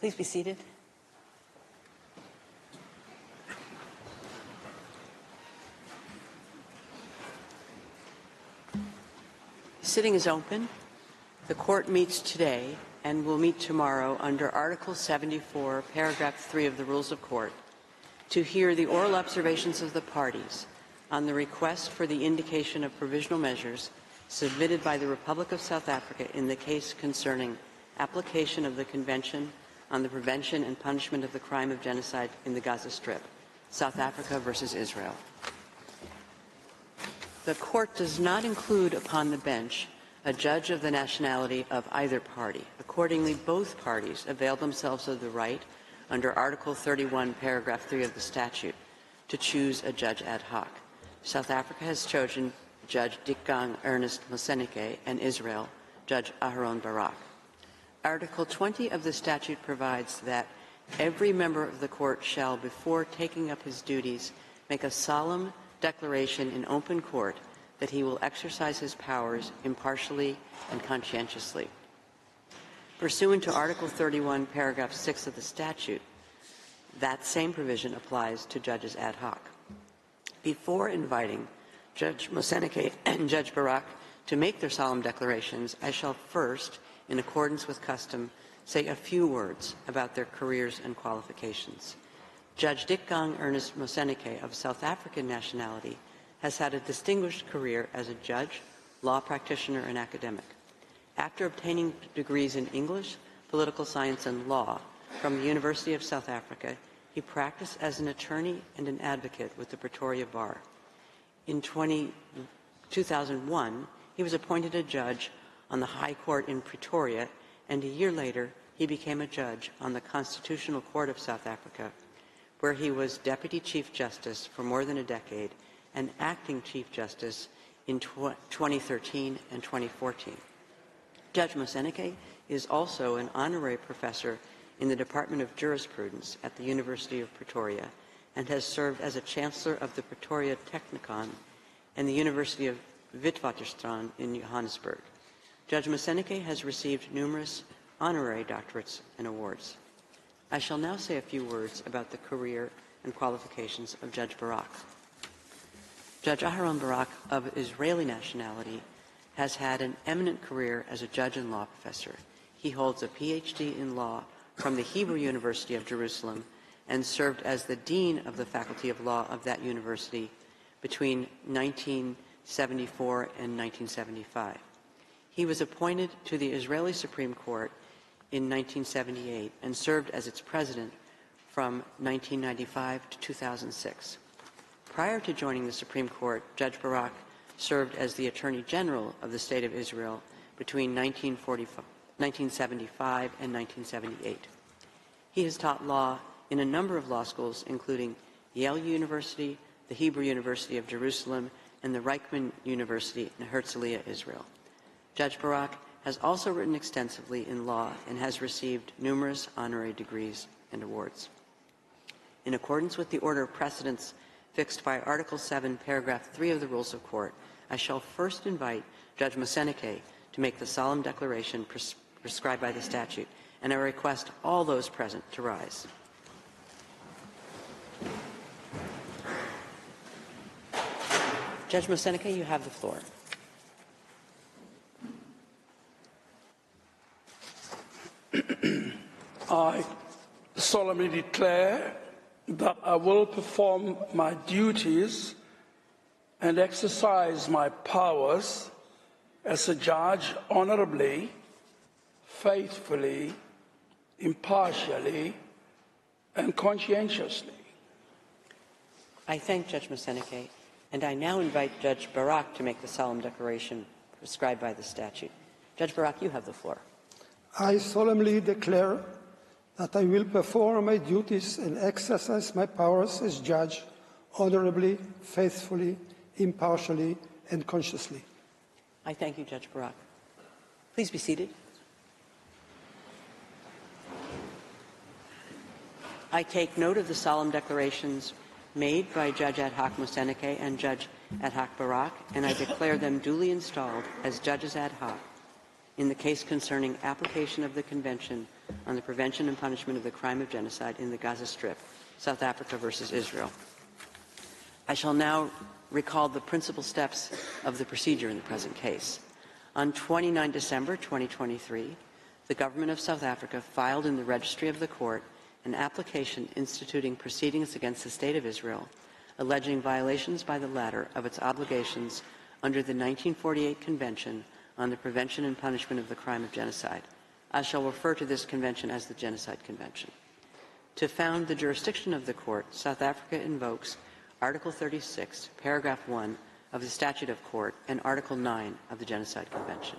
Please be seated. Sitting is open. The court meets today and will meet tomorrow under Article 74, Paragraph 3 of the Rules of Court to hear the oral observations of the parties on the request for the indication of provisional measures submitted by the Republic of South Africa in the case concerning application of the Convention on the Prevention and Punishment of the Crime of Genocide in the Gaza Strip, South Africa versus Israel. The court does not include upon the bench a judge of the nationality of either party. Accordingly, both parties avail themselves of the right under Article 31, Paragraph 3 of the statute to choose a judge ad hoc. South Africa has chosen Judge Dikgang Ernest Moseneke and Israel, Judge Aharon Barak. Article 20 of the statute provides that every member of the court shall, before taking up his duties, make a solemn declaration in open court that he will exercise his powers impartially and conscientiously. Pursuant to Article 31, Paragraph 6 of the statute, that same provision applies to judges ad hoc. Before inviting Judge Moseneke and Judge Barak to make their solemn declarations, I shall first, in accordance with custom, say a few words about their careers and qualifications. Judge Dikgang Ernest Moseneke, of South African nationality, has had a distinguished career as a judge, law practitioner, and academic. After obtaining degrees in English, political science, and law from the University of South Africa, he practiced as an attorney and an advocate with the Pretoria Bar. In 2001, he was appointed a judge on the High Court in Pretoria, and a year later, he became a judge on the Constitutional Court of South Africa, where he was Deputy Chief Justice for more than a decade and Acting Chief Justice in 2013 and 2014. Judge Moseneke is also an honorary professor in the Department of Jurisprudence at the University of Pretoria and has served as a Chancellor of the Pretoria Technikon and the University of Witwatersrand in Johannesburg. Judge Moseneke has received numerous honorary doctorates and awards. I shall now say a few words about the career and qualifications of Judge Barak. Judge Aharon Barak, of Israeli nationality, has had an eminent career as a judge and law professor. He holds a PhD in law from the Hebrew University of Jerusalem and served as the Dean of the Faculty of Law of that university between 1974 and 1975. He was appointed to the Israeli Supreme Court in 1978 and served as its president from 1995 to 2006. Prior to joining the Supreme Court, Judge Barak served as the Attorney General of the State of Israel between 1975 and 1978. He has taught law in a number of law schools, including Yale University, the Hebrew University of Jerusalem, and the Reichman University in Herzliya, Israel. Judge Barak has also written extensively in law and has received numerous honorary degrees and awards. In accordance with the order of precedence fixed by Article 7, Paragraph 3 of the Rules of Court, I shall first invite Judge Moseneke to make the solemn declaration prescribed by the statute, and I request all those present to rise. Judge Moseneke, you have the floor. I solemnly declare that I will perform my duties and exercise my powers as a judge honorably, faithfully, impartially, and conscientiously. I thank Judge Moseneke, and I now invite Judge Barak to make the solemn declaration prescribed by the statute. Judge Barak, you have the floor. I solemnly declare that I will perform my duties and exercise my powers as judge honorably, faithfully, impartially, and consciously. I thank you, Judge Barak. Please be seated. I take note of the solemn declarations made by Judge Ad hoc Moseneke and Judge Ad hoc Barak, and I declare them duly installed as judges ad hoc in the case concerning application of the Convention on the prevention and punishment of the crime of genocide in the Gaza Strip, South Africa versus Israel. I shall now recall the principal steps of the procedure in the present case. On 29 December 2023, the government of South Africa filed in the registry of the court an application instituting proceedings against the State of Israel, alleging violations by the latter of its obligations under the 1948 Convention on the Prevention and Punishment of the Crime of Genocide. I shall refer to this convention as the Genocide Convention. To found the jurisdiction of the court, South Africa invokes Article 36, Paragraph 1 of the Statute of Court and Article 9 of the Genocide Convention.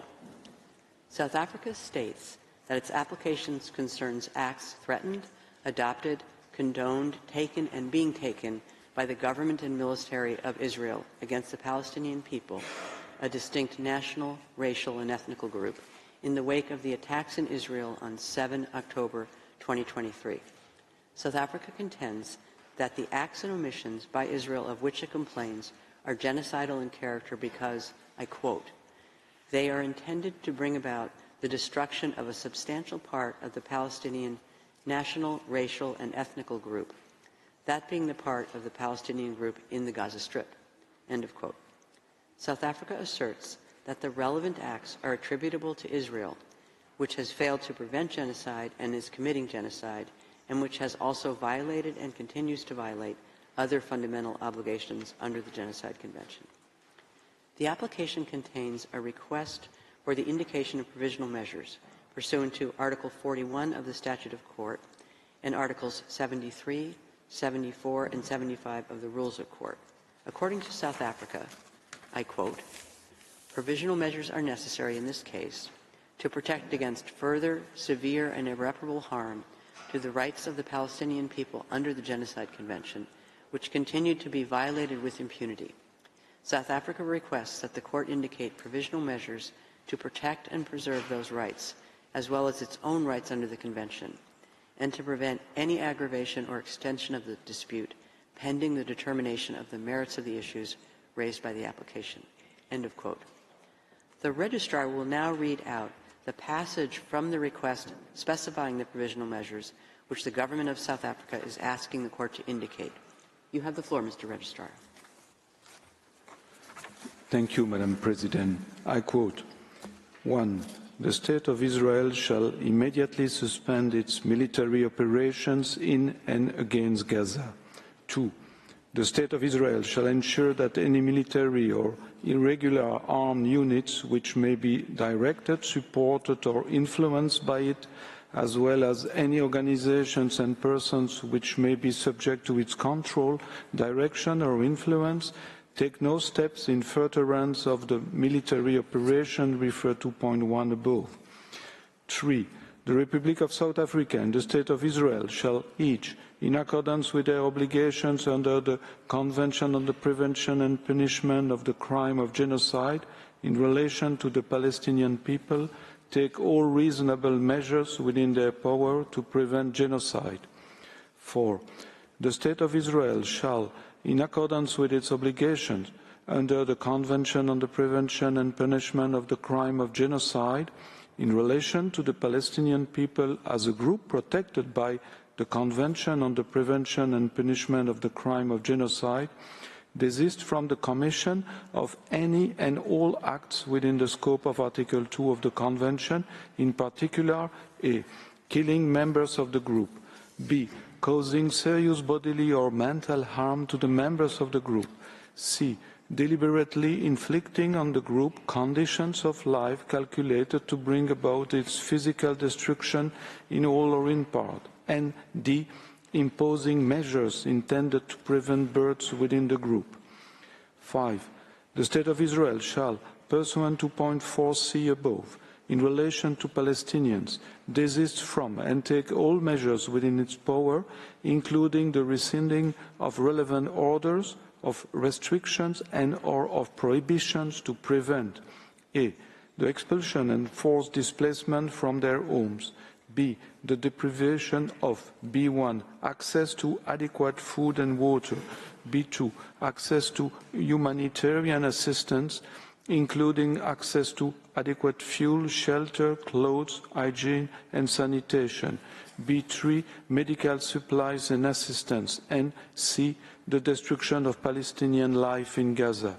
South Africa states that its applications concerns acts threatened, adopted, condoned, taken, and being taken by the government and military of Israel against the Palestinian people, a distinct national, racial, and ethnical group, in the wake of the attacks in Israel on 7 October 2023. South Africa contends that the acts and omissions by Israel of which it complains are genocidal in character because, I quote, they are intended to bring about the destruction of a substantial part of the Palestinian national, racial, and ethnical group, that being the part of the Palestinian group in the Gaza Strip, end of quote. South Africa asserts that the relevant acts are attributable to Israel, which has failed to prevent genocide and is committing genocide, and which has also violated and continues to violate other fundamental obligations under the Genocide Convention. The application contains a request for the indication of provisional measures pursuant to Article 41 of the Statute of Court and Articles 73, 74, and 75 of the Rules of Court. According to South Africa, I quote, provisional measures are necessary in this case to protect against further severe and irreparable harm to the rights of the Palestinian people under the Genocide Convention, which continued to be violated with impunity. South Africa requests that the court indicate provisional measures to protect and preserve those rights, as well as its own rights under the Convention, and to prevent any aggravation or extension of the dispute pending the determination of the merits of the issues raised by the application. End of quote. The registrar will now read out the passage from the request specifying the provisional measures which the government of South Africa is asking the court to indicate. You have the floor, Mr. Registrar. Thank you, Madam President. I quote, 1. The State of Israel shall immediately suspend its military operations in and against Gaza. 2. The State of Israel shall ensure that any military or irregular armed units which may be directed, supported, or influenced by it, as well as any organizations and persons which may be subject to its control, direction, or influence, take no steps in furtherance of the military operation referred to point 1 above. 3. The Republic of South Africa and the State of Israel shall each, in accordance with their obligations under the Convention on the Prevention and Punishment of the Crime of Genocide in relation to the Palestinian people, take all reasonable measures within their power to prevent genocide. 4. The State of Israel shall, in accordance with its obligations under the Convention on the Prevention and Punishment of the Crime of Genocide, in relation to the Palestinian people as a group protected by the Convention on the Prevention and Punishment of the Crime of Genocide, desist from the commission of any and all acts within the scope of Article 2 of the Convention, in particular, A. Killing members of the group, B. Causing serious bodily or mental harm to the members of the group, C. Deliberately inflicting on the group conditions of life calculated to bring about its physical destruction in all or in part, and D. Imposing measures intended to prevent births within the group. 5. The State of Israel shall, pursuant to point 4c above, in relation to Palestinians, desist from and take all measures within its power, including the rescinding of relevant orders, of restrictions and or of prohibitions to prevent A. The expulsion and forced displacement from their homes, B. The deprivation of B1. Access to adequate food and water, B2. Access to humanitarian assistance, including access to adequate fuel, shelter, clothes, hygiene and sanitation. B3, medical supplies and assistance. And C, the destruction of Palestinian life in Gaza.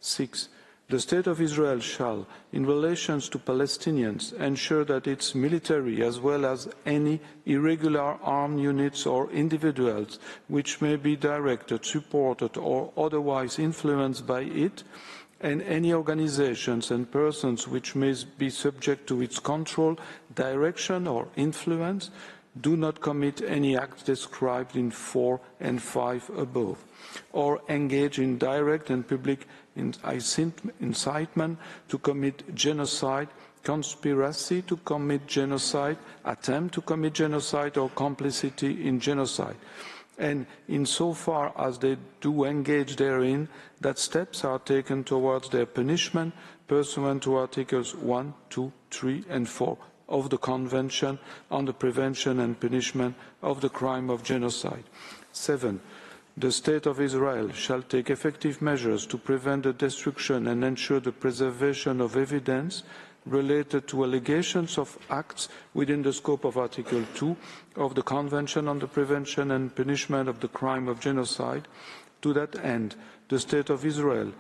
6. The State of Israel shall, in relations to Palestinians, ensure that its military, as well as any irregular armed units or individuals which may be directed, supported or otherwise influenced by it, and any organizations and persons which may be subject to its control, direction or influence, do not commit any acts described in 4 and 5 above, or engage in direct and public incitement to commit genocide, conspiracy to commit genocide, attempt to commit genocide, or complicity in genocide. And insofar as they do engage therein, that steps are taken towards their punishment pursuant to Articles 1, 2, 3 and 4 of the Convention on the Prevention and Punishment of the Crime of Genocide. 7. The State of Israel shall take effective measures to prevent the destruction and ensure the preservation of evidence related to allegations of acts within the scope of Article 2 of the Convention on the Prevention and Punishment of the Crime of Genocide. To that end, the State of Israel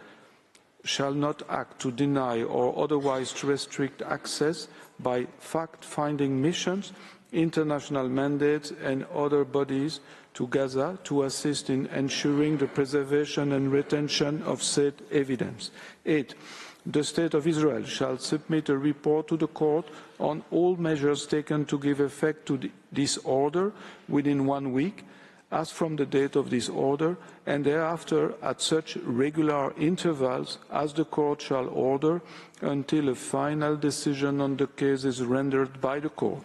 shall not act to deny or otherwise to restrict access by fact-finding missions, international mandates and other bodies to Gaza to assist in ensuring the preservation and retention of said evidence. 8. The State of Israel shall submit a report to the Court on all measures taken to give effect to this order within 1 week, as from the date of this order, and thereafter at such regular intervals as the Court shall order, until a final decision on the case is rendered by the Court.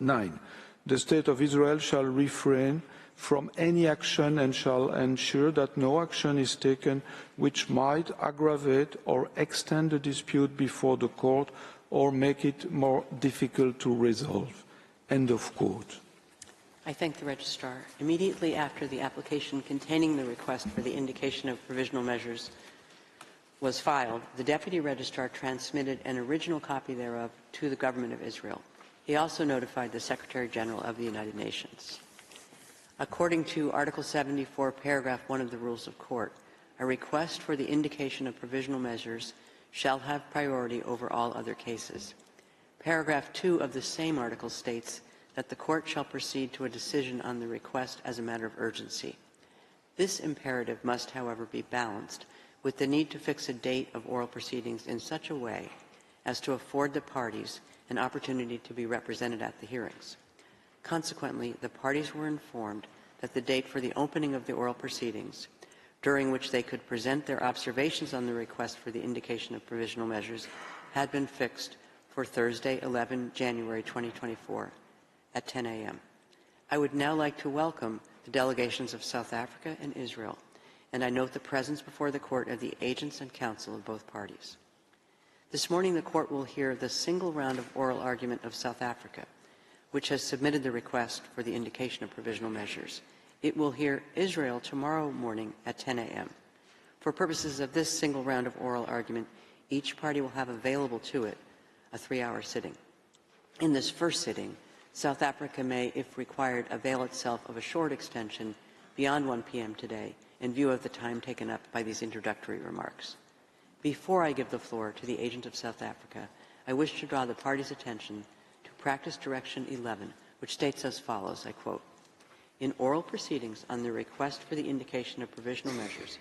9. The State of Israel shall refrain from any action and shall ensure that no action is taken which might aggravate or extend the dispute before the Court or make it more difficult to resolve. End of quote. I thank the Registrar. Immediately after the application containing the request for the indication of provisional measures was filed, the Deputy Registrar transmitted an original copy thereof to the Government of Israel. He also notified the Secretary General of the United Nations. According to Article 74, Paragraph 1 of the Rules of Court, a request for the indication of provisional measures shall have priority over all other cases. Paragraph 2 of the same article states that the Court shall proceed to a decision on the request as a matter of urgency. This imperative must, however, be balanced with the need to fix a date of oral proceedings in such a way as to afford the parties an opportunity to be represented at the hearings. Consequently, the parties were informed that the date for the opening of the oral proceedings, during which they could present their observations on the request for the indication of provisional measures, had been fixed for Thursday, 11 January 2024 at 10 a.m. I would now like to welcome the delegations of South Africa and Israel, and I note the presence before the Court of the agents and counsel of both parties. This morning, the Court will hear the single round of oral argument of South Africa, which has submitted the request for the indication of provisional measures. It will hear Israel tomorrow morning at 10 a.m. For purposes of this single round of oral argument, each party will have available to it a 3-hour sitting. In this first sitting, South Africa may, if required, avail itself of a short extension beyond 1 p.m. today in view of the time taken up by these introductory remarks. Before I give the floor to the agent of South Africa, I wish to draw the party's attention to Practice Direction 11, which states as follows, I quote, "In oral proceedings on the request for the indication of provisional measures,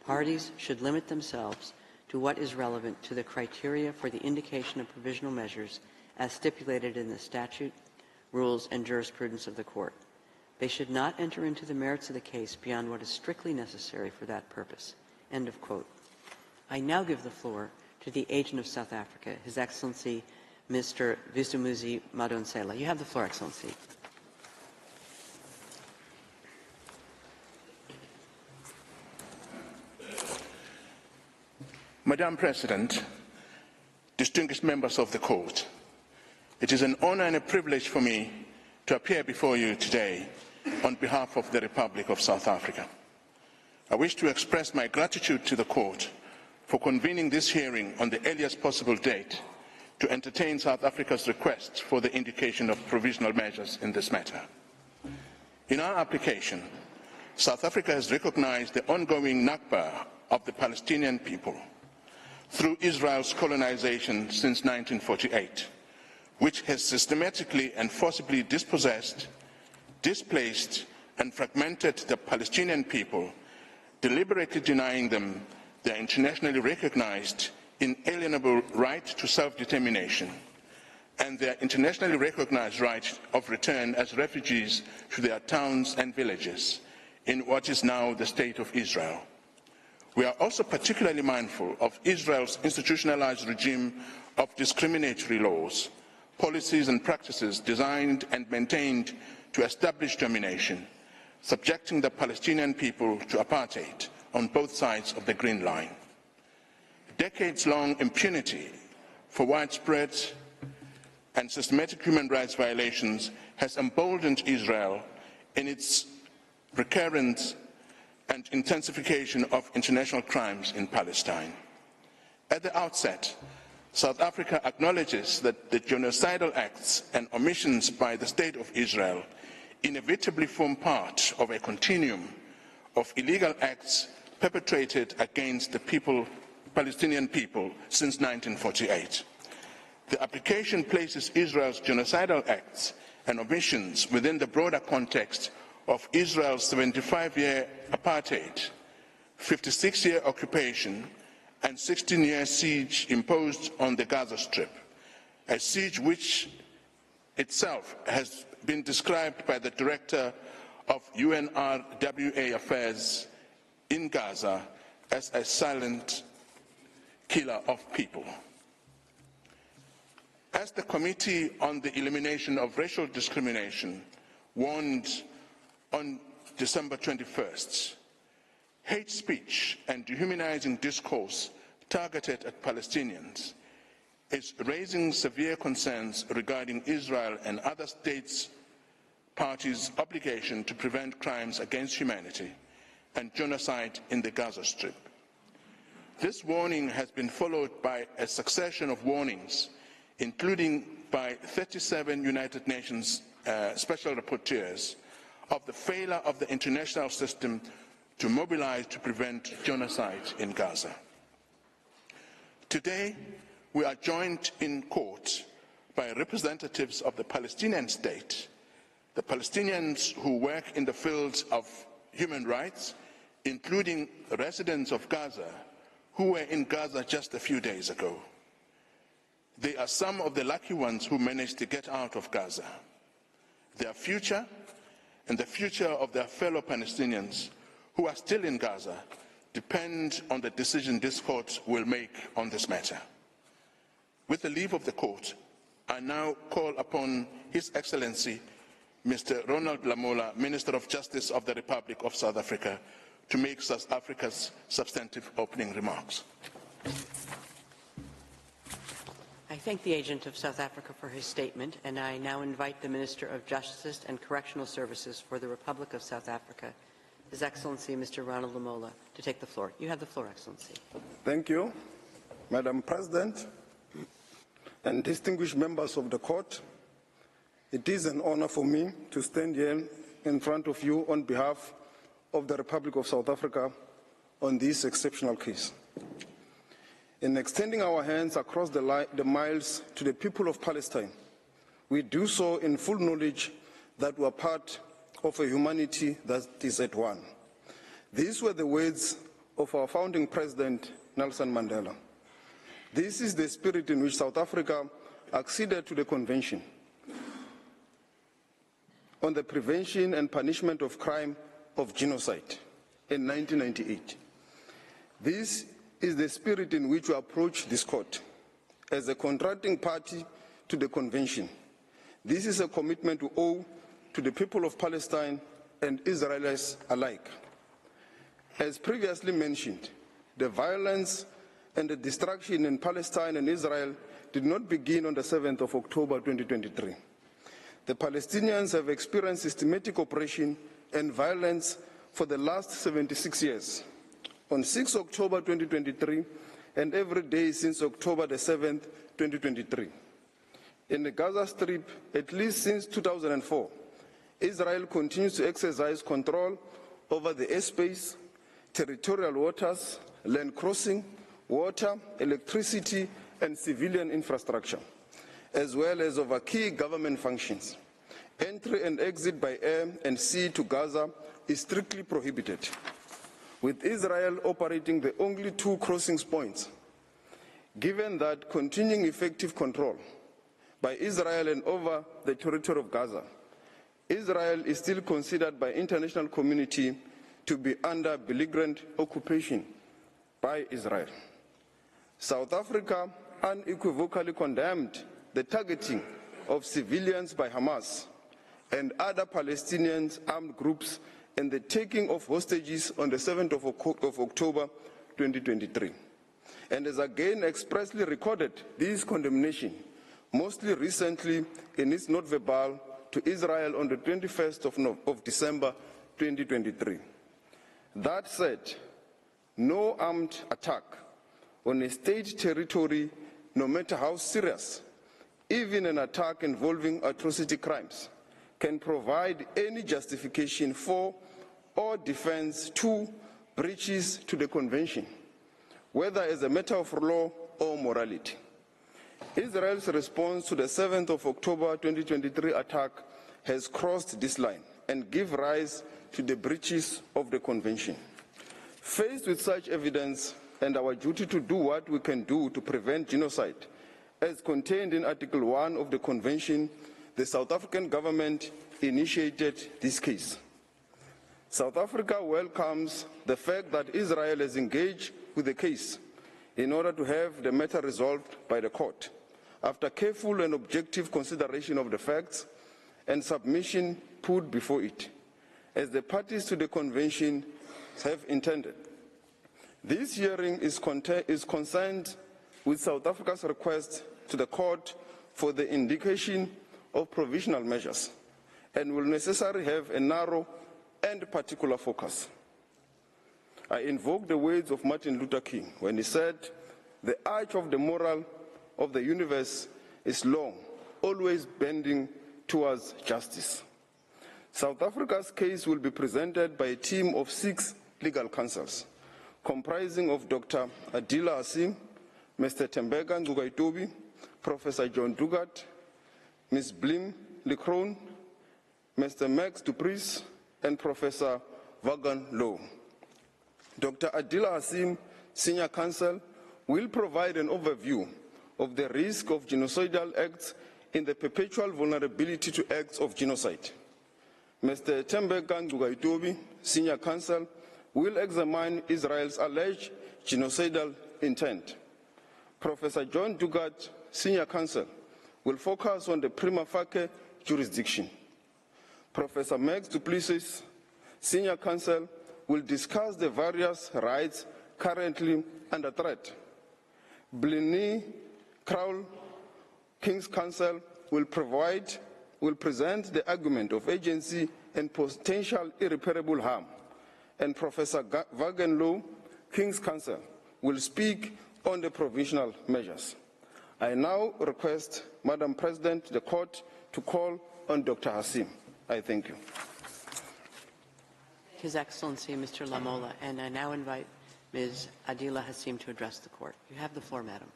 parties should limit themselves to what is relevant to the criteria for the indication of provisional measures as stipulated in the statute, rules, and jurisprudence of the Court. They should not enter into the merits of the case beyond what is strictly necessary for that purpose." End of quote. I now give the floor to the agent of South Africa, His Excellency Mr. Visumuzi Madonsela. You have the floor, Excellency. Madam President, distinguished members of the Court, it is an honor and a privilege for me to appear before you today on behalf of the Republic of South Africa. I wish to express my gratitude to the Court for convening this hearing on the earliest possible date to entertain South Africa's request for the indication of provisional measures in this matter. In our application, South Africa has recognized the ongoing Nakba of the Palestinian people through Israel's colonization since 1948, which has systematically and forcibly dispossessed, displaced, and fragmented the Palestinian people, deliberately denying them their internationally recognized inalienable right to self-determination and their internationally recognized right of return as refugees to their towns and villages in what is now the State of Israel. We are also particularly mindful of Israel's institutionalized regime of discriminatory laws, policies and practices designed and maintained to establish domination, subjecting the Palestinian people to apartheid on both sides of the Green Line. Decades-long impunity for widespread and systematic human rights violations has emboldened Israel in its recurrence and intensification of international crimes in Palestine. At the outset, South Africa acknowledges that the genocidal acts and omissions by the State of Israel inevitably form part of a continuum of illegal acts perpetrated against the Palestinian people since 1948. The application places Israel's genocidal acts and omissions within the broader context of Israel's 75-year apartheid, 56-year occupation, and 16-year siege imposed on the Gaza Strip, a siege which itself has been described by the director of UNRWA Affairs in Gaza as a silent killer of people. As the Committee on the Elimination of Racial Discrimination warned on December 21st, hate speech and dehumanizing discourse targeted at Palestinians is raising severe concerns regarding Israel and other states' parties' obligation to prevent crimes against humanity and genocide in the Gaza Strip. This warning has been followed by a succession of warnings, including by 37 United Nations special rapporteurs, of the failure of the international system to mobilize to prevent genocide in Gaza. Today, we are joined in court by representatives of the Palestinian state, the Palestinians who work in the fields of human rights, including residents of Gaza who were in Gaza just a few days ago. They are some of the lucky ones who managed to get out of Gaza. Their future and the future of their fellow Palestinians who are still in Gaza depend on the decision this court will make on this matter. With the leave of the court, I now call upon His Excellency Mr. Ronald Lamola, Minister of Justice of the Republic of South Africa, to make South Africa's substantive opening remarks. I thank the agent of South Africa for his statement, and I now invite the Minister of Justice and Correctional Services for the Republic of South Africa, His Excellency Mr. Ronald Lamola, to take the floor. You have the floor, Excellency. Thank you, Madam President, and distinguished members of the court. It is an honor for me to stand here in front of you on behalf of the Republic of South Africa on this exceptional case. In extending our hands across the miles to the people of Palestine, we do so in full knowledge that we are part of a humanity that is at one. These were the words of our founding president, Nelson Mandela. This is the spirit in which South Africa acceded to the Convention on the Prevention and Punishment of Crime of Genocide in 1998. This is the spirit in which we approach this court as a contracting party to the Convention. This is a commitment we owe to the people of Palestine and Israelis alike. As previously mentioned, the violence and the destruction in Palestine and Israel did not begin on the 7th of October 2023. The Palestinians have experienced systematic oppression and violence for the last 76 years. On 6 October 2023, and every day since October the 7th, 2023. In the Gaza Strip, at least since 2004, Israel continues to exercise control over the airspace, territorial waters, land crossing, water, electricity, and civilian infrastructure, as well as over key government functions. Entry and exit by air and sea to Gaza is strictly prohibited, with Israel operating the only 2 crossing points. Given that continuing effective control by Israel and over the territory of Gaza, Israel is still considered by the international community to be under belligerent occupation by Israel. South Africa unequivocally condemned the targeting of civilians by Hamas and other Palestinian armed groups and the taking of hostages on the 7th of October 2023, and has again expressly recorded this condemnation, mostly recently in its note verbal to Israel on the 21st of December 2023. That said, no armed attack on a state territory, no matter how serious, even an attack involving atrocity crimes, can provide any justification for or defense to breaches to the Convention, whether as a matter of law or morality. Israel's response to the 7th of October 2023 attack has crossed this line and give rise to the breaches of the Convention. Faced with such evidence and our duty to do what we can do to prevent genocide, as contained in Article 1 of the Convention, the South African government initiated this case. South Africa welcomes the fact that Israel has engaged with the case in order to have the matter resolved by the court, after careful and objective consideration of the facts and submission put before it, as the parties to the Convention have intended. This hearing is concerned with South Africa's request to the court for the indication of provisional measures and will necessarily have a narrow and particular focus. I invoke the words of Martin Luther King when he said, "The arch of the moral of the universe is long, always bending towards justice." South Africa's case will be presented by a team of 6 legal counsels, comprising of Dr. Adila Hassim, Mr. Tembeka Ngcukaitobi, Professor John Dugat, Ms. Blim Leckrone, Mr. Max du Preez, and Professor Vaughan Low. Dr. Adila Hassim, Senior Counsel, will provide an overview of the risk of genocidal acts in the perpetual vulnerability to acts of genocide. Mr. Tembeka Ngcukaitobi, Senior Counsel, will examine Israel's alleged genocidal intent. Professor John Dugat, Senior Counsel, will focus on the prima facie jurisdiction. Professor Max du Preez, Senior Counsel, will discuss the various rights currently under threat. Blinny Crowell, King's Counsel, will present the argument of agency and potential irreparable harm. And Professor Vaughan Low, King's Counsel, will speak on the provisional measures. I now request, Madam President, the court to call on Dr. Hassim. I thank you. His Excellency, Mr. Lamola, and I now invite Ms. Adila Hassim to address the court. You have the floor, Madam.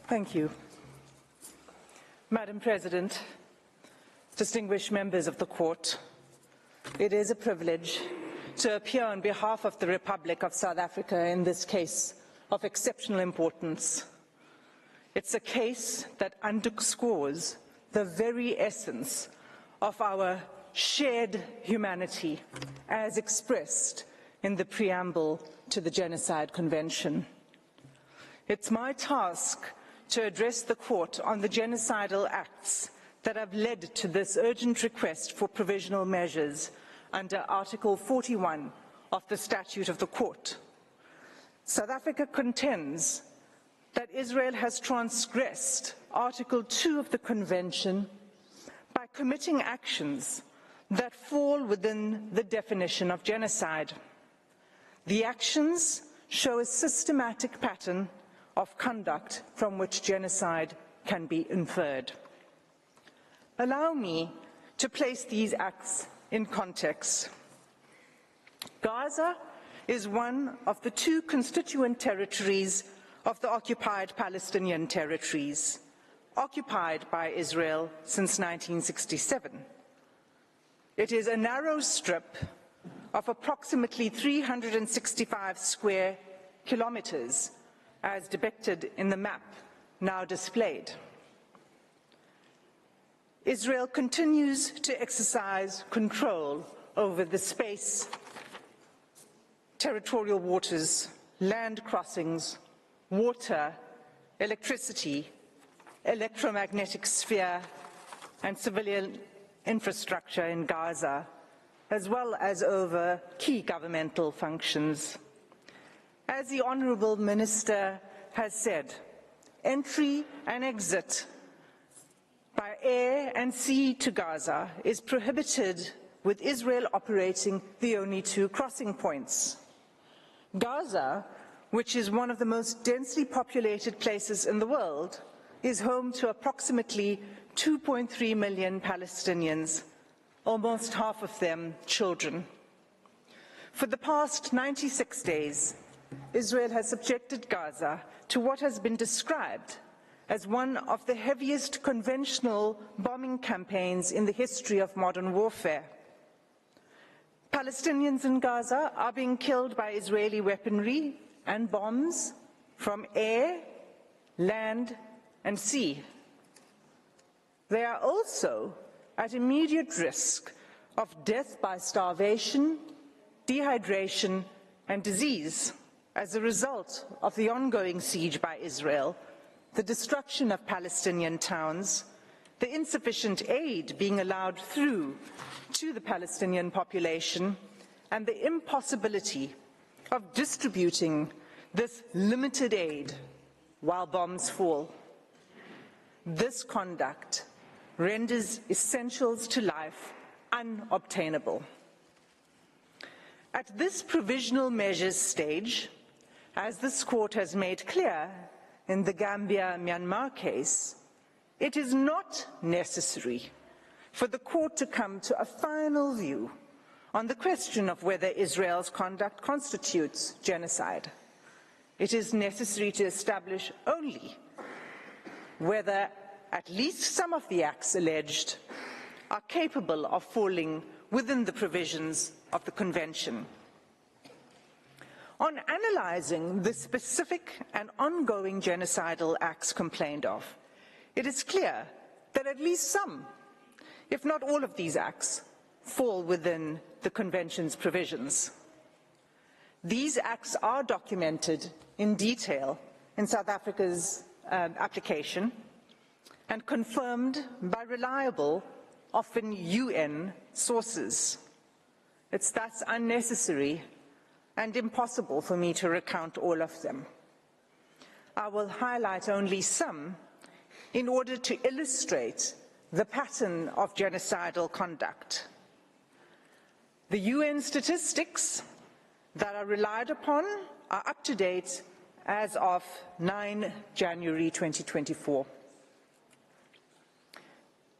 Thank you. Madam President, distinguished members of the court, it is a privilege to appear on behalf of the Republic of South Africa in this case of exceptional importance. It's a case that underscores the very essence of our shared humanity as expressed in the preamble to the Genocide Convention. It's my task to address the court on the genocidal acts that have led to this urgent request for provisional measures under Article 41 of the Statute of the Court. South Africa contends that Israel has transgressed Article 2 of the Convention committing actions that fall within the definition of genocide. The actions show a systematic pattern of conduct from which genocide can be inferred. Allow me to place these acts in context. Gaza is one of the two constituent territories of the occupied Palestinian territories, occupied by Israel since 1967. It is a narrow strip of approximately 365 square kilometers, as depicted in the map now displayed. Israel continues to exercise control over the space, territorial waters, land crossings, water, electricity, electromagnetic sphere, and civilian infrastructure in Gaza, as well as over key governmental functions. As the Honourable Minister has said, entry and exit by air and sea to Gaza is prohibited, with Israel operating the only two crossing points. Gaza, which is one of the most densely populated places in the world, is home to approximately 2.3 million Palestinians, almost half of them children. For the past 96 days, Israel has subjected Gaza to what has been described as one of the heaviest conventional bombing campaigns in the history of modern warfare. Palestinians in Gaza are being killed by Israeli weaponry and bombs from air, land, and sea. They are also at immediate risk of death by starvation, dehydration, and disease as a result of the ongoing siege by Israel, the destruction of Palestinian towns, the insufficient aid being allowed through to the Palestinian population, and the impossibility of distributing this limited aid while bombs fall. This conduct renders essentials to life unobtainable. At this provisional measures stage, as this court has made clear in the Gambia-Myanmar case, it is not necessary for the court to come to a final view on the question of whether Israel's conduct constitutes genocide. It is necessary to establish only whether at least some of the acts alleged are capable of falling within the provisions of the Convention. On analysing the specific and ongoing genocidal acts complained of, it is clear that at least some, if not all of these acts, fall within the Convention's provisions. These acts are documented in detail in South Africa's application and confirmed by reliable, often UN sources. It's thus unnecessary and impossible for me to recount all of them. I will highlight only some in order to illustrate the pattern of genocidal conduct. The UN statistics that are relied upon are up to date as of 9 January 2024.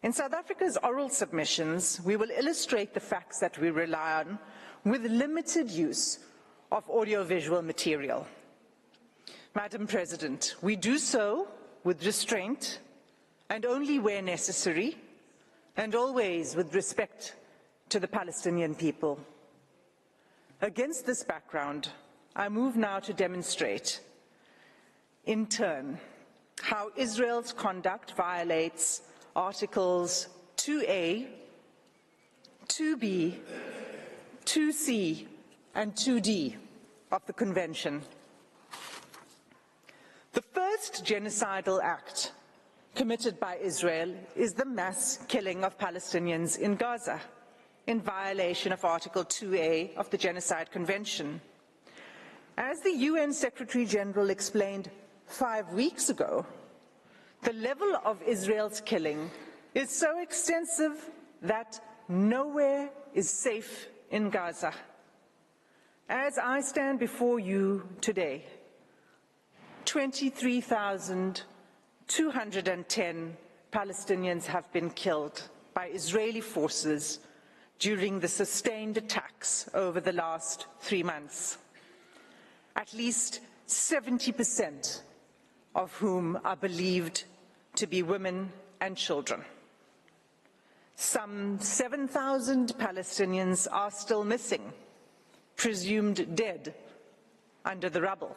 In South Africa's oral submissions, we will illustrate the facts that we rely on with limited use of audiovisual material. Madam President, we do so with restraint and only where necessary, and always with respect to the Palestinian people. Against this background, I move now to demonstrate, in turn, how Israel's conduct violates Articles 2A, 2B, 2C, and 2D of the Convention. The first genocidal act committed by Israel is the mass killing of Palestinians in Gaza, in violation of Article 2A of the Genocide Convention. As the UN Secretary General explained 5 weeks ago, the level of Israel's killing is so extensive that nowhere is safe in Gaza. As I stand before you today, 23,210 Palestinians have been killed by Israeli forces during the sustained attacks over the last 3 months. At least 70% of whom are believed to be women and children. Some 7,000 Palestinians are still missing, presumed dead under the rubble.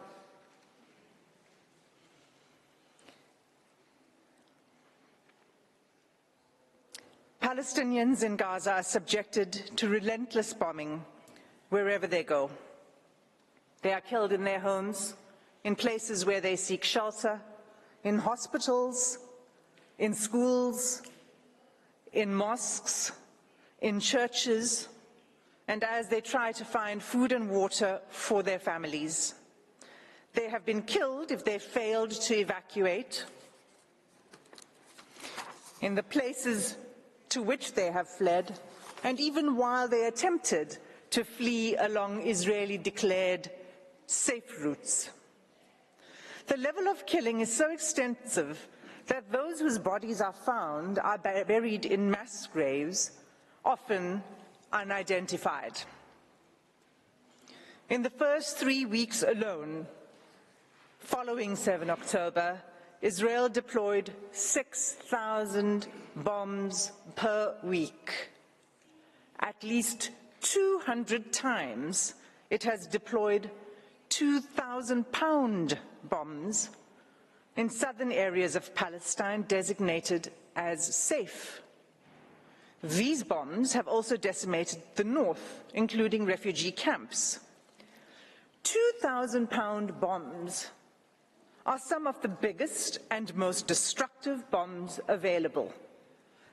Palestinians in Gaza are subjected to relentless bombing wherever they go. They are killed in their homes, in places where they seek shelter, in hospitals, in schools, in mosques, in churches, and as they try to find food and water for their families. They have been killed if they failed to evacuate. In the places to which they have fled, and even while they attempted to flee along Israeli-declared safe routes. The level of killing is so extensive that those whose bodies are found are buried in mass graves, often unidentified. In the first 3 weeks alone, following 7 October, Israel deployed 6,000 bombs per week. At least 200 times it has deployed 2,000-pound bombs in southern areas of Palestine designated as safe. These bombs have also decimated the north, including refugee camps. 2,000-pound bombs are some of the biggest and most destructive bombs available.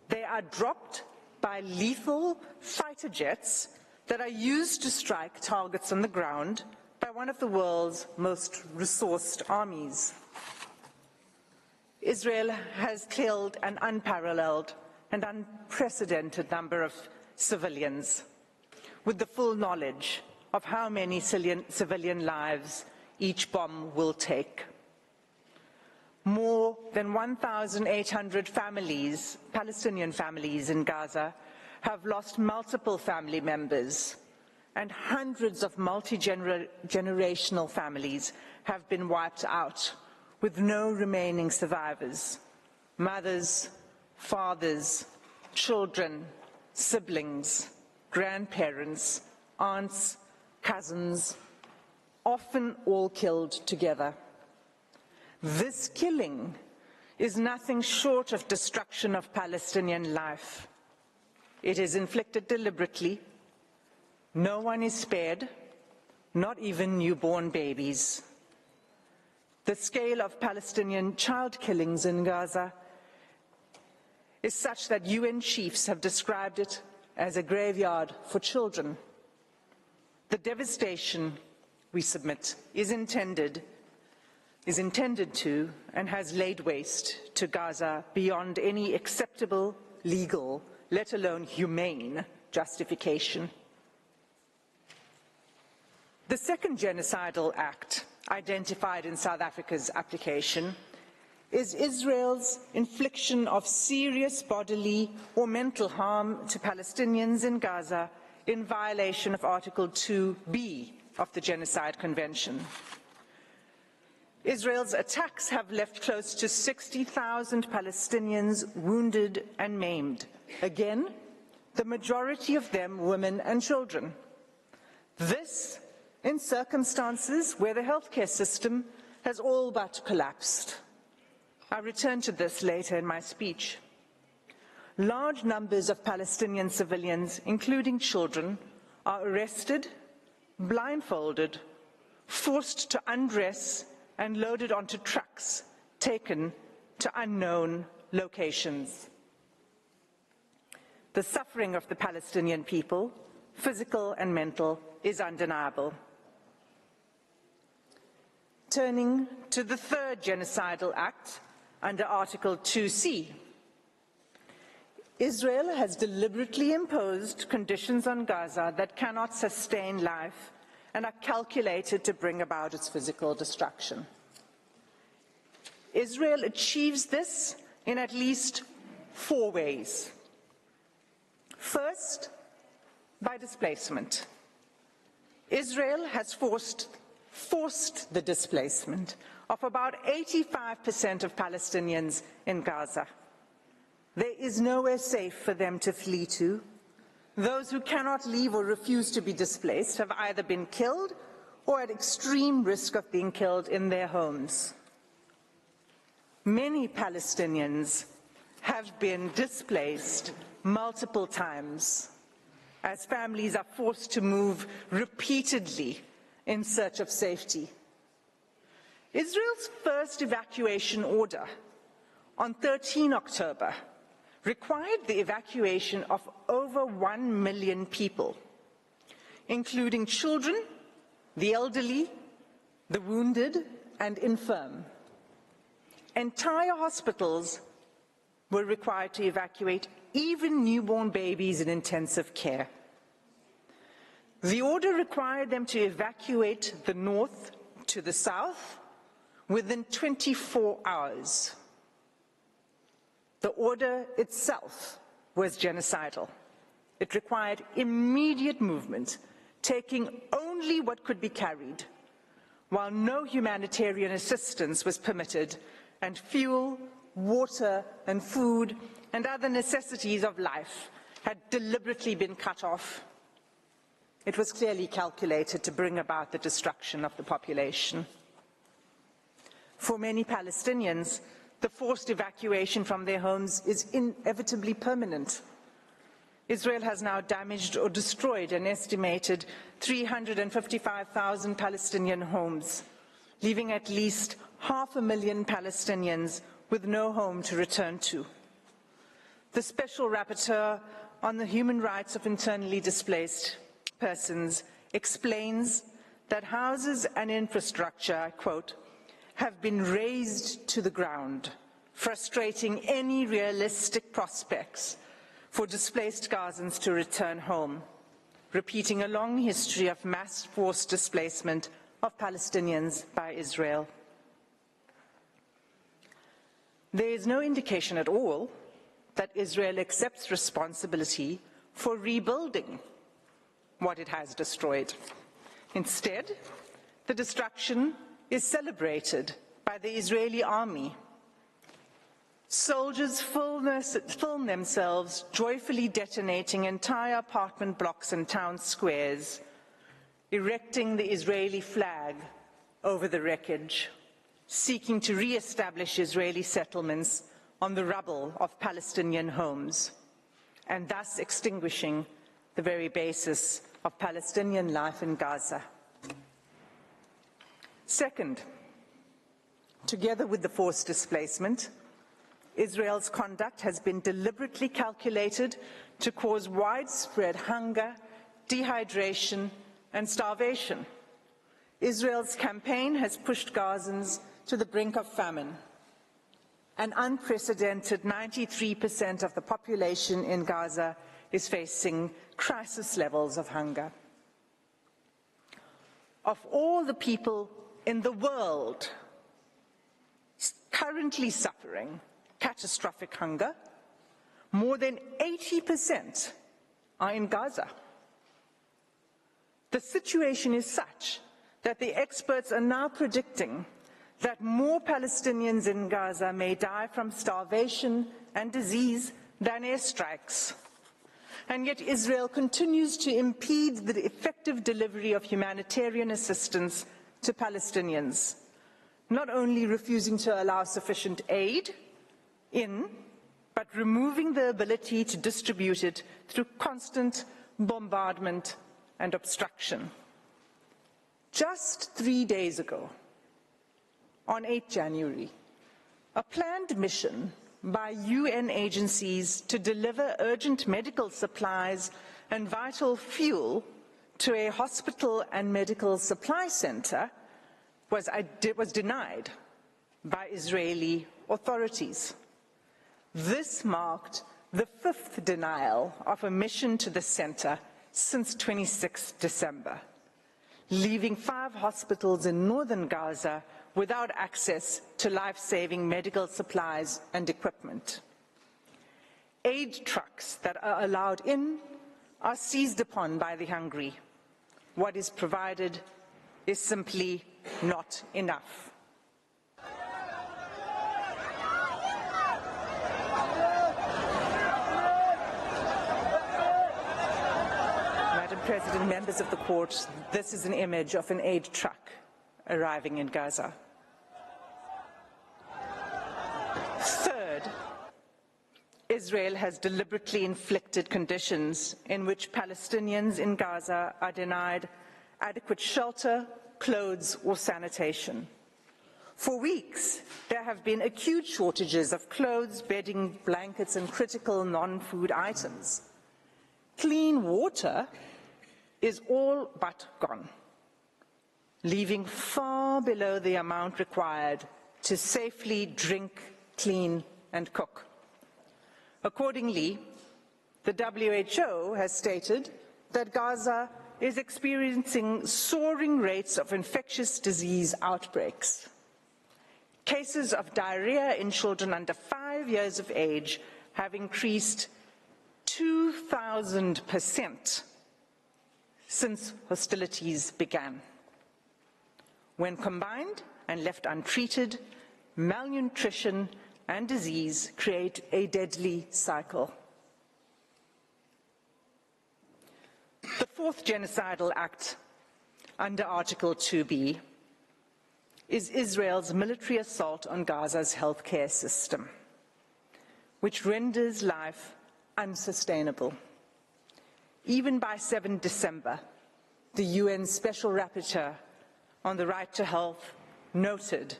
They are dropped by lethal fighter jets that are used to strike targets on the ground by one of the world's most resourced armies. Israel has killed an unparalleled and unprecedented number of civilians, with the full knowledge of how many civilian lives each bomb will take. More than 1,800 families, Palestinian families in Gaza, have lost multiple family members, and hundreds of multi-generational families have been wiped out, with no remaining survivors. Mothers, fathers, children, siblings, grandparents, aunts, cousins, often all killed together. This killing is nothing short of destruction of Palestinian life. It is inflicted deliberately. No one is spared, not even newborn babies. The scale of Palestinian child killings in Gaza is such that UN chiefs have described it as a graveyard for children. The devastation, we submit, is intended to and has laid waste to Gaza beyond any acceptable legal, let alone humane, justification. The second genocidal act identified in South Africa's application is Israel's infliction of serious bodily or mental harm to Palestinians in Gaza in violation of Article 2B of the Genocide Convention. Israel's attacks have left close to 60,000 Palestinians wounded and maimed. Again, the majority of them women and children. This in circumstances where the healthcare system has all but collapsed. I'll return to this later in my speech. Large numbers of Palestinian civilians, including children, are arrested, blindfolded, forced to undress, and loaded onto trucks, taken to unknown locations. The suffering of the Palestinian people, physical and mental, is undeniable. Turning to the third genocidal act under Article 2C. Israel has deliberately imposed conditions on Gaza that cannot sustain life and are calculated to bring about its physical destruction. Israel achieves this in at least 4 ways. First, by displacement. Israel has forced the displacement of about 85% of Palestinians in Gaza. There is nowhere safe for them to flee to. Those who cannot leave or refuse to be displaced have either been killed or at extreme risk of being killed in their homes. Many Palestinians have been displaced multiple times as families are forced to move repeatedly in search of safety. Israel's first evacuation order on 13 October required the evacuation of over 1 million people, including children, the elderly, the wounded, and infirm. Entire hospitals were required to evacuate, even newborn babies in intensive care. The order required them to evacuate the north to the south within 24 hours. The order itself was genocidal. It required immediate movement, taking only what could be carried, while no humanitarian assistance was permitted, and fuel, water, and food, and other necessities of life had deliberately been cut off. It was clearly calculated to bring about the destruction of the population. For many Palestinians, the forced evacuation from their homes is inevitably permanent. Israel has now damaged or destroyed an estimated 355,000 Palestinian homes, leaving at least 500,000 Palestinians with no home to return to. The Special Rapporteur on the Human Rights of Internally Displaced Persons explains that houses and infrastructure, I quote, have been razed to the ground, frustrating any realistic prospects for displaced Gazans to return home, repeating a long history of mass forced displacement of Palestinians by Israel. There is no indication at all that Israel accepts responsibility for rebuilding what it has destroyed. Instead, the destruction is celebrated by the Israeli army. Soldiers film themselves joyfully detonating entire apartment blocks and town squares, erecting the Israeli flag over the wreckage, seeking to re-establish Israeli settlements on the rubble of Palestinian homes, and thus extinguishing the very basis of Palestinian life in Gaza. Second, together with the forced displacement, Israel's conduct has been deliberately calculated to cause widespread hunger, dehydration, and starvation. Israel's campaign has pushed Gazans to the brink of famine. An unprecedented 93% of the population in Gaza is facing crisis levels of hunger. Of all the people in the world currently suffering catastrophic hunger, more than 80% are in Gaza. The situation is such that the experts are now predicting that more Palestinians in Gaza may die from starvation and disease than airstrikes. And yet Israel continues to impede the effective delivery of humanitarian assistance to Palestinians, not only refusing to allow sufficient aid in, but removing the ability to distribute it through constant bombardment and obstruction. Just 3 days ago, on 8 January, a planned mission by UN agencies to deliver urgent medical supplies and vital fuel to a hospital and medical supply center was denied by Israeli authorities. This marked the 5th denial of a mission to the center since 26 December, leaving 5 hospitals in northern Gaza without access to life-saving medical supplies and equipment. Aid trucks that are allowed in are seized upon by the hungry. What is provided is simply not enough. Madam President, members of the court, this is an image of an aid truck arriving in Gaza. Third, Israel has deliberately inflicted conditions in which Palestinians in Gaza are denied adequate shelter, clothes, or sanitation. For weeks, there have been acute shortages of clothes, bedding, blankets, and critical non-food items. Clean water is all but gone, leaving far below the amount required to safely drink, clean, and cook. Accordingly, the WHO has stated that Gaza is experiencing soaring rates of infectious disease outbreaks. Cases of diarrhea in children under 5 years of age have increased 2,000% since hostilities began. When combined and left untreated, malnutrition and disease create a deadly cycle. The 4th genocidal act under Article 2B is Israel's military assault on Gaza's healthcare system, which renders life unsustainable. Even by 7 December, the UN Special Rapporteur on the right to health noted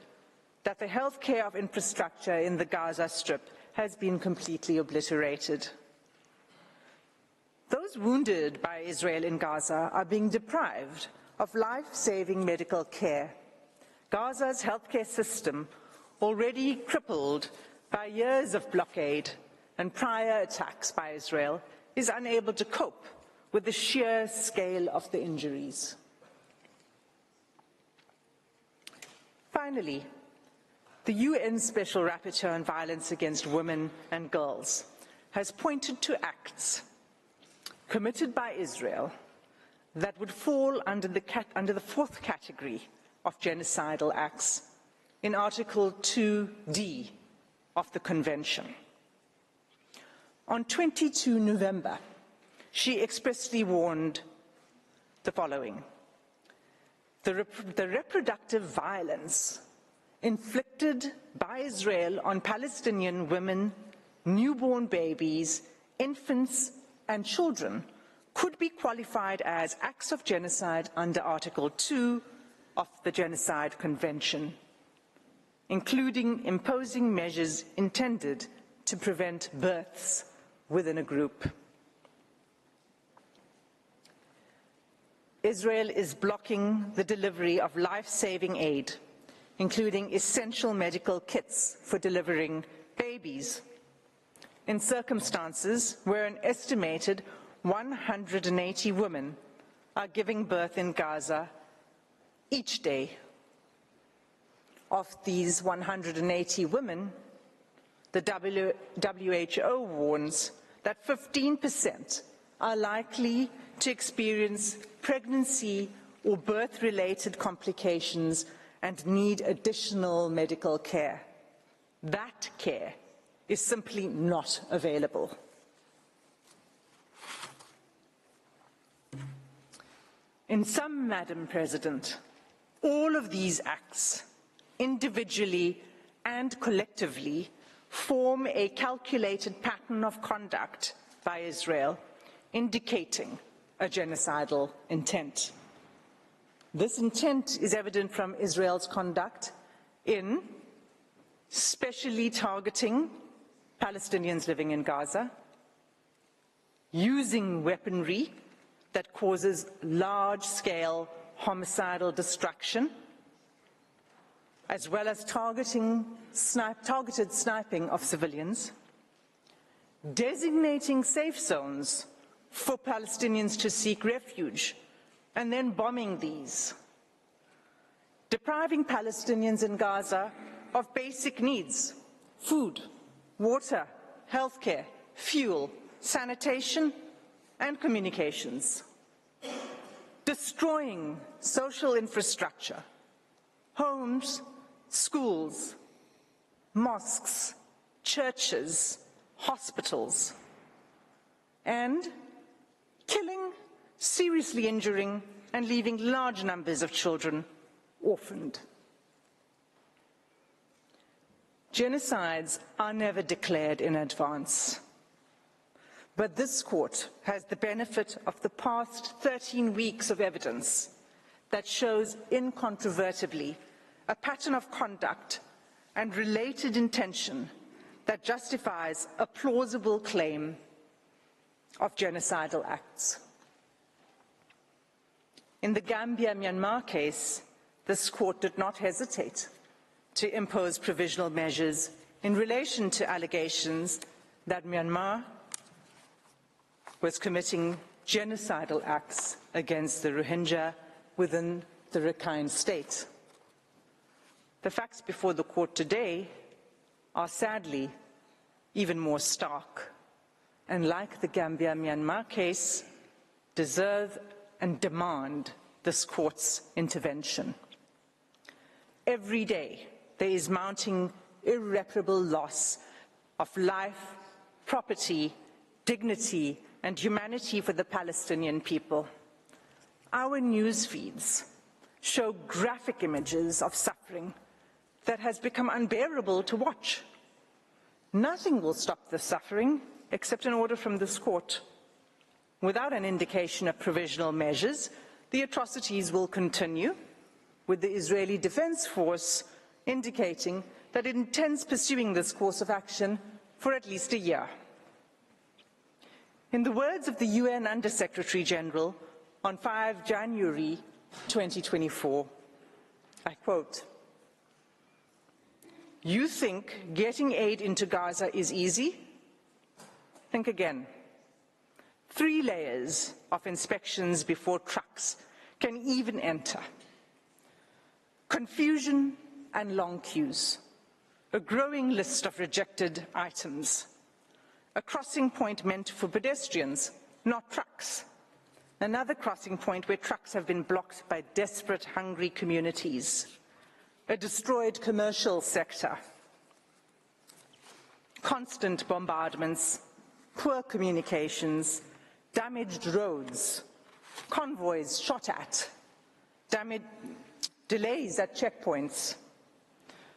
that the healthcare of infrastructure in the Gaza Strip has been completely obliterated. Those wounded by Israel in Gaza are being deprived of life-saving medical care. Gaza's healthcare system, already crippled by years of blockade and prior attacks by Israel, is unable to cope with the sheer scale of the injuries. Finally, the UN Special Rapporteur on Violence Against Women and Girls has pointed to acts committed by Israel that would fall under the 4th category of genocidal acts in Article 2D of the Convention. On 22 November, she expressly warned the following: the reproductive violence inflicted by Israel on Palestinian women, newborn babies, infants, and children could be qualified as acts of genocide under Article 2 of the Genocide Convention, including imposing measures intended to prevent births within a group. Israel is blocking the delivery of life-saving aid, including essential medical kits for delivering babies, in circumstances where an estimated 180 women are giving birth in Gaza each day. Of these 180 women, the WHO warns that 15% are likely to experience pregnancy or birth-related complications and need additional medical care. That care is simply not available. In sum, Madam President, all of these acts, individually and collectively, form a calculated pattern of conduct by Israel, indicating a genocidal intent. This intent is evident from Israel's conduct in specially targeting Palestinians living in Gaza, using weaponry that causes large-scale homicidal destruction, as well as targeted sniping of civilians, designating safe zones for Palestinians to seek refuge, and then bombing these, depriving Palestinians in Gaza of basic needs: food, water, healthcare, fuel, sanitation, and communications, destroying social infrastructure, homes, schools, mosques, churches, hospitals, and killing, seriously injuring, and leaving large numbers of children orphaned. Genocides are never declared in advance, but this court has the benefit of the past 13 weeks of evidence that shows incontrovertibly a pattern of conduct and related intention that justifies a plausible claim of genocidal acts. In the Gambia-Myanmar case, this court did not hesitate to impose provisional measures in relation to allegations that Myanmar was committing genocidal acts against the Rohingya within the Rakhine state. The facts before the court today are sadly even more stark, and like the Gambia-Myanmar case, deserve and demand this court's intervention. Every day there is mounting irreparable loss of life, property, dignity, and humanity for the Palestinian people. Our news feeds show graphic images of suffering that has become unbearable to watch. Nothing will stop the suffering except an order from this court. Without an indication of provisional measures, the atrocities will continue, with the Israeli Defense Force indicating that it intends pursuing this course of action for at least a year. In the words of the UN Under-Secretary General on 5 January 2024, I quote, "You think getting aid into Gaza is easy? Think again. 3 layers of inspections before trucks can even enter. Confusion and long queues. A growing list of rejected items. A crossing point meant for pedestrians, not trucks. Another crossing point where trucks have been blocked by desperate, hungry communities. A destroyed commercial sector. Constant bombardments, poor communications, damaged roads, convoys shot at, delays at checkpoints,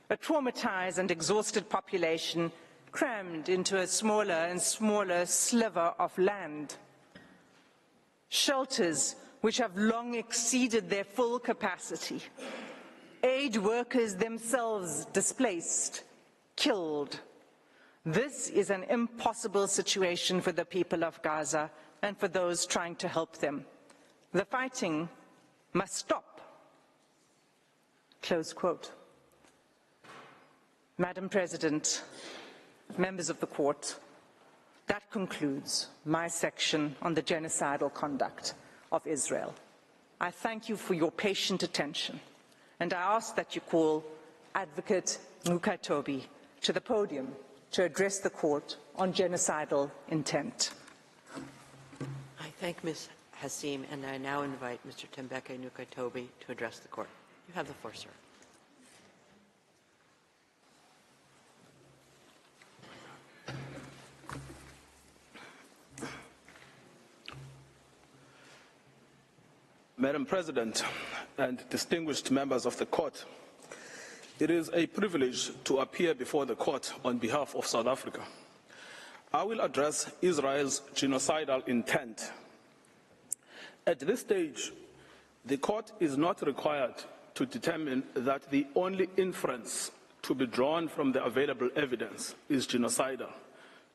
a traumatized and exhausted population crammed into a smaller and smaller sliver of land, shelters which have long exceeded their full capacity, aid workers themselves displaced, killed. This is an impossible situation for the people of Gaza and for those trying to help them. The fighting must stop." Close quote. Madam President, members of the court, that concludes my section on the genocidal conduct of Israel. I thank you for your patient attention, and I ask that you call Advocate Nukaitobi to the podium to address the court on genocidal intent. I thank Ms. Hassim, and I now invite Mr. Tembeke Nukaitobi to address the court. You have the floor, sir. Madam President and distinguished members of the court, it is a privilege to appear before the court on behalf of South Africa. I will address Israel's genocidal intent. At this stage, the court is not required to determine that the only inference to be drawn from the available evidence is genocidal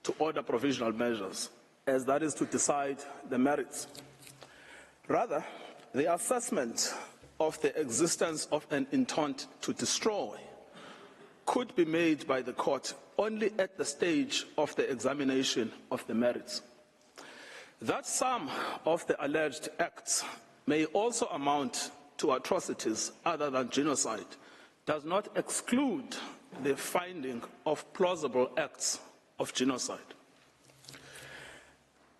to order provisional measures, as that is to decide the merits. Rather, the assessment of the existence of an intent to destroy could be made by the court only at the stage of the examination of the merits. That some of the alleged acts may also amount to atrocities other than genocide does not exclude the finding of plausible acts of genocide.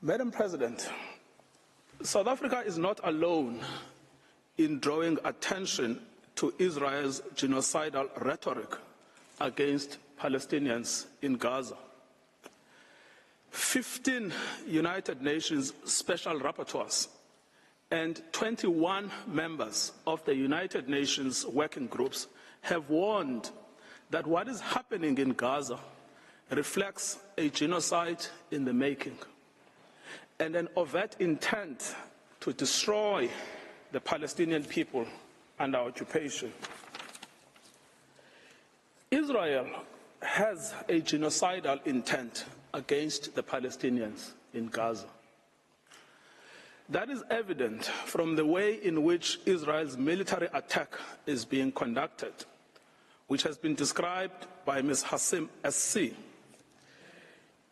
Madam President, South Africa is not alone in drawing attention to Israel's genocidal rhetoric against Palestinians in Gaza. 15 United Nations special rapporteurs and 21 members of the United Nations working groups have warned that what is happening in Gaza reflects a genocide in the making and an overt intent to destroy the Palestinian people under occupation. Israel has a genocidal intent against the Palestinians in Gaza. That is evident from the way in which Israel's military attack is being conducted, which has been described by Ms. Hassim SC.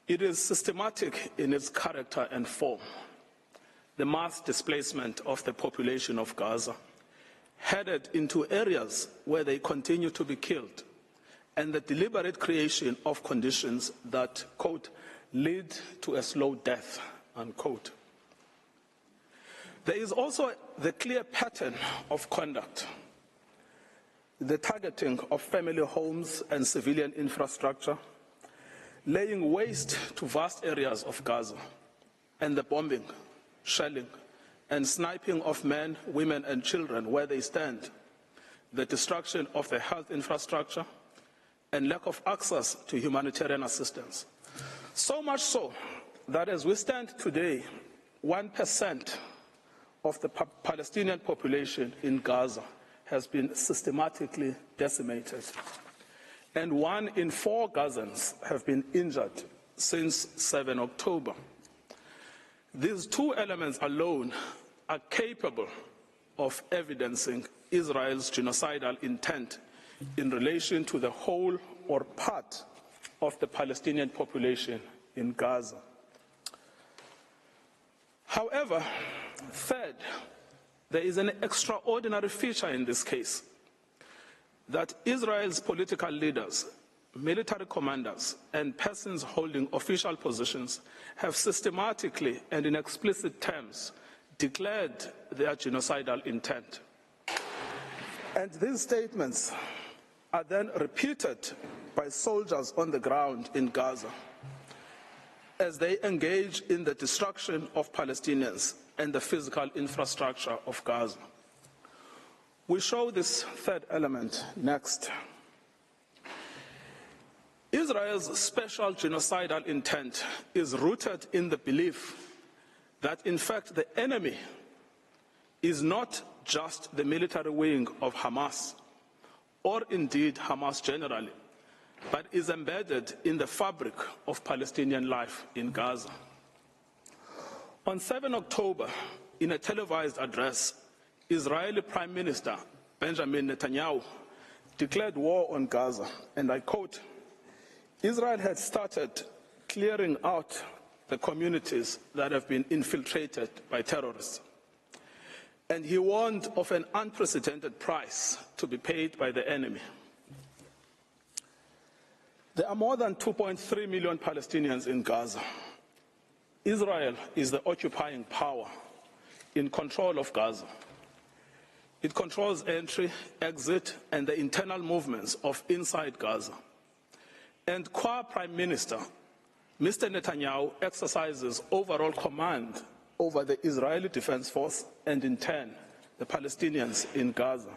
It is systematic in its character and form. The mass displacement of the population of Gaza, headed into areas where they continue to be killed, and the deliberate creation of conditions that, quote, lead to a slow death, unquote. There is also the clear pattern of conduct, the targeting of family homes and civilian infrastructure, laying waste to vast areas of Gaza, and the bombing, shelling, and sniping of men, women, and children where they stand, the destruction of the health infrastructure, and lack of access to humanitarian assistance. So much so that as we stand today, 1% of the Palestinian population in Gaza has been systematically decimated, and 1 in 4 Gazans have been injured since 7 October. These two elements alone are capable of evidencing Israel's genocidal intent in relation to the whole or part of the Palestinian population in Gaza. However, third, there is an extraordinary feature in this case, that Israel's political leaders, military commanders, and persons holding official positions have systematically and in explicit terms declared their genocidal intent. And these statements are then repeated by soldiers on the ground in Gaza as they engage in the destruction of Palestinians and the physical infrastructure of Gaza. We show this third element next. Israel's special genocidal intent is rooted in the belief that, in fact, the enemy is not just the military wing of Hamas, or indeed Hamas generally, but is embedded in the fabric of Palestinian life in Gaza. On 7 October, in a televised address, Israeli Prime Minister Benjamin Netanyahu declared war on Gaza, and I quote, "Israel had started clearing out the communities that have been infiltrated by terrorists." And he warned of an unprecedented price to be paid by the enemy. There are more than 2.3 million Palestinians in Gaza. Israel is the occupying power in control of Gaza. It controls entry, exit, and the internal movements of inside Gaza. And Prime Minister, Mr. Netanyahu exercises overall command over the Israeli Defense Force and, in turn, the Palestinians in Gaza.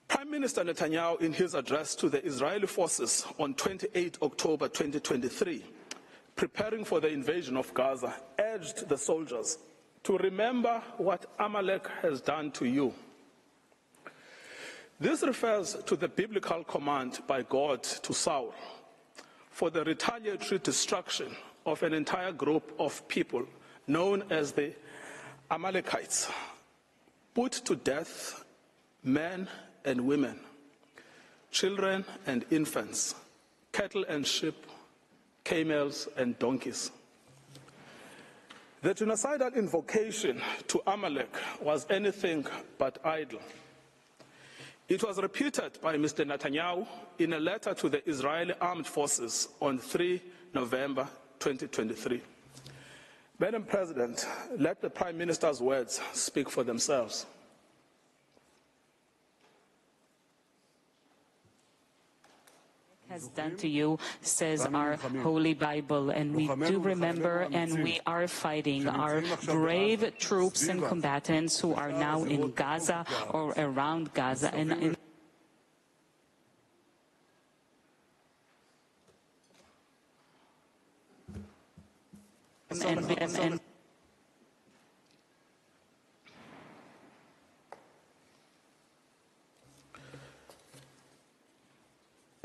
Prime Minister Netanyahu, in his address to the Israeli forces on 28 October 2023, preparing for the invasion of Gaza, urged the soldiers to remember what Amalek has done to you. This refers to the biblical command by God to Saul for the retaliatory destruction of an entire group of people known as the Amalekites, put to death men and women, children and infants, cattle and sheep, camels and donkeys. The genocidal invocation to Amalek was anything but idle. It was repeated by Mr. Netanyahu in a letter to the Israeli Armed Forces on 3 November 2023. Madam President, let the Prime Minister's words speak for themselves. Has done to you, says our Holy Bible, and we do remember and we are fighting our brave troops and combatants who are now in Gaza or around Gaza and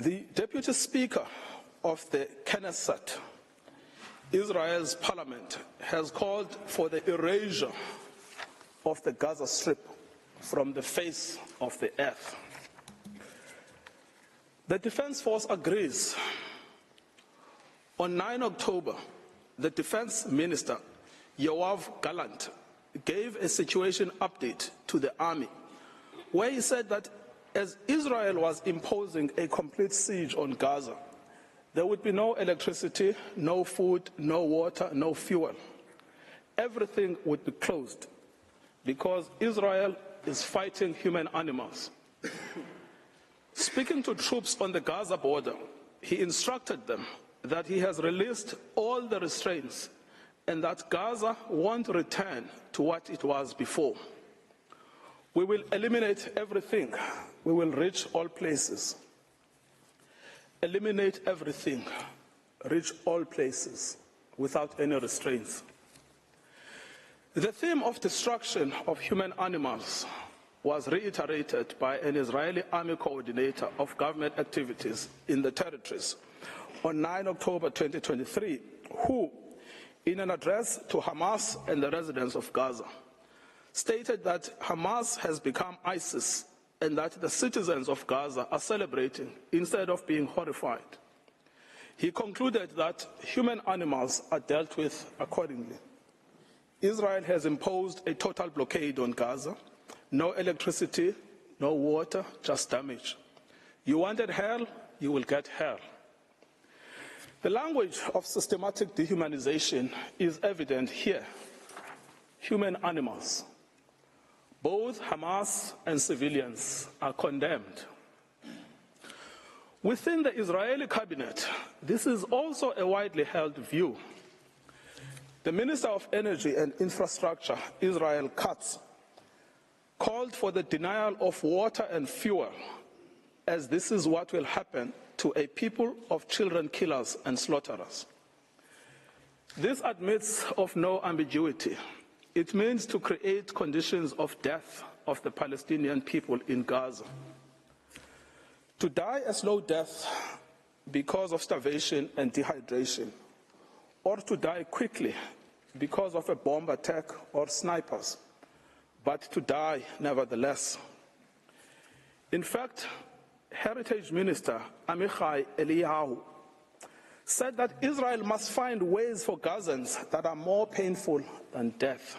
The Deputy Speaker of the Knesset, Israel's parliament, has called for the erasure of the Gaza Strip from the face of the earth. The Defense Force agrees. On 9 October, the Defense Minister, Yoav Gallant, gave a situation update to the army, where he said that as Israel was imposing a complete siege on Gaza, there would be no electricity, no food, no water, no fuel. Everything would be closed because Israel is fighting human animals. Speaking to troops on the Gaza border, he instructed them that he has released all the restraints and that Gaza won't return to what it was before. We will eliminate everything. We will reach all places. Eliminate everything. Reach all places without any restraints. The theme of destruction of human animals was reiterated by an Israeli army coordinator of government activities in the territories on 9 October 2023, who, in an address to Hamas and the residents of Gaza, stated that Hamas has become ISIS and that the citizens of Gaza are celebrating instead of being horrified. He concluded that human animals are dealt with accordingly. Israel has imposed a total blockade on Gaza. No electricity, no water, just damage. You wanted hell, you will get hell. The language of systematic dehumanization is evident here. Human animals. Both Hamas and civilians are condemned. Within the Israeli cabinet, this is also a widely held view. The Minister of Energy and Infrastructure, Israel Katz, called for the denial of water and fuel, as this is what will happen to a people of children killers and slaughterers. This admits of no ambiguity. It means to create conditions of death of the Palestinian people in Gaza. To die a slow death because of starvation and dehydration, or to die quickly because of a bomb attack or snipers, but to die nevertheless. In fact, Heritage Minister Amichai Eliyahu said that Israel must find ways for Gazans that are more painful than death.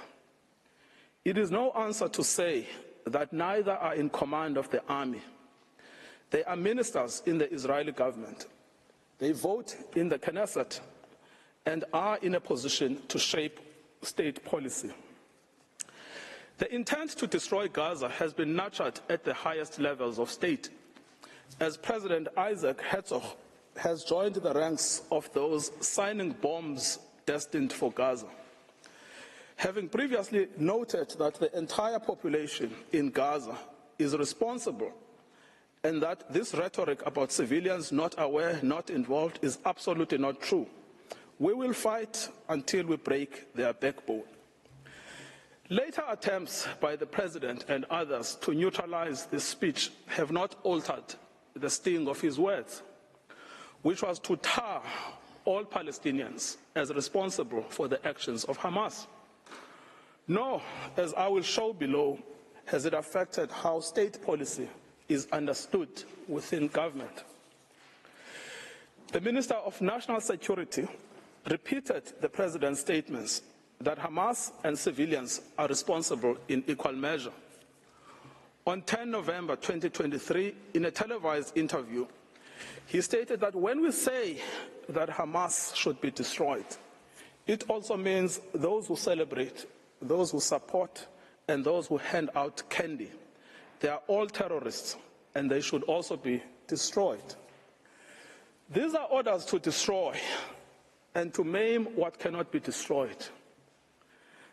It is no answer to say that neither are in command of the army. They are ministers in the Israeli government. They vote in the Knesset and are in a position to shape state policy. The intent to destroy Gaza has been nurtured at the highest levels of state, as President Isaac Herzog has joined the ranks of those signing bombs destined for Gaza. Having previously noted that the entire population in Gaza is responsible and that this rhetoric about civilians not aware, not involved is absolutely not true, we will fight until we break their backbone. Later attempts by the President and others to neutralize this speech have not altered the sting of his words, which was to tar all Palestinians as responsible for the actions of Hamas. Nor, as I will show below, has it affected how state policy is understood within government. The Minister of National Security repeated the President's statements that Hamas and civilians are responsible in equal measure. On 10 November 2023, in a televised interview, he stated that when we say that Hamas should be destroyed, it also means those who celebrate, those who support, and those who hand out candy. They are all terrorists, and they should also be destroyed. These are orders to destroy and to maim what cannot be destroyed.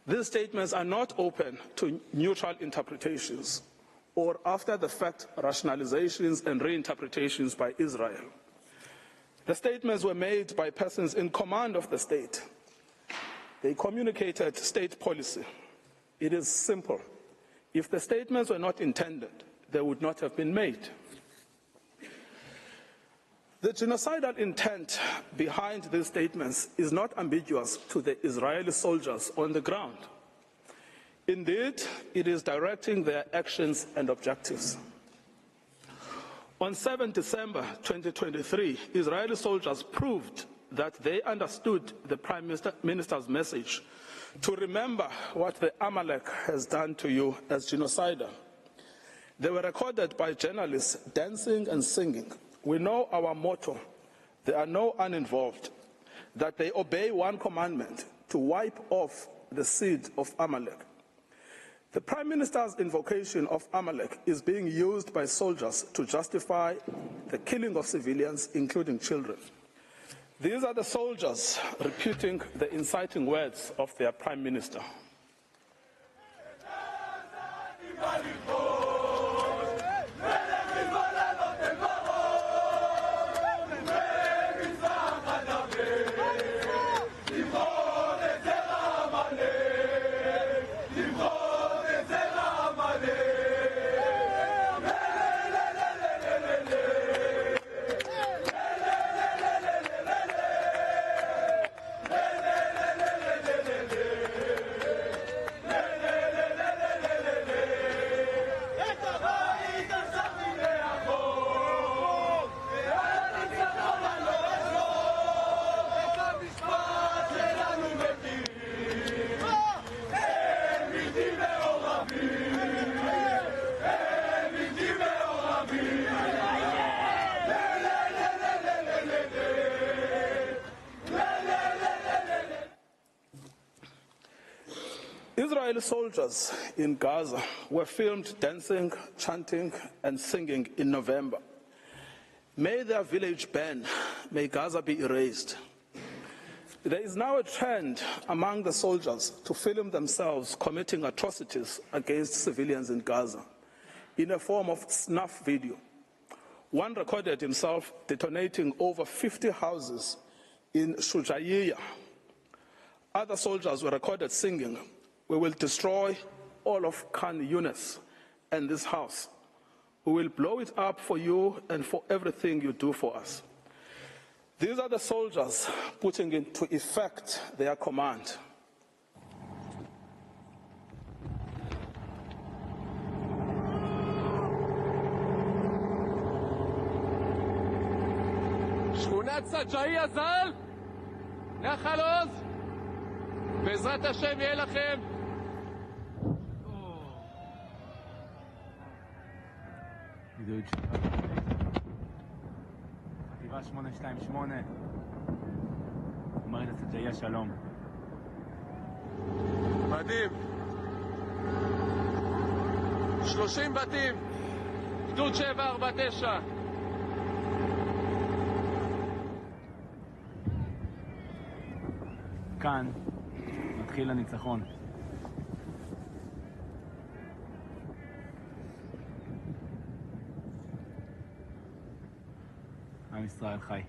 These statements are not open to neutral interpretations or after-the-fact rationalizations and reinterpretations by Israel. The statements were made by persons in command of the state. They communicated state policy. It is simple. If the statements were not intended, they would not have been made. The genocidal intent behind these statements is not ambiguous to the Israeli soldiers on the ground. Indeed, it is directing their actions and objectives. On 7 December 2023, Israeli soldiers proved that they understood the Prime Minister's message to remember what the Amalek has done to you as genocidal. They were recorded by journalists dancing and singing. We know our motto, there are no uninvolved, that they obey one commandment, to wipe off the seed of Amalek. The Prime Minister's invocation of Amalek is being used by soldiers to justify the killing of civilians, including children. These are the soldiers repeating the inciting words of their Prime Minister. Israeli soldiers in Gaza were filmed dancing, chanting, and singing in November. May their village burn, may Gaza be erased. There is now a trend among the soldiers to film themselves committing atrocities against civilians in Gaza in a form of snuff video. One recorded himself detonating over 50 houses in Shujaiya. Other soldiers were recorded singing, "We will destroy all of Khan Yunis and this house. We will blow it up for you and for everything you do for us." These are the soldiers putting into effect their command. שכונת סג'איה ז"ל, נחל עוז, בעזרת השם יהיה לכם. חטיבה 828, אומרת סג'איה שלום. מדהים. 30 בתים, גדוד 749. כאן מתחיל הניצחון. עם ישראל חי.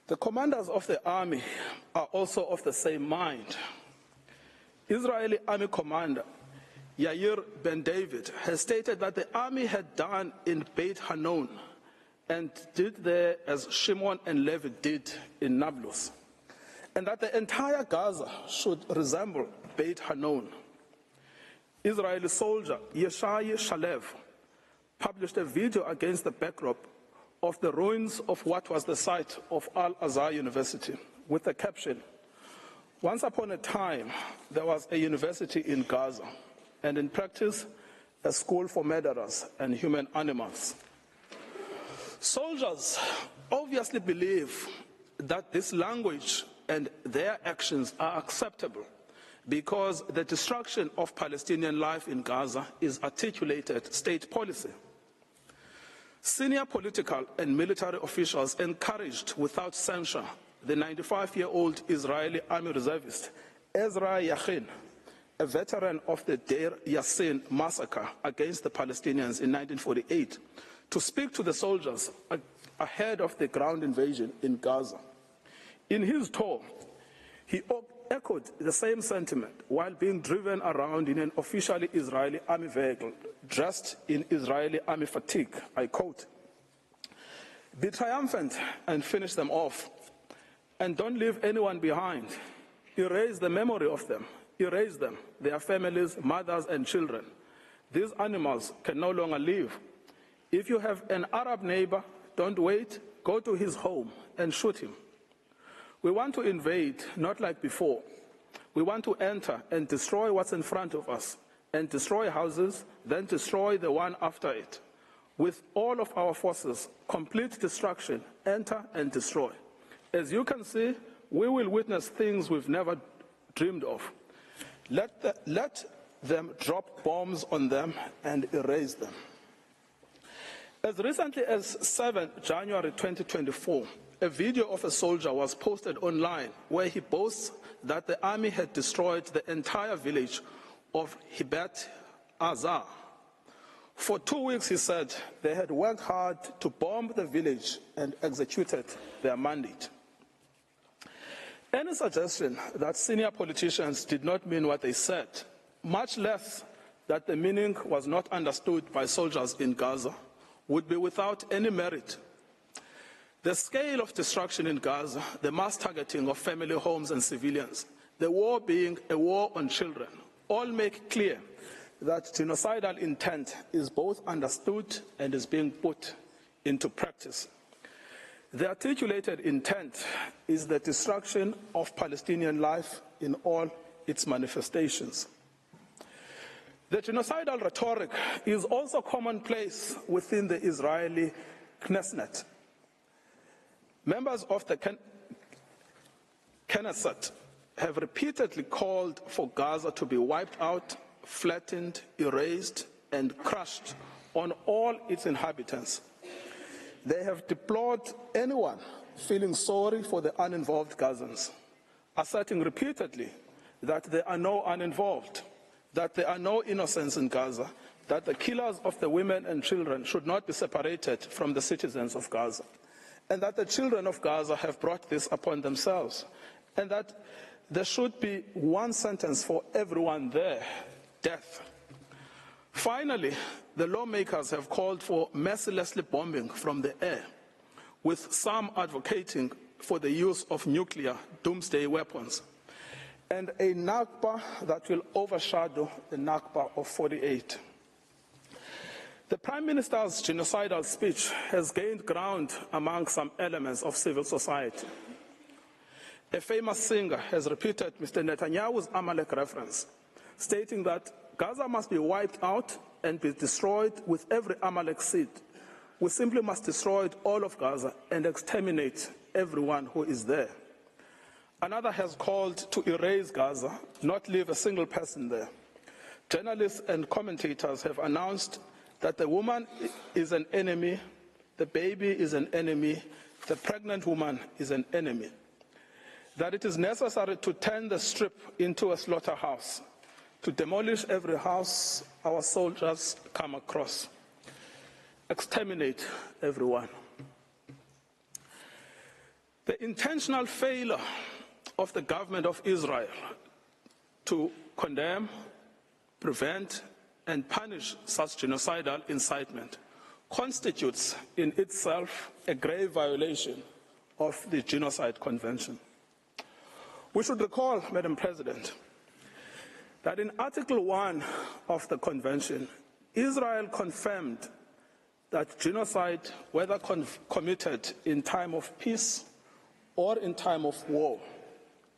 The commanders of the army are also of the same mind. Israeli army commander Yair Ben David has stated that the army had done in Beit Hanon and did there as Shimon and Levi did in Nablus, and that the entire Gaza should resemble Beit Hanun. Israeli soldier Yeshai Shalev published a video against the backdrop of the ruins of what was the site of Al-Azhar University with the caption, "Once upon a time, there was a university in Gaza, and in practice, a school for murderers and human animals." Soldiers obviously believe that this language and their actions are acceptable because the destruction of Palestinian life in Gaza is articulated state policy. Senior political and military officials encouraged without censure the 95-year-old Israeli army reservist Ezra Yachin, a veteran of the Deir Yassin massacre against the Palestinians in 1948, to speak to the soldiers ahead of the ground invasion in Gaza. In his tour, he echoed the same sentiment while being driven around in an officially Israeli army vehicle dressed in Israeli army fatigue. I quote, "Be triumphant and finish them off, and don't leave anyone behind. Erase the memory of them. Erase them, their families, mothers and children. These animals can no longer live. If you have an Arab neighbor, don't wait, go to his home and shoot him. We want to invade, not like before. We want to enter and destroy what's in front of us, and destroy houses, then destroy the one after it. With all of our forces, complete destruction, enter and destroy. As you can see, we will witness things we've never dreamed of. Let them drop bombs on them and erase them." As recently as 7 January 2024, a video of a soldier was posted online where he boasts that the army had destroyed the entire village of Hibat Azar. For 2 weeks, he said, they had worked hard to bomb the village and executed their mandate. Any suggestion that senior politicians did not mean what they said, much less that the meaning was not understood by soldiers in Gaza, would be without any merit. The scale of destruction in Gaza, the mass targeting of family homes and civilians, the war being a war on children, all make clear that genocidal intent is both understood and is being put into practice. The articulated intent is the destruction of Palestinian life in all its manifestations. The genocidal rhetoric is also commonplace within the Israeli Knesset. Members of the Knesset have repeatedly called for Gaza to be wiped out, flattened, erased, and crushed on all its inhabitants. They have deplored anyone feeling sorry for the uninvolved Gazans, asserting repeatedly that there are no uninvolved, that there are no innocents in Gaza, that the killers of the women and children should not be separated from the citizens of Gaza, and that the children of Gaza have brought this upon themselves, and that there should be one sentence for everyone there, death. Finally, the lawmakers have called for mercilessly bombing from the air, with some advocating for the use of nuclear doomsday weapons, and a Nakba that will overshadow the Nakba of 48. The Prime Minister's genocidal speech has gained ground among some elements of civil society. A famous singer has repeated Mr. Netanyahu's Amalek reference, stating that Gaza must be wiped out and be destroyed with every Amalek seed. We simply must destroy all of Gaza and exterminate everyone who is there. Another has called to erase Gaza, not leave a single person there. Journalists and commentators have announced that the woman is an enemy, the baby is an enemy, the pregnant woman is an enemy. That it is necessary to turn the strip into a slaughterhouse, to demolish every house our soldiers come across, exterminate everyone. The intentional failure of the government of Israel to condemn, prevent, and punish such genocidal incitement constitutes in itself a grave violation of the Genocide Convention. We should recall, Madam President, that in Article 1 of the Convention, Israel confirmed that genocide, whether committed in time of peace or in time of war,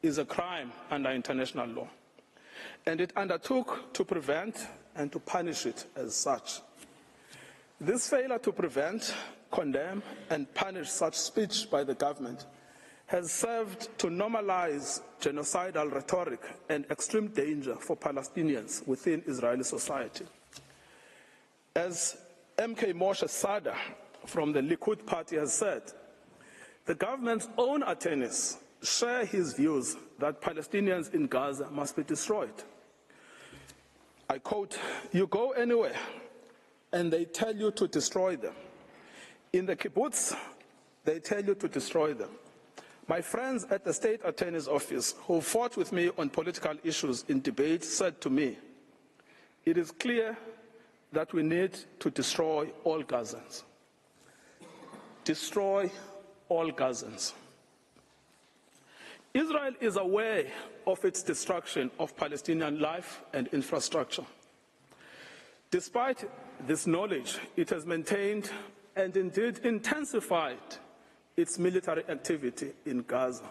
is a crime under international law, and it undertook to prevent and to punish it as such. This failure to prevent, condemn, and punish such speech by the government has served to normalize genocidal rhetoric and extreme danger for Palestinians within Israeli society. As MK Moshe Sada from the Likud party has said, the government's own attorneys share his views that Palestinians in Gaza must be destroyed. I quote, "You go anywhere and they tell you to destroy them. In the kibbutz, they tell you to destroy them. My friends at the state attorney's office who fought with me on political issues in debate said to me, it is clear that we need to destroy all Gazans. Destroy all Gazans." Israel is aware of its destruction of Palestinian life and infrastructure. Despite this knowledge, it has maintained and indeed intensified its military activity in Gaza.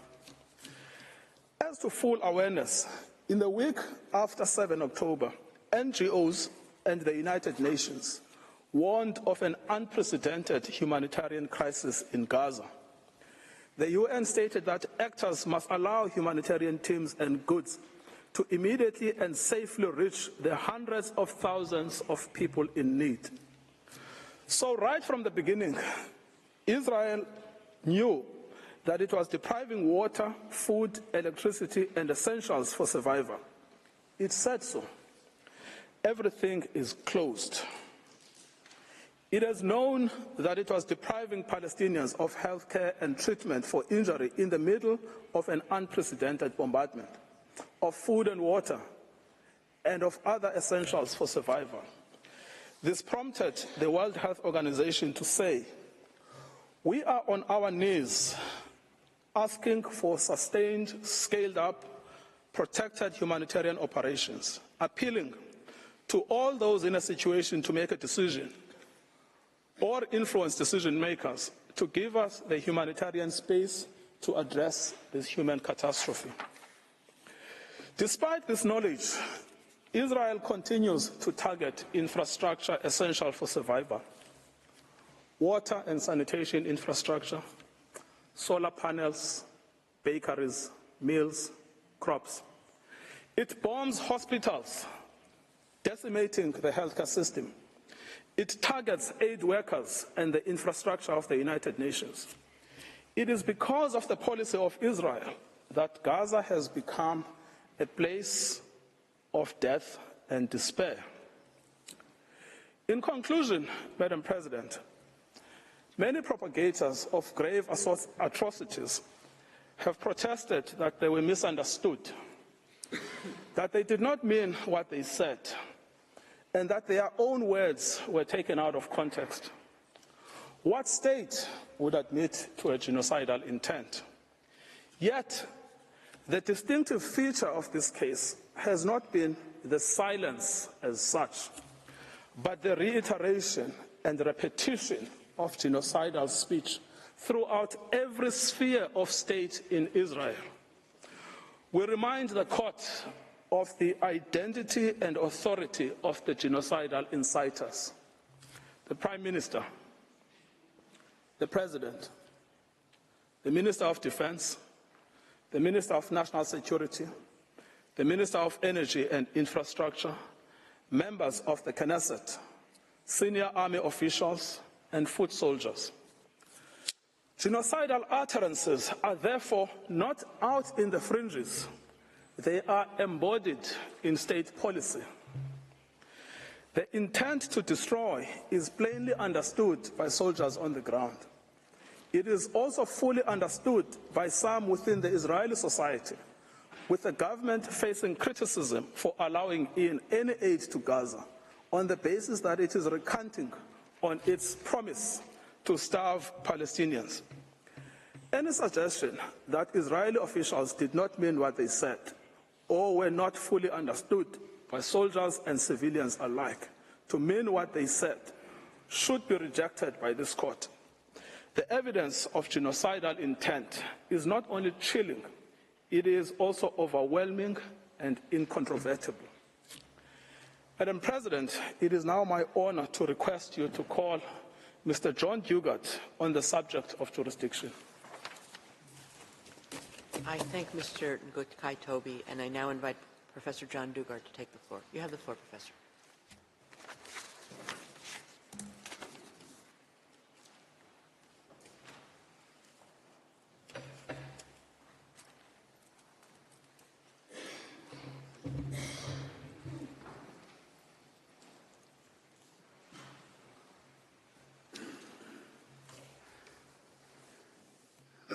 As to full awareness, in the week after 7 October, NGOs and the United Nations warned of an unprecedented humanitarian crisis in Gaza. The UN stated that actors must allow humanitarian teams and goods to immediately and safely reach the hundreds of thousands of people in need. So right from the beginning, Israel knew that it was depriving water, food, electricity, and essentials for survival. It said so. Everything is closed. It has known that it was depriving Palestinians of health care and treatment for injury in the middle of an unprecedented bombardment, of food and water, and of other essentials for survival. This prompted the World Health Organization to say, "We are on our knees asking for sustained, scaled-up, protected humanitarian operations, appealing to all those in a situation to make a decision or influence decision makers to give us the humanitarian space to address this human catastrophe." Despite this knowledge, Israel continues to target infrastructure essential for survival: water and sanitation infrastructure, solar panels, bakeries, mills, crops. It bombs hospitals, decimating the healthcare system. It targets aid workers and the infrastructure of the United Nations. It is because of the policy of Israel that Gaza has become a place of death and despair. In conclusion, Madam President, many propagators of grave atrocities have protested that they were misunderstood, that they did not mean what they said, and that their own words were taken out of context. What state would admit to a genocidal intent? Yet, the distinctive feature of this case has not been the silence as such, but the reiteration and repetition of genocidal speech throughout every sphere of state in Israel. We remind the court of the identity and authority of the genocidal inciters: the Prime Minister, the President, the Minister of Defense, the Minister of National Security, the Minister of Energy and Infrastructure, members of the Knesset, senior army officials, and foot soldiers. Genocidal utterances are therefore not out in the fringes. They are embodied in state policy. The intent to destroy is plainly understood by soldiers on the ground. It is also fully understood by some within the Israeli society, with the government facing criticism for allowing in any aid to Gaza on the basis that it is recanting on its promise to starve Palestinians. Any suggestion that Israeli officials did not mean what they said or were not fully understood by soldiers and civilians alike to mean what they said should be rejected by this court. The evidence of genocidal intent is not only chilling, it is also overwhelming and incontrovertible. Madam President, it is now my honor to request you to call Mr. John Dugard on the subject of jurisdiction. I thank Mr. Ngukai Toby, and I now invite Professor John Dugard to take the floor. You have the floor, Professor.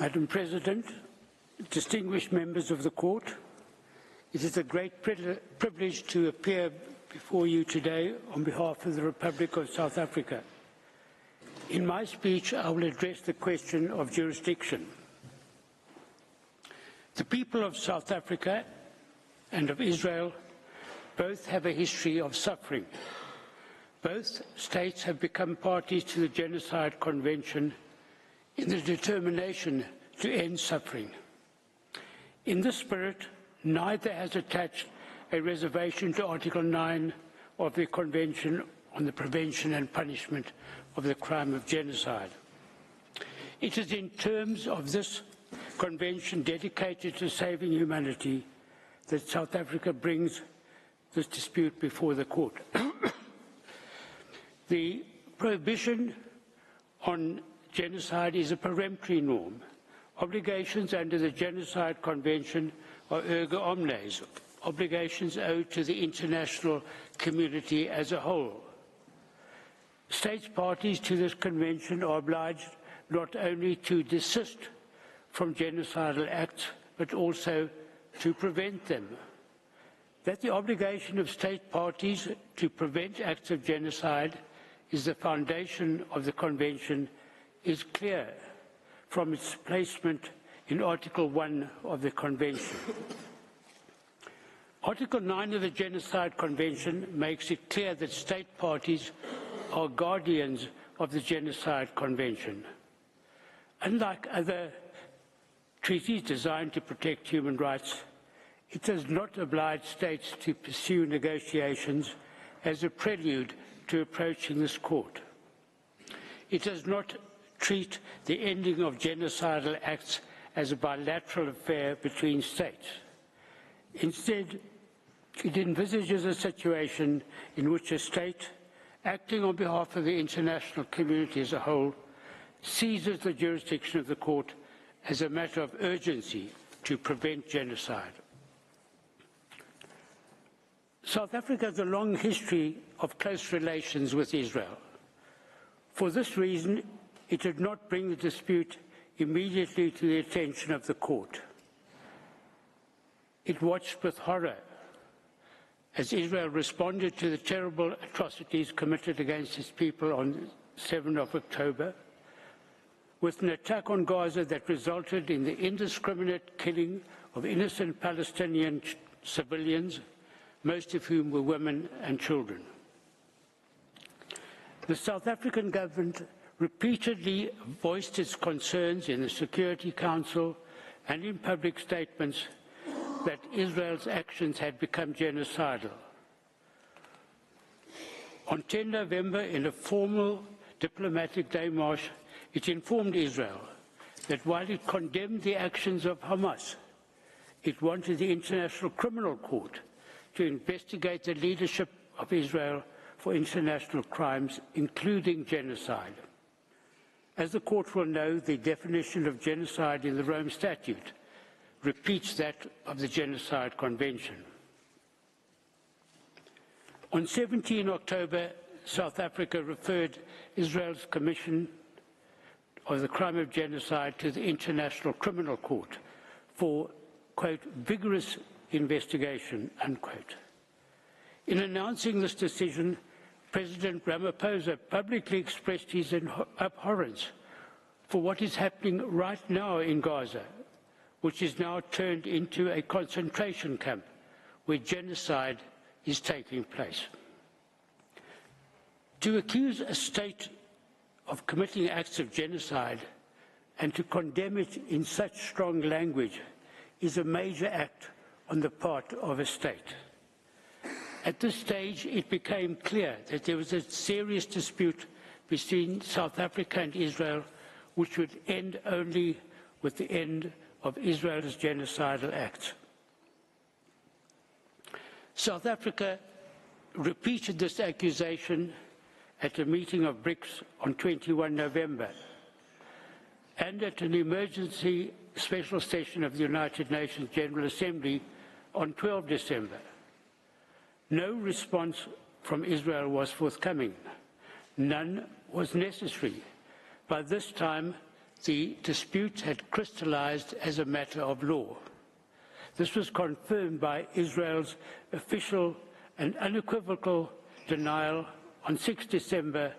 Madam President, distinguished members of the Court, it is a great privilege to appear before you today on behalf of the Republic of South Africa. In my speech, I will address the question of jurisdiction. The people of South Africa and of Israel both have a history of suffering. Both states have become parties to the Genocide Convention in the determination to end suffering. In this spirit, neither has attached a reservation to Article 9 of the Convention on the Prevention and Punishment of the Crime of Genocide. It is in terms of this convention dedicated to saving humanity that South Africa brings this dispute before the court. The prohibition on genocide is a peremptory norm. Obligations under the Genocide Convention are erga omnes, obligations owed to the international community as a whole. States parties to this convention are obliged not only to desist from genocidal acts, but also to prevent them. That the obligation of state parties to prevent acts of genocide is the foundation of the convention is clear from its placement in Article 1 of the Convention. Article 9 of the Genocide Convention makes it clear that state parties are guardians of the Genocide Convention. Unlike other treaties designed to protect human rights, it does not oblige states to pursue negotiations as a prelude to approaching this court. It does not treat the ending of genocidal acts as a bilateral affair between states. Instead, it envisages a situation in which a state, acting on behalf of the international community as a whole, seizes the jurisdiction of the court as a matter of urgency to prevent genocide. South Africa has a long history of close relations with Israel. For this reason, it did not bring the dispute immediately to the attention of the court. It watched with horror as Israel responded to the terrible atrocities committed against its people on 7 October, with an attack on Gaza that resulted in the indiscriminate killing of innocent Palestinian civilians, most of whom were women and children. The South African government repeatedly voiced its concerns in the Security Council and in public statements that Israel's actions had become genocidal. On 10 November, in a formal diplomatic démarche, it informed Israel that while it condemned the actions of Hamas, it wanted the International Criminal Court to investigate the leadership of Israel for international crimes, including genocide. As the court will know, the definition of genocide in the Rome Statute repeats that of the Genocide Convention. On 17 October, South Africa referred Israel's commission of the crime of genocide to the International Criminal Court for, quote, vigorous investigation, unquote. In announcing this decision, President Ramaphosa publicly expressed his abhorrence for what is happening right now in Gaza, which is now turned into a concentration camp where genocide is taking place. To accuse a state of committing acts of genocide and to condemn it in such strong language is a major act on the part of a state. At this stage, it became clear that there was a serious dispute between South Africa and Israel, which would end only with the end of Israel's genocidal acts. South Africa repeated this accusation at a meeting of BRICS on 21 November and at an emergency special session of the United Nations General Assembly on 12 December. No response from Israel was forthcoming. None was necessary. By this time, the dispute had crystallized as a matter of law. This was confirmed by Israel's official and unequivocal denial on 6 December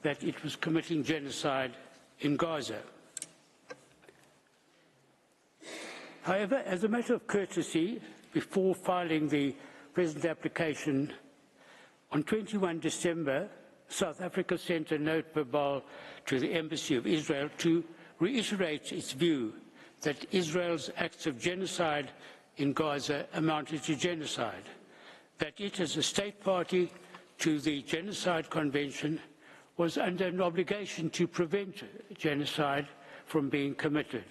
that it was committing genocide in Gaza. However, as a matter of courtesy, before filing the present application, on 21 December, South Africa sent a note verbal to the Embassy of Israel to reiterate its view that Israel's acts of genocide in Gaza amounted to genocide, that it, as a state party to the Genocide Convention, was under an obligation to prevent genocide from being committed.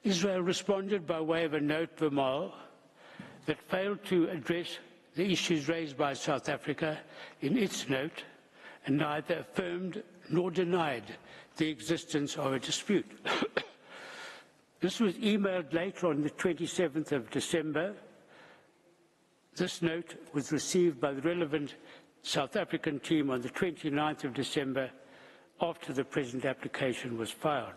Israel responded by way of a note verbal that failed to address the issues raised by South Africa in its note and neither affirmed nor denied the existence of a dispute. This was emailed later on the 27th of December. This note was received by the relevant South African team on the 29th of December after the present application was filed.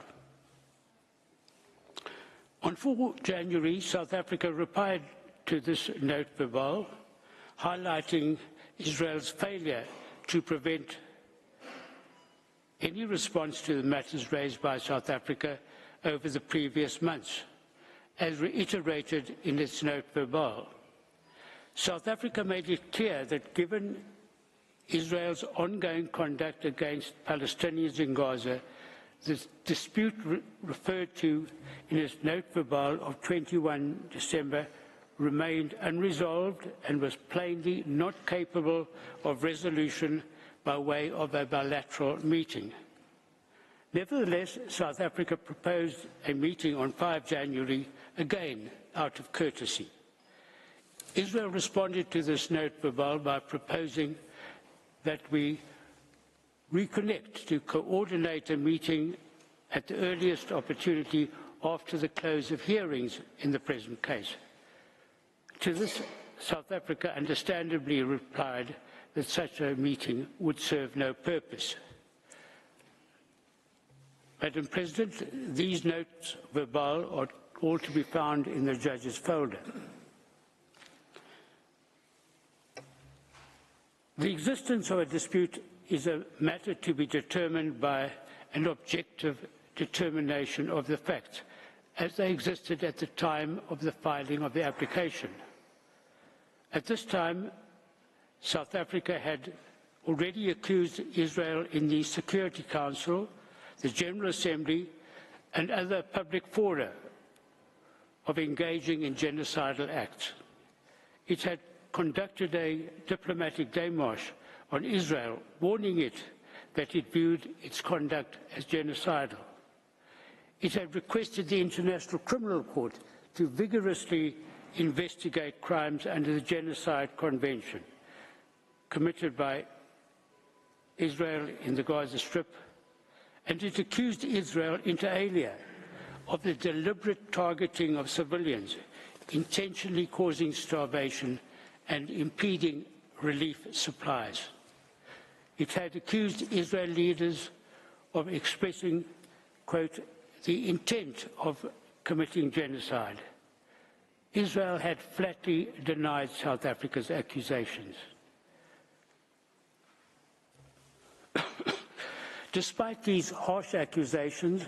On 4 January, South Africa replied to this note verbal, highlighting Israel's failure to prevent any response to the matters raised by South Africa over the previous months, as reiterated in its note verbal. South Africa made it clear that given Israel's ongoing conduct against Palestinians in Gaza, the dispute referred to in its note verbal of 21 December remained unresolved and was plainly not capable of resolution by way of a bilateral meeting. Nevertheless, South Africa proposed a meeting on 5 January, again out of courtesy. Israel responded to this note verbal by proposing that we reconnect to coordinate a meeting at the earliest opportunity after the close of hearings in the present case. To this, South Africa understandably replied that such a meeting would serve no purpose. Madam President, these notes verbal are all to be found in the judge's folder. The existence of a dispute is a matter to be determined by an objective determination of the facts as they existed at the time of the filing of the application. At this time, South Africa had already accused Israel in the Security Council, the General Assembly, and other public fora of engaging in genocidal acts. It had conducted a diplomatic démarche on Israel, warning it that it viewed its conduct as genocidal. It had requested the International Criminal Court to vigorously investigate crimes under the Genocide Convention committed by Israel in the Gaza Strip, and it accused Israel inter alia of the deliberate targeting of civilians, intentionally causing starvation and impeding relief supplies. It had accused Israel leaders of expressing, quote, the intent of committing genocide. Israel had flatly denied South Africa's accusations. Despite these harsh accusations,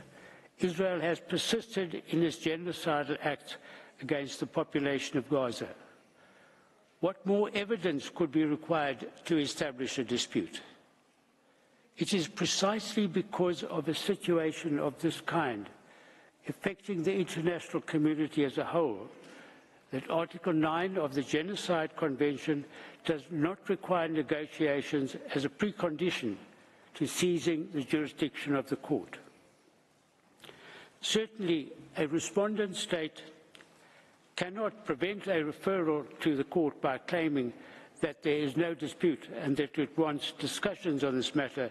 Israel has persisted in its genocidal acts against the population of Gaza. What more evidence could be required to establish a dispute? It is precisely because of a situation of this kind, affecting the international community as a whole, that Article 9 of the Genocide Convention does not require negotiations as a precondition to seizing the jurisdiction of the court. Certainly, a respondent state cannot prevent a referral to the court by claiming that there is no dispute and that it wants discussions on this matter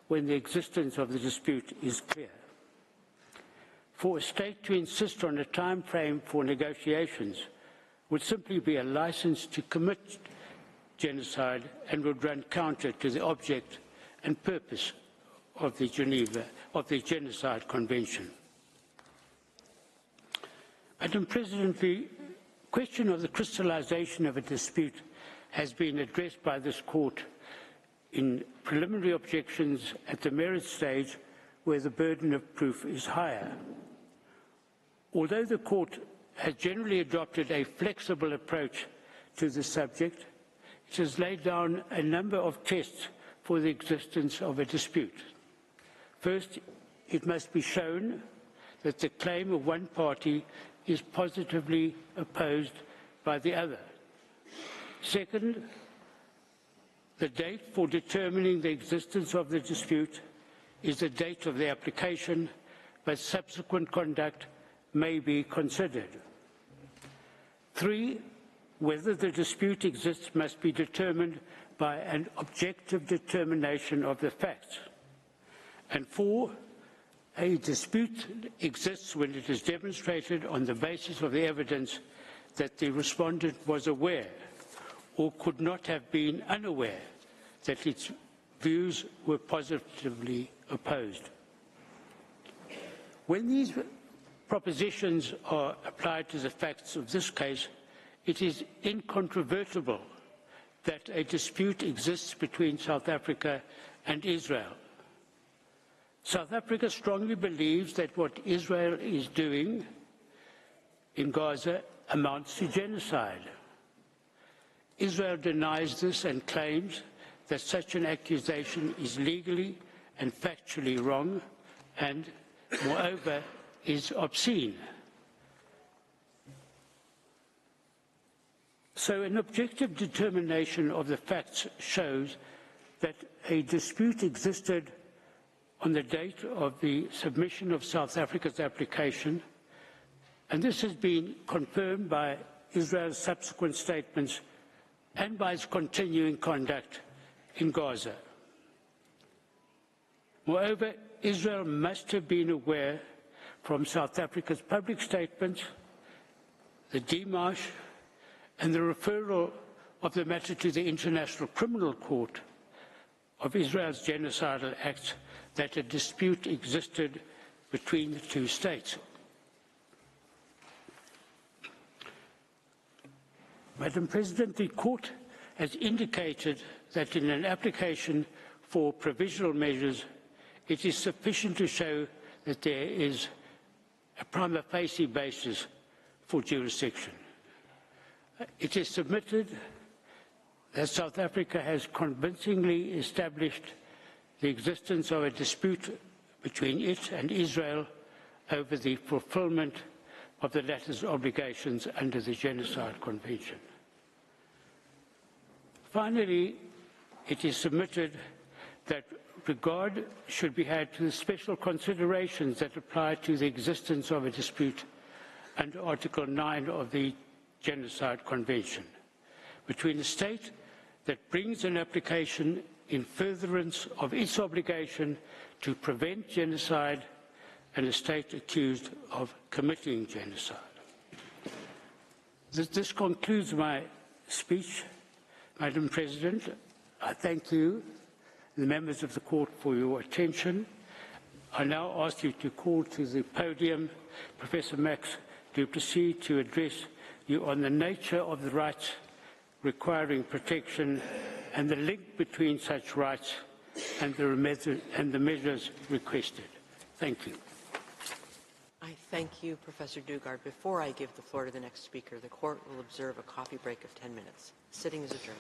when the existence of the dispute is clear. For a state to insist on a time frame for negotiations would simply be a license to commit genocide and would run counter to the object and purpose of the Genocide Convention. Madam President, the question of the crystallization of a dispute has been addressed by this court in preliminary objections at the merits stage where the burden of proof is higher. Although the court has generally adopted a flexible approach to the subject, it has laid down a number of tests for the existence of a dispute. First, it must be shown that the claim of one party is positively opposed by the other. Second, the date for determining the existence of the dispute is the date of the application, but subsequent conduct may be considered. 3, whether the dispute exists must be determined by an objective determination of the facts. And 4, a dispute exists when it is demonstrated on the basis of the evidence that the respondent was aware or could not have been unaware that its views were positively opposed. When these propositions are applied to the facts of this case, it is incontrovertible that a dispute exists between South Africa and Israel. South Africa strongly believes that what Israel is doing in Gaza amounts to genocide. Israel denies this and claims that such an accusation is legally and factually wrong and, moreover, is obscene. So an objective determination of the facts shows that a dispute existed on the date of the submission of South Africa's application, and this has been confirmed by Israel's subsequent statements and by its continuing conduct in Gaza. Moreover, Israel must have been aware from South Africa's public statements, the démarche, and the referral of the matter to the International Criminal Court of Israel's genocidal acts that a dispute existed between the two states. Madam President, the Court has indicated that in an application for provisional measures, it is sufficient to show that there is a prima facie basis for jurisdiction. It is submitted that South Africa has convincingly established the existence of a dispute between it and Israel over the fulfillment of the latter's obligations under the Genocide Convention. Finally, it is submitted that regard should be had to the special considerations that apply to the existence of a dispute under Article 9 of the Genocide Convention between a state that brings an application in furtherance of its obligation to prevent genocide and a state accused of committing genocide. This concludes my speech, Madam President. I thank you, the members of the Court, for your attention. I now ask you to call to the podium Professor Max du Plessis to address you on the nature of the rights requiring protection and the link between such rights and the measures requested. Thank you. Thank you, Professor Dugard. Before I give the floor to the next speaker, the court will observe a coffee break of 10 minutes. Sitting is adjourned.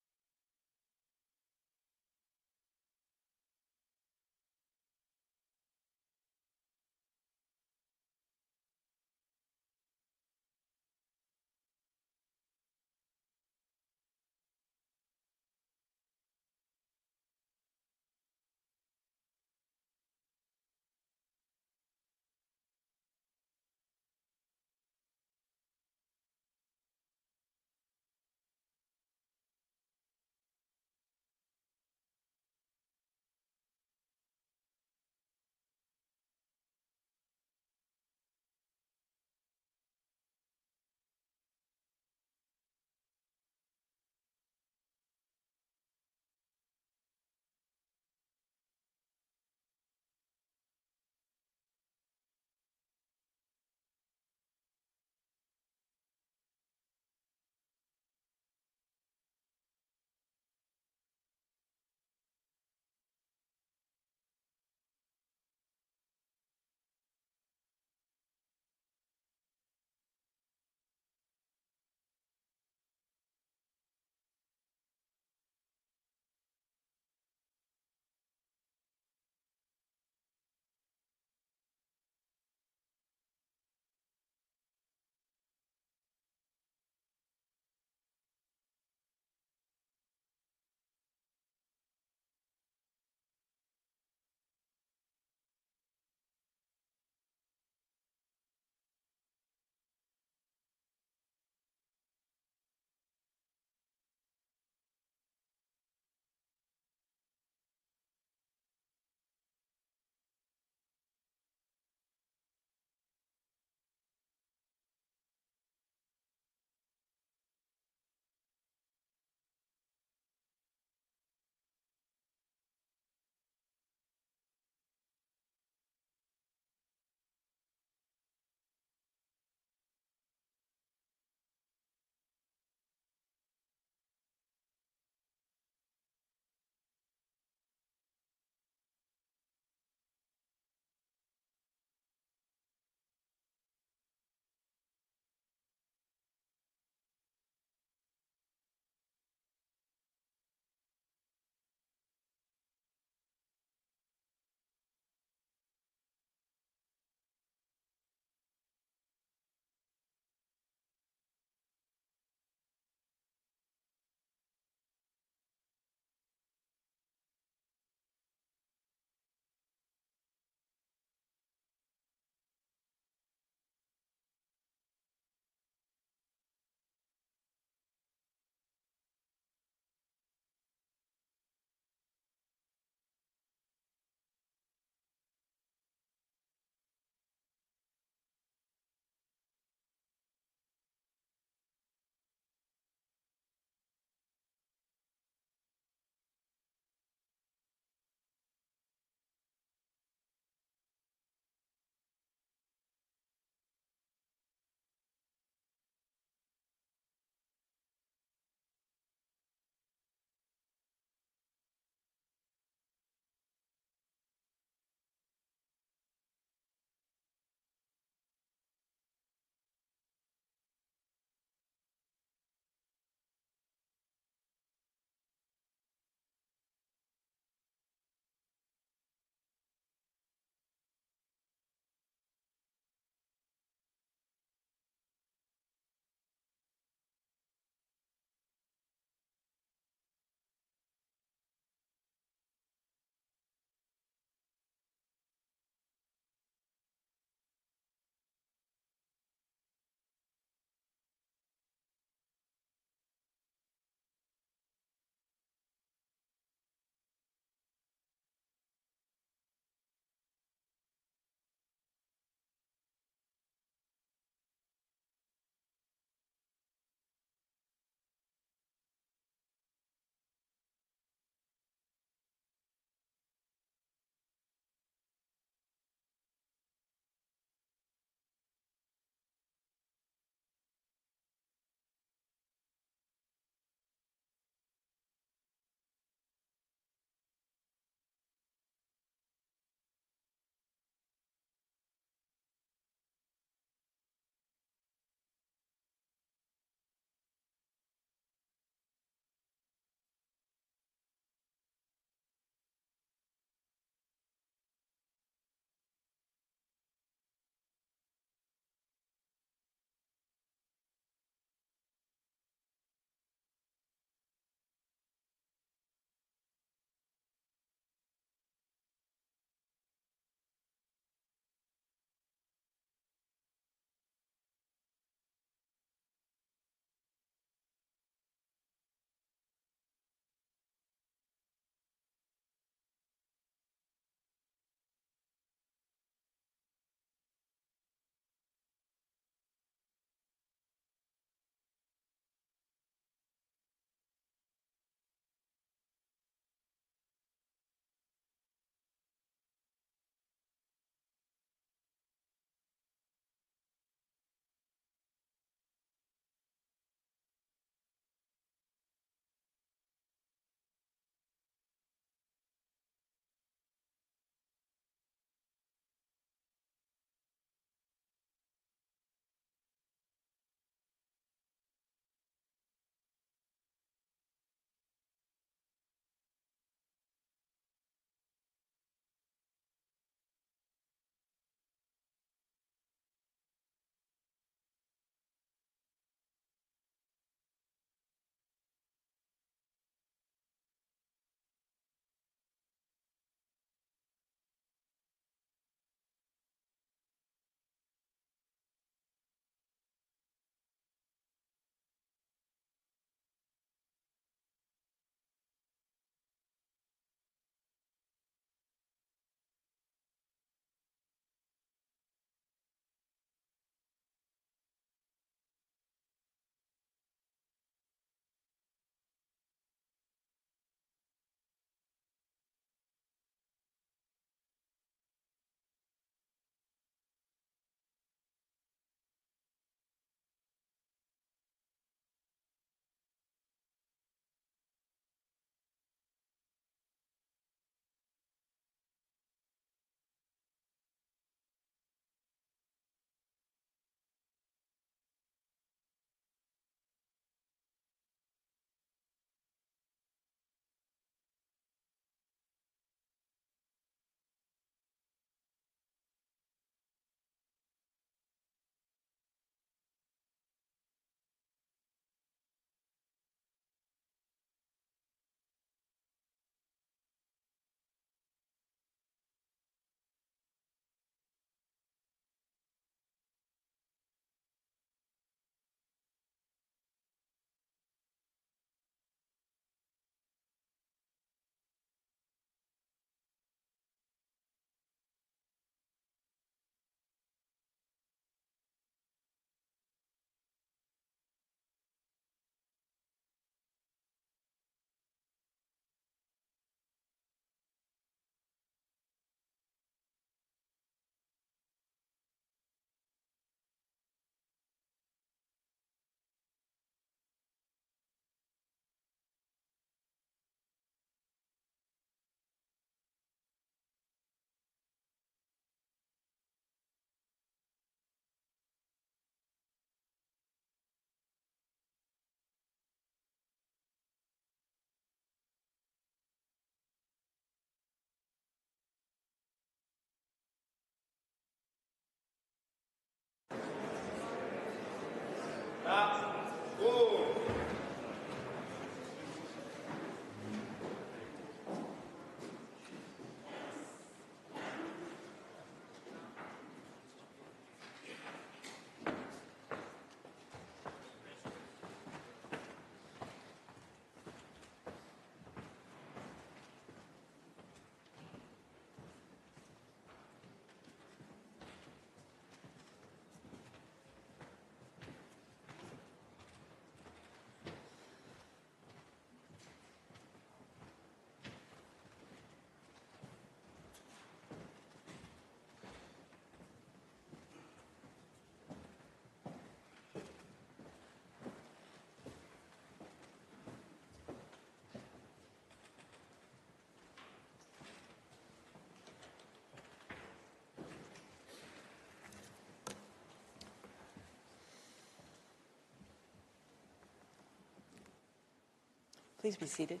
Please be seated.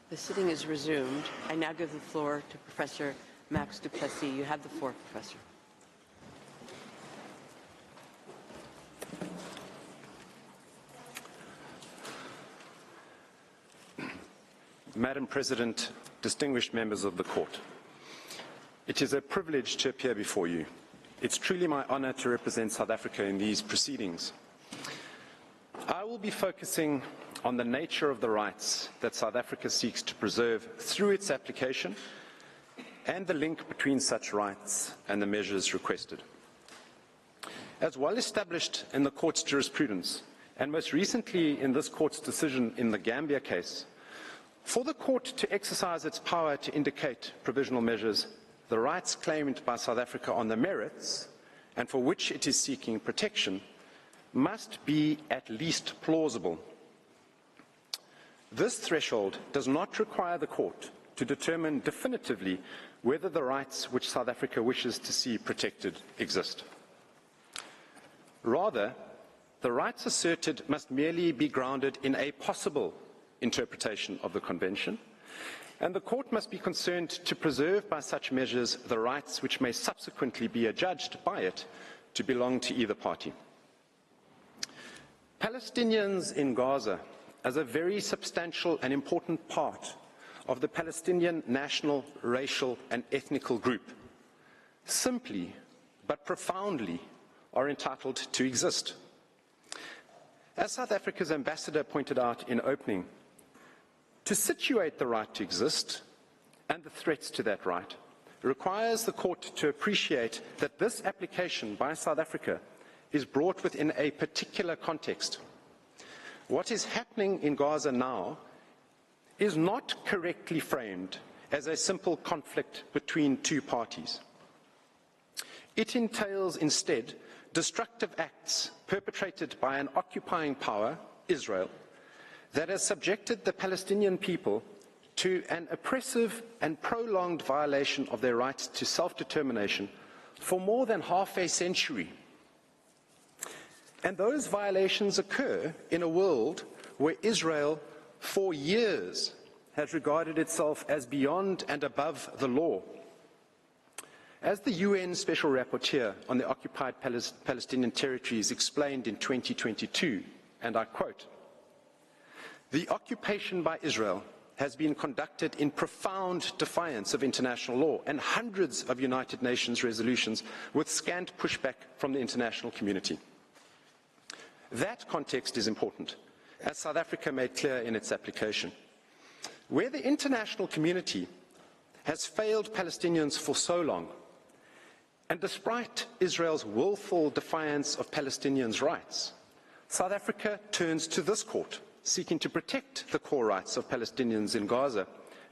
The sitting is resumed. I now give the floor to Professor Max Duplessis. You have the floor, Professor. Madam President, distinguished members of the Court, it is a privilege to appear before you. It's truly my honor to represent South Africa in these proceedings. I will be focusing on the nature of the rights that South Africa seeks to preserve through its application and the link between such rights and the measures requested. As well established in the Court's jurisprudence, and most recently in this Court's decision in the Gambia case, for the Court to exercise its power to indicate provisional measures, the rights claimed by South Africa on the merits, and for which it is seeking protection, must be at least plausible. This threshold does not require the Court to determine definitively whether the rights which South Africa wishes to see protected exist. Rather, the rights asserted must merely be grounded in a possible interpretation of the Convention, and the Court must be concerned to preserve by such measures the rights which may subsequently be adjudged by it to belong to either party. Palestinians in Gaza, as a very substantial and important part of the Palestinian national, racial and ethnical group, simply but profoundly are entitled to exist. As South Africa's ambassador pointed out in opening, to situate the right to exist and the threats to that right requires the Court to appreciate that this application by South Africa is brought within a particular context. What is happening in Gaza now is not correctly framed as a simple conflict between two parties. It entails instead destructive acts perpetrated by an occupying power, Israel, that has subjected the Palestinian people to an oppressive and prolonged violation of their right to self-determination for more than half a century. And those violations occur in a world where Israel, for years, has regarded itself as beyond and above the law. As the UN Special Rapporteur on the occupied Palestinian territories explained in 2022, and I quote, "The occupation by Israel has been conducted in profound defiance of international law and hundreds of United Nations resolutions with scant pushback from the international community." That context is important, as South Africa made clear in its application. Where the international community has failed Palestinians for so long, and despite Israel's willful defiance of Palestinians' rights, South Africa turns to this Court, seeking to protect the core rights of Palestinians in Gaza,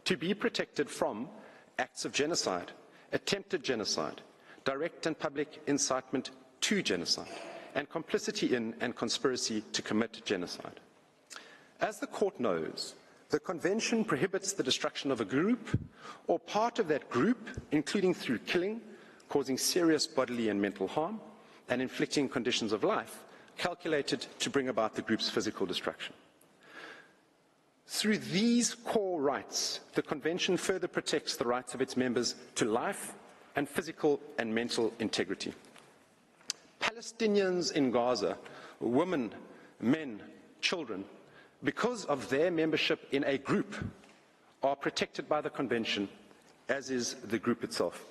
to be protected from acts of genocide, attempted genocide, direct and public incitement to genocide, and complicity in and conspiracy to commit genocide. As the Court knows, the Convention prohibits the destruction of a group or part of that group, including through killing, causing serious bodily and mental harm, and inflicting conditions of life calculated to bring about the group's physical destruction. Through these core rights, the Convention further protects the rights of its members to life and physical and mental integrity. Palestinians in Gaza, women, men, children, because of their membership in a group, are protected by the Convention, as is the group itself.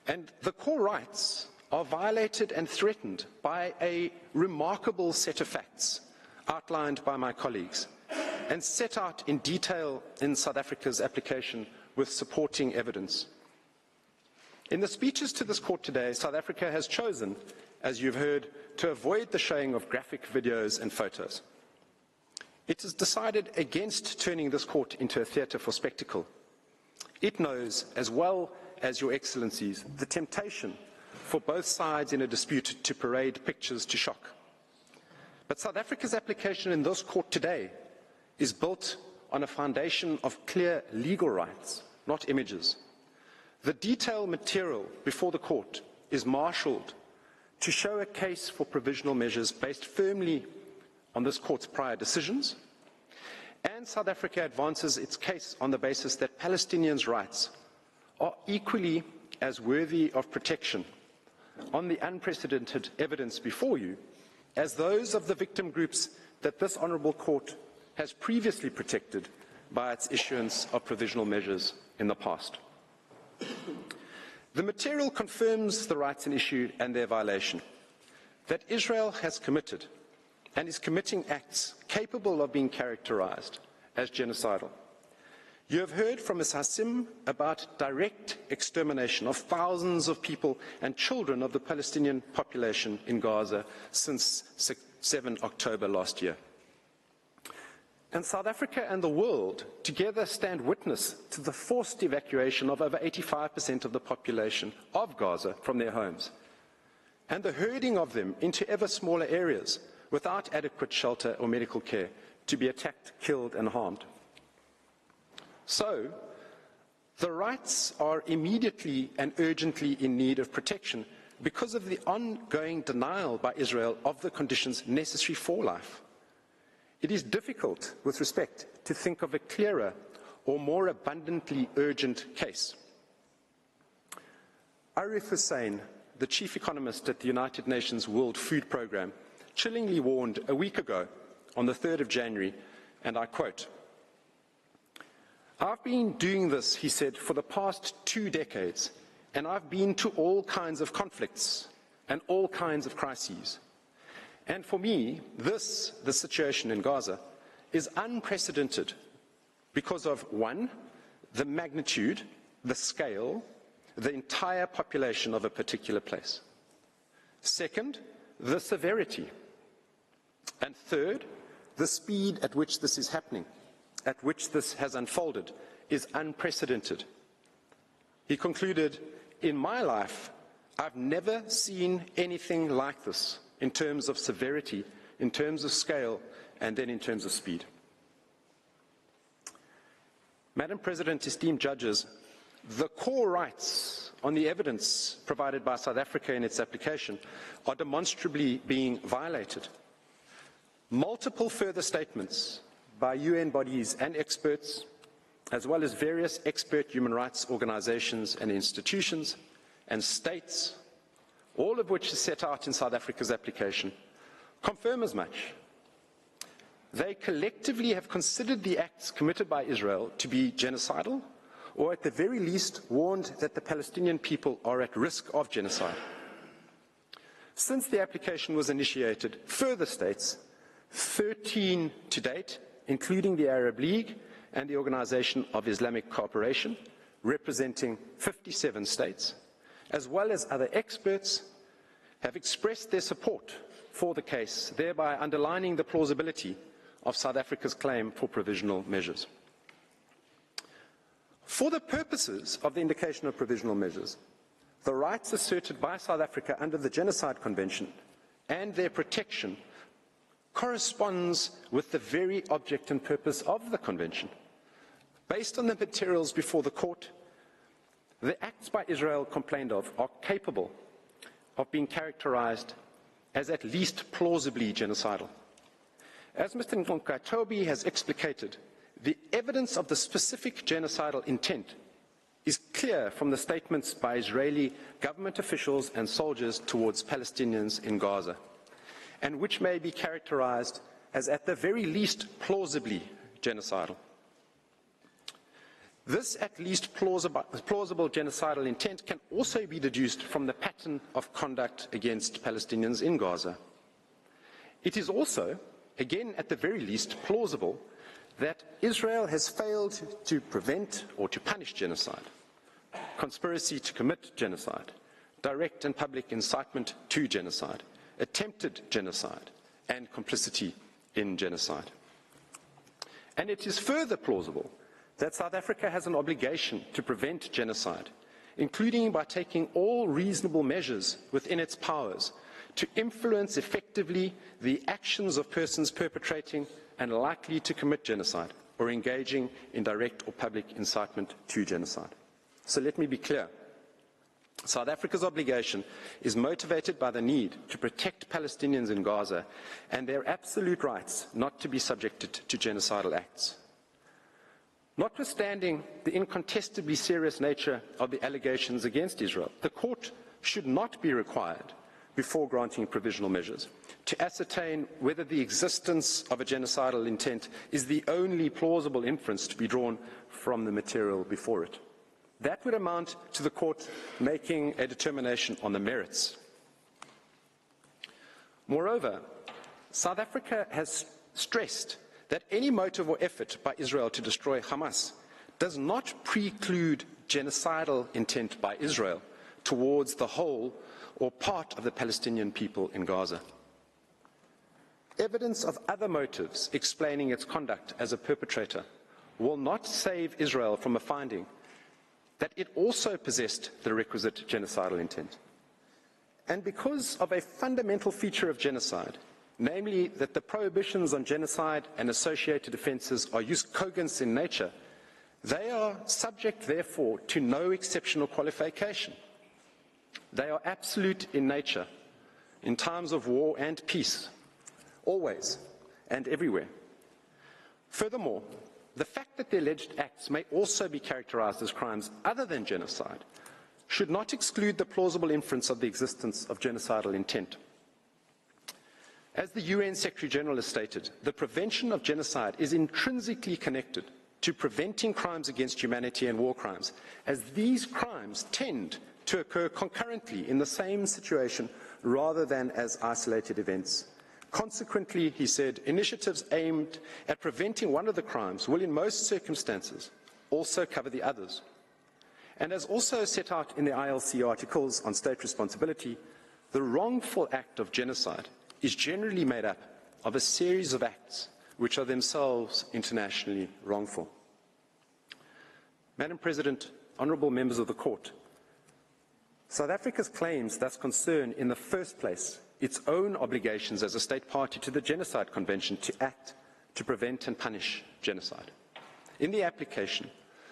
And the core rights are violated and threatened by a remarkable set of facts outlined by my colleagues and set out in detail in South Africa's application with supporting evidence. In the speeches to this Court today, South Africa has chosen, as you've heard, to avoid the showing of graphic videos and photos. It has decided against turning this Court into a theatre for spectacle. It knows, as well as your Excellencies, the temptation for both sides in a dispute to parade pictures to shock. But South Africa's application in this Court today is built on a foundation of clear legal rights, not images. The detailed material before the Court is marshalled to show a case for provisional measures based firmly on this court's prior decisions, and South Africa advances its case on the basis that Palestinians' rights are equally as worthy of protection on the unprecedented evidence before you as those of the victim groups that this honourable court has previously protected by its issuance of provisional measures in the past. The material confirms the rights in issue and their violation, that Israel has committed and is committing acts capable of being characterized as genocidal. You have heard from Ms. Hassim about direct extermination of thousands of people and children of the Palestinian population in Gaza since 7 October last year. And South Africa and the world together stand witness to the forced evacuation of over 85% of the population of Gaza from their homes, and the herding of them into ever smaller areas without adequate shelter or medical care to be attacked, killed and harmed. So, the rights are immediately and urgently in need of protection because of the ongoing denial by Israel of the conditions necessary for life. It is difficult, with respect, to think of a clearer or more abundantly urgent case. Arif Hussein, the chief economist at the United Nations World Food Programme, chillingly warned a week ago, on the 3rd of January, and I quote, "I've been doing this," he said, "for the past 2 decades, and I've been to all kinds of conflicts and all kinds of crises. And for me, the situation in Gaza, is unprecedented because of, 1, the magnitude, the scale, the entire population of a particular place. 2nd, the severity. And 3rd, the speed at which this is happening, at which this has unfolded, is unprecedented." He concluded, "In my life, I've never seen anything like this in terms of severity, in terms of scale, and then in terms of speed." Madam President, esteemed judges, the core rights on the evidence provided by South Africa in its application are demonstrably being violated. Multiple further statements by UN bodies and experts, as well as various expert human rights organizations and institutions and states, all of which is set out in South Africa's application, confirm as much. They collectively have considered the acts committed by Israel to be genocidal, or at the very least warned that the Palestinian people are at risk of genocide. Since the application was initiated, further states, 13 to date, including the Arab League and the Organization of Islamic Cooperation, representing 57 states, as well as other experts, have expressed their support for the case, thereby underlining the plausibility of South Africa's claim for provisional measures. For the purposes of the indication of provisional measures, the rights asserted by South Africa under the Genocide Convention and their protection corresponds with the very object and purpose of the Convention. Based on the materials before the court, the acts by Israel complained of are capable of being characterized as at least plausibly genocidal. As Mr. Nkonkatobi has explicated, the evidence of the specific genocidal intent is clear from the statements by Israeli government officials and soldiers towards Palestinians in Gaza, and which may be characterized as at the very least plausibly genocidal. This at least plausible genocidal intent can also be deduced from the pattern of conduct against Palestinians in Gaza. It is also, again at the very least, plausible that Israel has failed to prevent or to punish genocide, conspiracy to commit genocide, direct and public incitement to genocide, attempted genocide, and complicity in genocide. And it is further plausible that South Africa has an obligation to prevent genocide, including by taking all reasonable measures within its powers to influence effectively the actions of persons perpetrating and likely to commit genocide or engaging in direct or public incitement to genocide. So let me be clear. South Africa's obligation is motivated by the need to protect Palestinians in Gaza and their absolute rights not to be subjected to genocidal acts. Notwithstanding the incontestably serious nature of the allegations against Israel, the court should not be required, before granting provisional measures, to ascertain whether the existence of a genocidal intent is the only plausible inference to be drawn from the material before it. That would amount to the court making a determination on the merits. Moreover, South Africa has stressed that any motive or effort by Israel to destroy Hamas does not preclude genocidal intent by Israel towards the whole or part of the Palestinian people in Gaza. Evidence of other motives explaining its conduct as a perpetrator will not save Israel from a finding that it also possessed the requisite genocidal intent. And because of a fundamental feature of genocide, namely that the prohibitions on genocide and associated offences are jus cogens in nature, they are subject, therefore, to no exceptional qualification. They are absolute in nature, in times of war and peace, always and everywhere. Furthermore, the fact that the alleged acts may also be characterized as crimes other than genocide should not exclude the plausible inference of the existence of genocidal intent. As the UN Secretary-General has stated, the prevention of genocide is intrinsically connected to preventing crimes against humanity and war crimes, as these crimes tend to occur concurrently in the same situation rather than as isolated events. Consequently, he said, initiatives aimed at preventing one of the crimes will in most circumstances also cover the others. And as also set out in the ILC articles on state responsibility, the wrongful act of genocide is generally made up of a series of acts which are themselves internationally wrongful. Madam President, honourable members of the Court, South Africa's claims thus concern in the first place its own obligations as a state party to the Genocide Convention to act to prevent and punish genocide. In the application,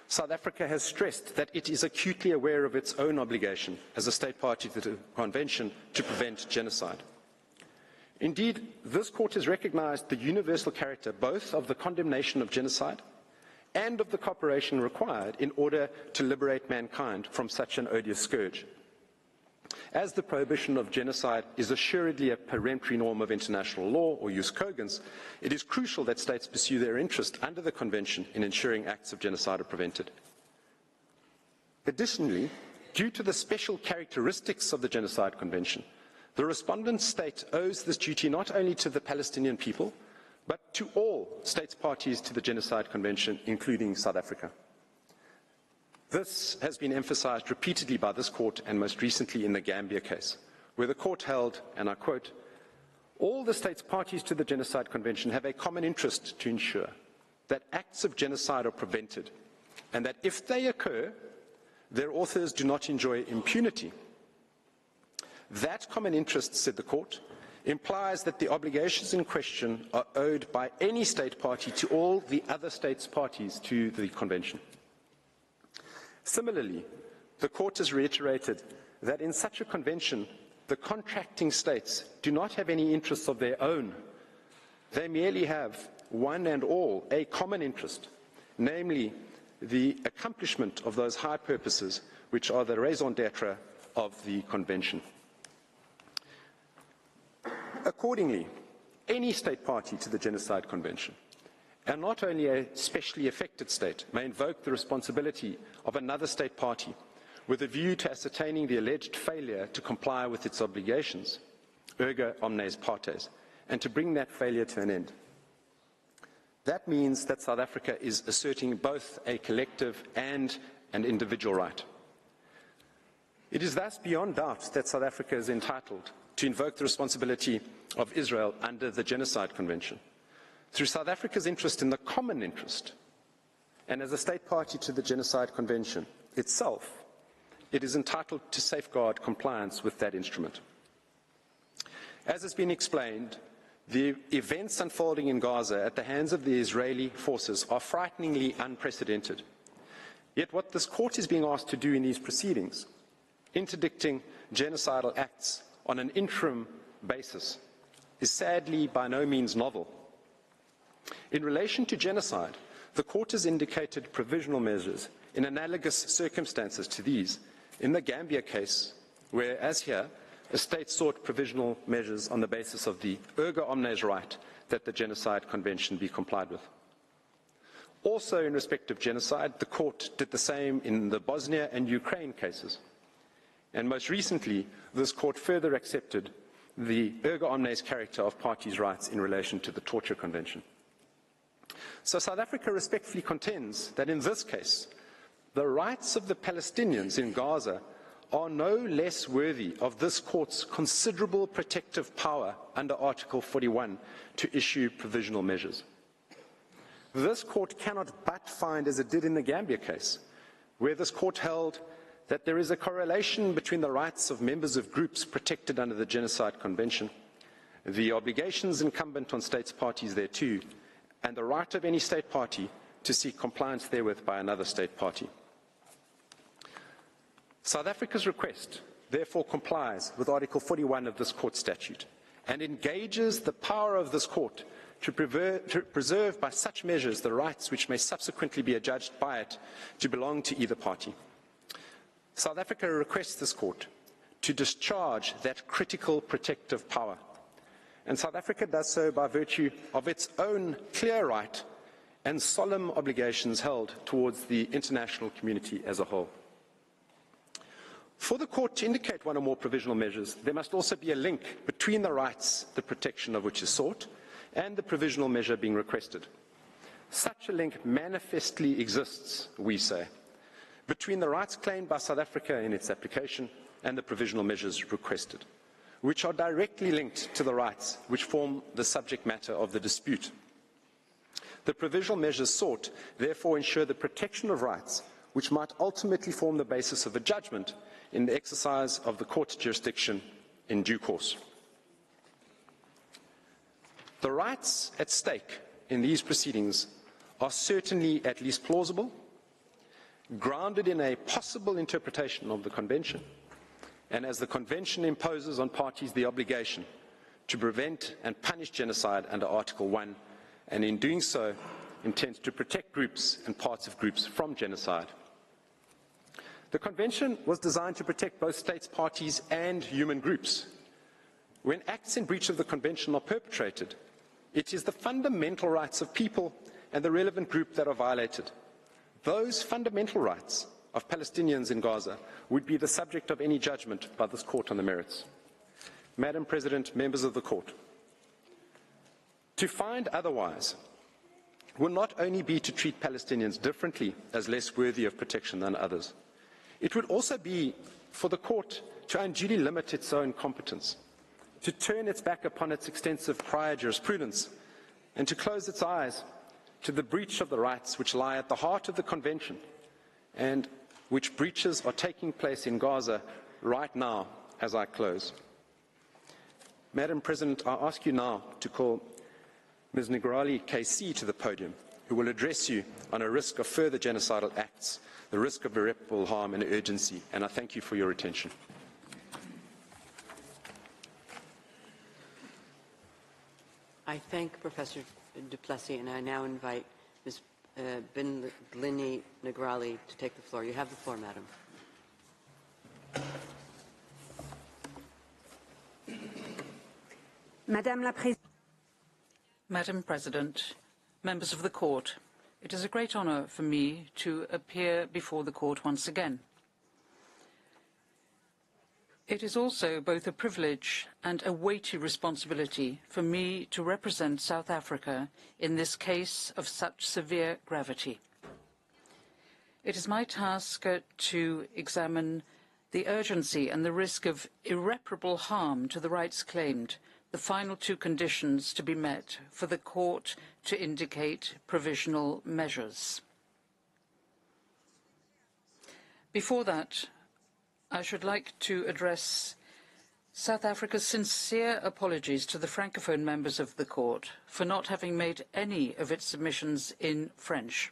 South Africa has stressed that it is acutely aware of its own obligation as a state party to the Convention to prevent genocide. Indeed, this court has recognized the universal character both of the condemnation of genocide and of the cooperation required in order to liberate mankind from such an odious scourge. As the prohibition of genocide is assuredly a peremptory norm of international law, or jus cogens, it is crucial that states pursue their interest under the Convention in ensuring acts of genocide are prevented. Additionally, due to the special characteristics of the Genocide Convention, the respondent state owes this duty not only to the Palestinian people, but to all states parties to the Genocide Convention, including South Africa. This has been emphasized repeatedly by this court and most recently in the Gambia case, where the court held, and I quote, all the states parties to the Genocide Convention have a common interest to ensure that acts of genocide are prevented, and that if they occur, their authors do not enjoy impunity. That common interest, said the court, implies that the obligations in question are owed by any state party to all the other states parties to the Convention. Similarly, the court has reiterated that in such a convention, the contracting states do not have any interests of their own. They merely have, one and all, a common interest, namely the accomplishment of those high purposes which are the raison d'etre of the convention. Accordingly, any state party to the Genocide Convention, and not only a specially affected state, may invoke the responsibility of another state party with a view to ascertaining the alleged failure to comply with its obligations, erga omnes partes, and to bring that failure to an end. That means that South Africa is asserting both a collective and an individual right. It is thus beyond doubt that South Africa is entitled to invoke the responsibility of Israel under the Genocide Convention. Through South Africa's interest in the common interest, and as a state party to the Genocide Convention itself, it is entitled to safeguard compliance with that instrument. As has been explained, the events unfolding in Gaza at the hands of the Israeli forces are frighteningly unprecedented. Yet what this court is being asked to do in these proceedings interdicting genocidal acts on an interim basis is sadly by no means novel. In relation to genocide, the Court has indicated provisional measures in analogous circumstances to these in the Gambia case, where, as here, a state sought provisional measures on the basis of the erga omnes right that the Genocide Convention be complied with. Also in respect of genocide, the Court did the same in the Bosnia and Ukraine cases. And most recently, this Court further accepted the erga omnes character of parties' rights in relation to the Torture Convention. So South Africa respectfully contends that in this case, the rights of the Palestinians in Gaza are no less worthy of this Court's considerable protective power under Article 41 to issue provisional measures. This Court cannot but find, as it did in the Gambia case, where this Court held that there is a correlation between the rights of members of groups protected under the Genocide Convention, the obligations incumbent on states parties thereto, and the right of any state party to seek compliance therewith by another state party. South Africa's request therefore complies with Article 41 of this Court statute and engages the power of this Court to preserve by such measures the rights which may subsequently be adjudged by it to belong to either party. South Africa requests this Court to discharge that critical protective power, and South Africa does so by virtue of its own clear right and solemn obligations held towards the international community as a whole. For the Court to indicate one or more provisional measures, there must also be a link between the rights, the protection of which is sought, and the provisional measure being requested. Such a link manifestly exists, we say, between the rights claimed by South Africa in its application and the provisional measures requested, which are directly linked to the rights which form the subject matter of the dispute. The provisional measures sought therefore ensure the protection of rights which might ultimately form the basis of a judgment in the exercise of the Court's jurisdiction in due course. The rights at stake in these proceedings are certainly at least plausible, grounded in a possible interpretation of the Convention, and as the Convention imposes on parties the obligation to prevent and punish genocide under Article 1, and in doing so intends to protect groups and parts of groups from genocide. The Convention was designed to protect both states, parties and human groups. When acts in breach of the Convention are perpetrated, it is the fundamental rights of people and the relevant group that are violated. Those fundamental rights of Palestinians in Gaza would be the subject of any judgment by this Court on the merits. Madam President, members of the Court, to find otherwise will not only be to treat Palestinians differently as less worthy of protection than others, it would also be for the Court to unduly limit its own competence, to turn its back upon its extensive prior jurisprudence, and to close its eyes to the breach of the rights which lie at the heart of the Convention and which breaches are taking place in Gaza right now as I close. Madam President, I ask you now to call Ms. Negrali KC to the podium, who will address you on a risk of further genocidal acts, the risk of irreparable harm and urgency, and I thank you for your attention. I thank Professor du Plessis, and I now invite Ms. Blini Negrali to take the floor. You have the floor, Madam. Madam President, members of the Court, it is a great honour for me to appear before the Court once again. It is also both a privilege and a weighty responsibility for me to represent South Africa in this case of such severe gravity. It is my task to examine the urgency and the risk of irreparable harm to the rights claimed, the final two conditions to be met for the Court to indicate provisional measures. Before that, I should like to address South Africa's sincere apologies to the Francophone members of the Court for not having made any of its submissions in French.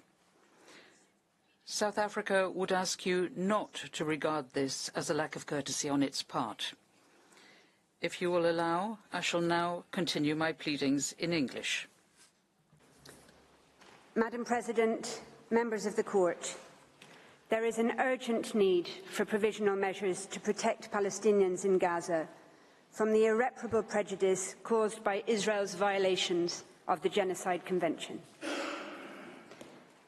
South Africa would ask you not to regard this as a lack of courtesy on its part. If you will allow, I shall now continue my pleadings in English. Madam President, members of the Court, there is an urgent need for provisional measures to protect Palestinians in Gaza from the irreparable prejudice caused by Israel's violations of the Genocide Convention.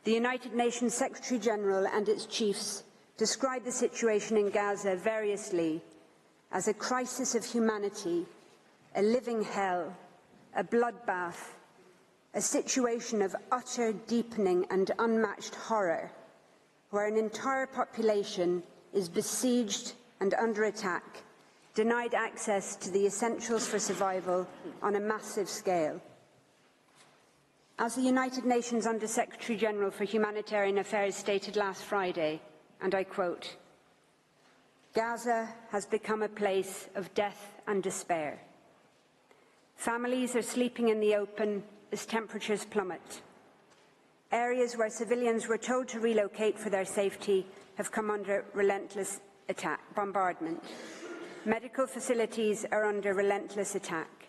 The United Nations Secretary-General and its chiefs describe the situation in Gaza variously as a crisis of humanity, a living hell, a bloodbath, a situation of utter deepening and unmatched horror, where an entire population is besieged and under attack, denied access to the essentials for survival on a massive scale. As the United Nations Under-Secretary-General for Humanitarian Affairs stated last Friday, and I quote, "Gaza has become a place of death and despair. Families are sleeping in the open as temperatures plummet. Areas where civilians were told to relocate for their safety have come under relentless bombardment. Medical facilities are under relentless attack.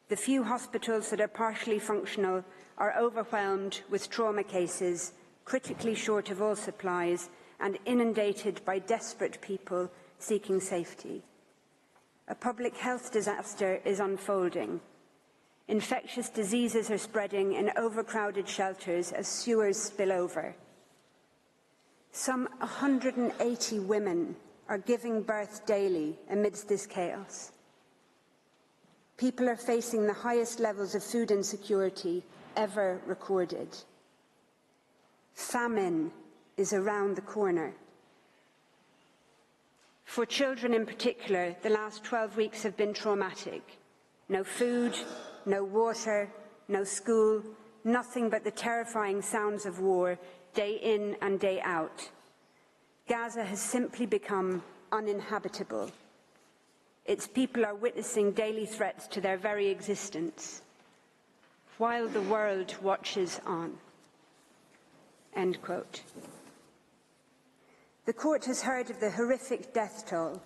The few hospitals that are partially functional are overwhelmed with trauma cases, critically short of all supplies, and inundated by desperate people seeking safety. A public health disaster is unfolding. Infectious diseases are spreading in overcrowded shelters as sewers spill over. Some 180 women are giving birth daily amidst this chaos. People are facing the highest levels of food insecurity ever recorded. Famine is around the corner. For children in particular, the last 12 weeks have been traumatic. No food, no water, no school, nothing but the terrifying sounds of war, day in and day out. Gaza has simply become uninhabitable. Its people are witnessing daily threats to their very existence, while the world watches on." End quote. The Court has heard of the horrific death toll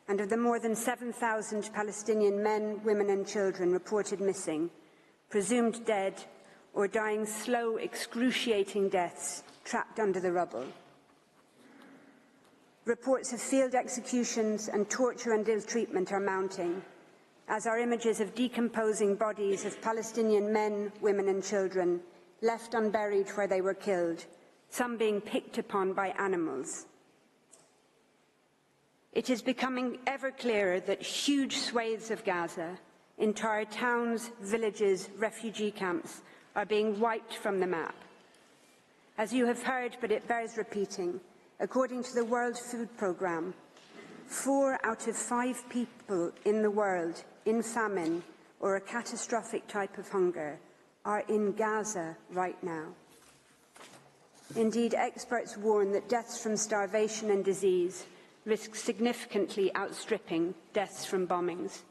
and of the more than 7,000 Palestinian men, women and children reported missing, presumed dead or dying slow, excruciating deaths trapped under the rubble. Reports of field executions and torture and ill-treatment are mounting, as are images of decomposing bodies of Palestinian men, women and children left unburied where they were killed, some being picked upon by animals. It is becoming ever clearer that huge swathes of Gaza, entire towns, villages, refugee camps, are being wiped from the map. As you have heard, but it bears repeating, according to the World Food Programme, 4 out of 5 people in the world in famine or a catastrophic type of hunger are in Gaza right now. Indeed, experts warn that deaths from starvation and disease risk significantly outstripping deaths from bombings.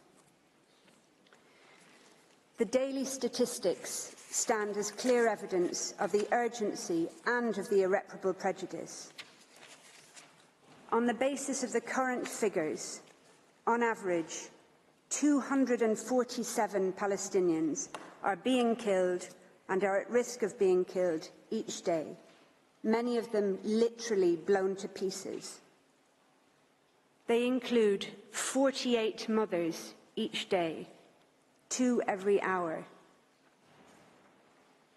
The daily statistics stand as clear evidence of the urgency and of the irreparable prejudice. On the basis of the current figures, on average, 247 Palestinians are being killed and are at risk of being killed each day, many of them literally blown to pieces. They include 48 mothers each day, 2 every hour,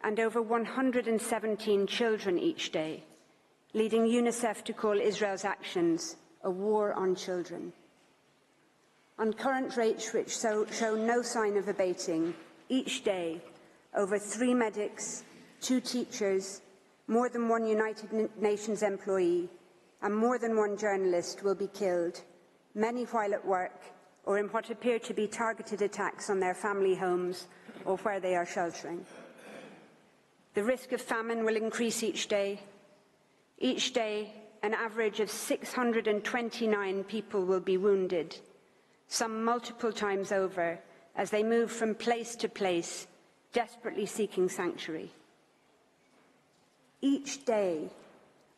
and over 117 children each day, leading UNICEF to call Israel's actions a war on children. On current rates which show no sign of abating, each day, over 3 medics, 2 teachers, more than 1 United Nations employee, and more than 1 journalist will be killed, many while at work or in what appear to be targeted attacks on their family homes or where they are sheltering. The risk of famine will increase each day. Each day, an average of 629 people will be wounded, some multiple times over, as they move from place to place, desperately seeking sanctuary. Each day,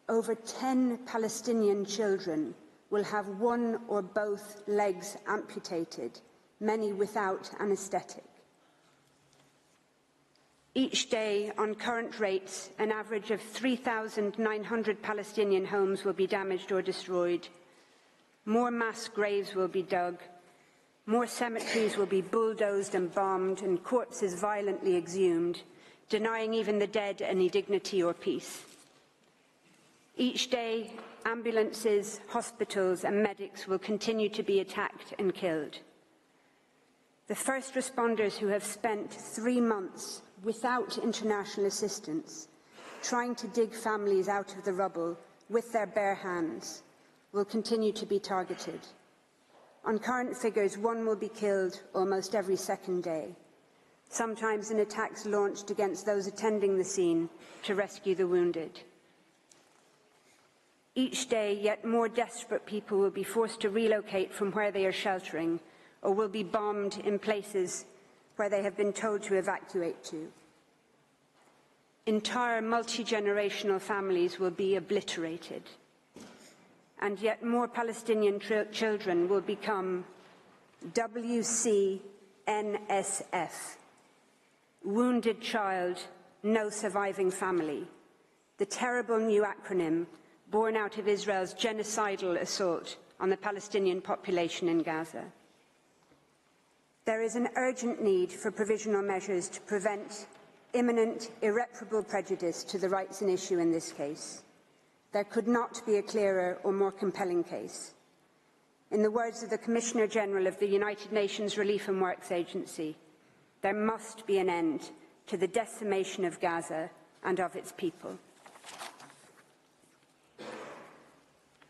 over 10 Palestinian children will have one or both legs amputated, many without anaesthetic. Each day, on current rates, an average of 3,900 Palestinian homes will be damaged or destroyed. More mass graves will be dug. More cemeteries will be bulldozed and bombed and corpses violently exhumed, denying even the dead any dignity or peace. Each day, ambulances, hospitals and medics will continue to be attacked and killed. The first responders who have spent 3 months without international assistance, trying to dig families out of the rubble with their bare hands, will continue to be targeted. On current figures, one will be killed almost every second day, sometimes in attacks launched against those attending the scene to rescue the wounded. Each day, yet more desperate people will be forced to relocate from where they are sheltering, or will be bombed in places where they have been told to evacuate to. Entire multi-generational families will be obliterated, and yet more Palestinian children will become WCNSF, Wounded Child, No Surviving Family, the terrible new acronym born out of Israel's genocidal assault on the Palestinian population in Gaza. There is an urgent need for provisional measures to prevent imminent, irreparable prejudice to the rights in issue in this case. There could not be a clearer or more compelling case. In the words of the Commissioner General of the United Nations Relief and Works Agency, there must be an end to the decimation of Gaza and of its people.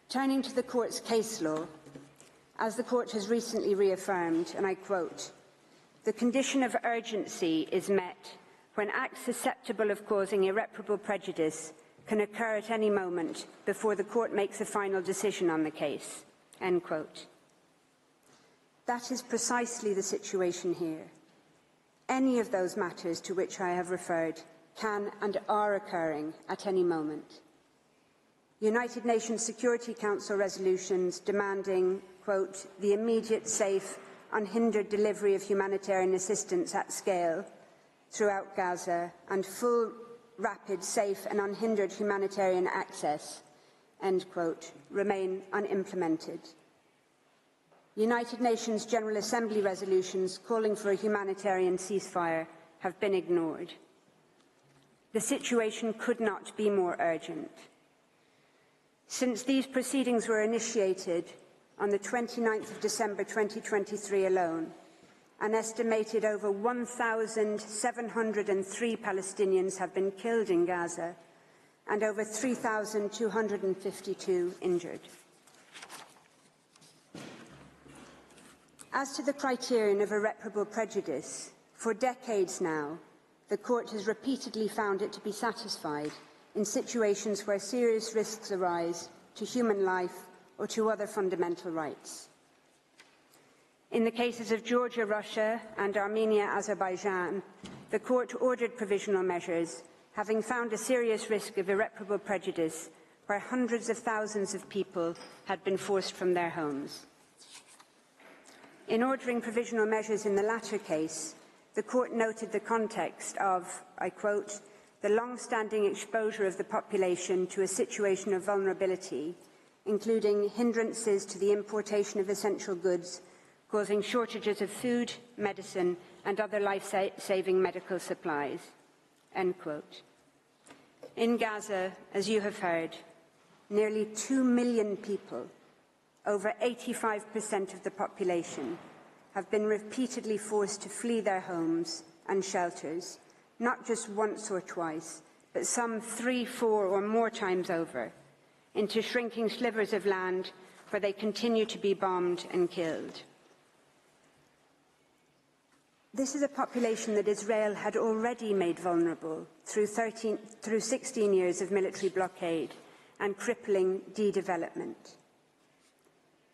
Turning to the Court's case law, as the Court has recently reaffirmed, and I quote, "The condition of urgency is met when acts susceptible of causing irreparable prejudice can occur at any moment before the Court makes a final decision on the case." End quote. That is precisely the situation here. Any of those matters to which I have referred can and are occurring at any moment. United Nations Security Council resolutions demanding, quote, "the immediate, safe, unhindered delivery of humanitarian assistance at scale throughout Gaza and full, rapid, safe and unhindered humanitarian access," end quote, remain unimplemented. United Nations General Assembly resolutions calling for a humanitarian ceasefire have been ignored. The situation could not be more urgent. Since these proceedings were initiated on the 29th of December 2023 alone, an estimated over 1,703 Palestinians have been killed in Gaza and over 3,252 injured. As to the criterion of irreparable prejudice, for decades now, the Court has repeatedly found it to be satisfied in situations where serious risks arise to human life or to other fundamental rights. In the cases of Georgia, Russia and Armenia, Azerbaijan, the Court ordered provisional measures, having found a serious risk of irreparable prejudice where hundreds of thousands of people had been forced from their homes. In ordering provisional measures in the latter case, the Court noted the context of, I quote, "the long-standing exposure of the population to a situation of vulnerability, including hindrances to the importation of essential goods, causing shortages of food, medicine and other life-saving medical supplies," end quote. In Gaza, as you have heard, nearly 2 million people, over 85% of the population, have been repeatedly forced to flee their homes and shelters, not just once or twice, but some 3, 4 or more times over, into shrinking slivers of land where they continue to be bombed and killed. This is a population that Israel had already made vulnerable through 16 years of military blockade and crippling de-development.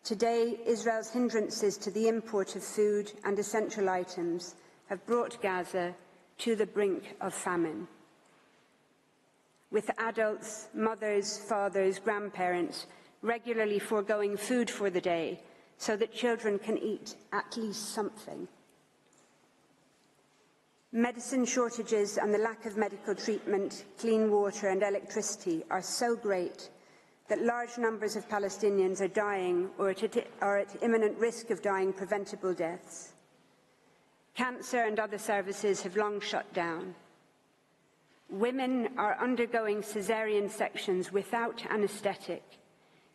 Today, Israel's hindrances to the import of food and essential items have brought Gaza to the brink of famine. with adults, mothers, fathers, grandparents regularly foregoing food for the day so that children can eat at least something. Medicine shortages and the lack of medical treatment, clean water and electricity are so great that large numbers of Palestinians are dying or are at imminent risk of dying preventable deaths. Cancer and other services have long shut down. Women are undergoing caesarean sections without anaesthetic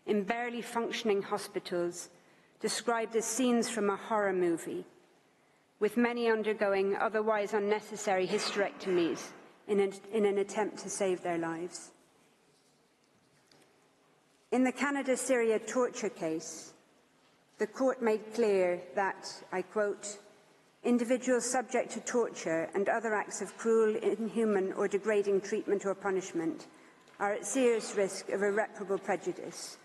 in barely functioning hospitals, described as scenes from a horror movie, with many undergoing otherwise unnecessary hysterectomies in an attempt to save their lives. In the Canada-Syria torture case, the court made clear that, I quote, individuals subject to torture and other acts of cruel, inhuman or degrading treatment or punishment are at serious risk of irreparable prejudice.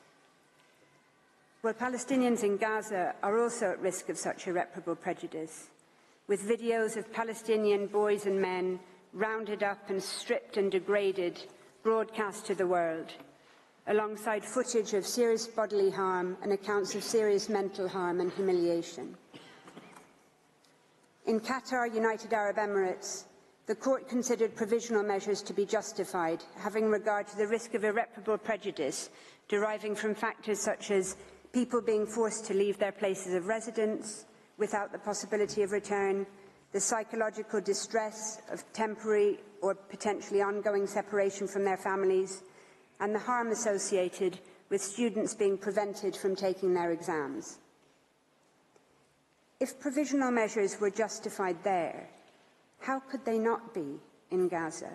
Well, Palestinians in Gaza are also at risk of such irreparable prejudice, with videos of Palestinian boys and men rounded up and stripped and degraded broadcast to the world, alongside footage of serious bodily harm and accounts of serious mental harm and humiliation. In Qatar, United Arab Emirates, the court considered provisional measures to be justified, having regard to the risk of irreparable prejudice deriving from factors such as people being forced to leave their places of residence without the possibility of return, the psychological distress of temporary or potentially ongoing separation from their families, and the harm associated with students being prevented from taking their exams. If provisional measures were justified there, how could they not be in Gaza,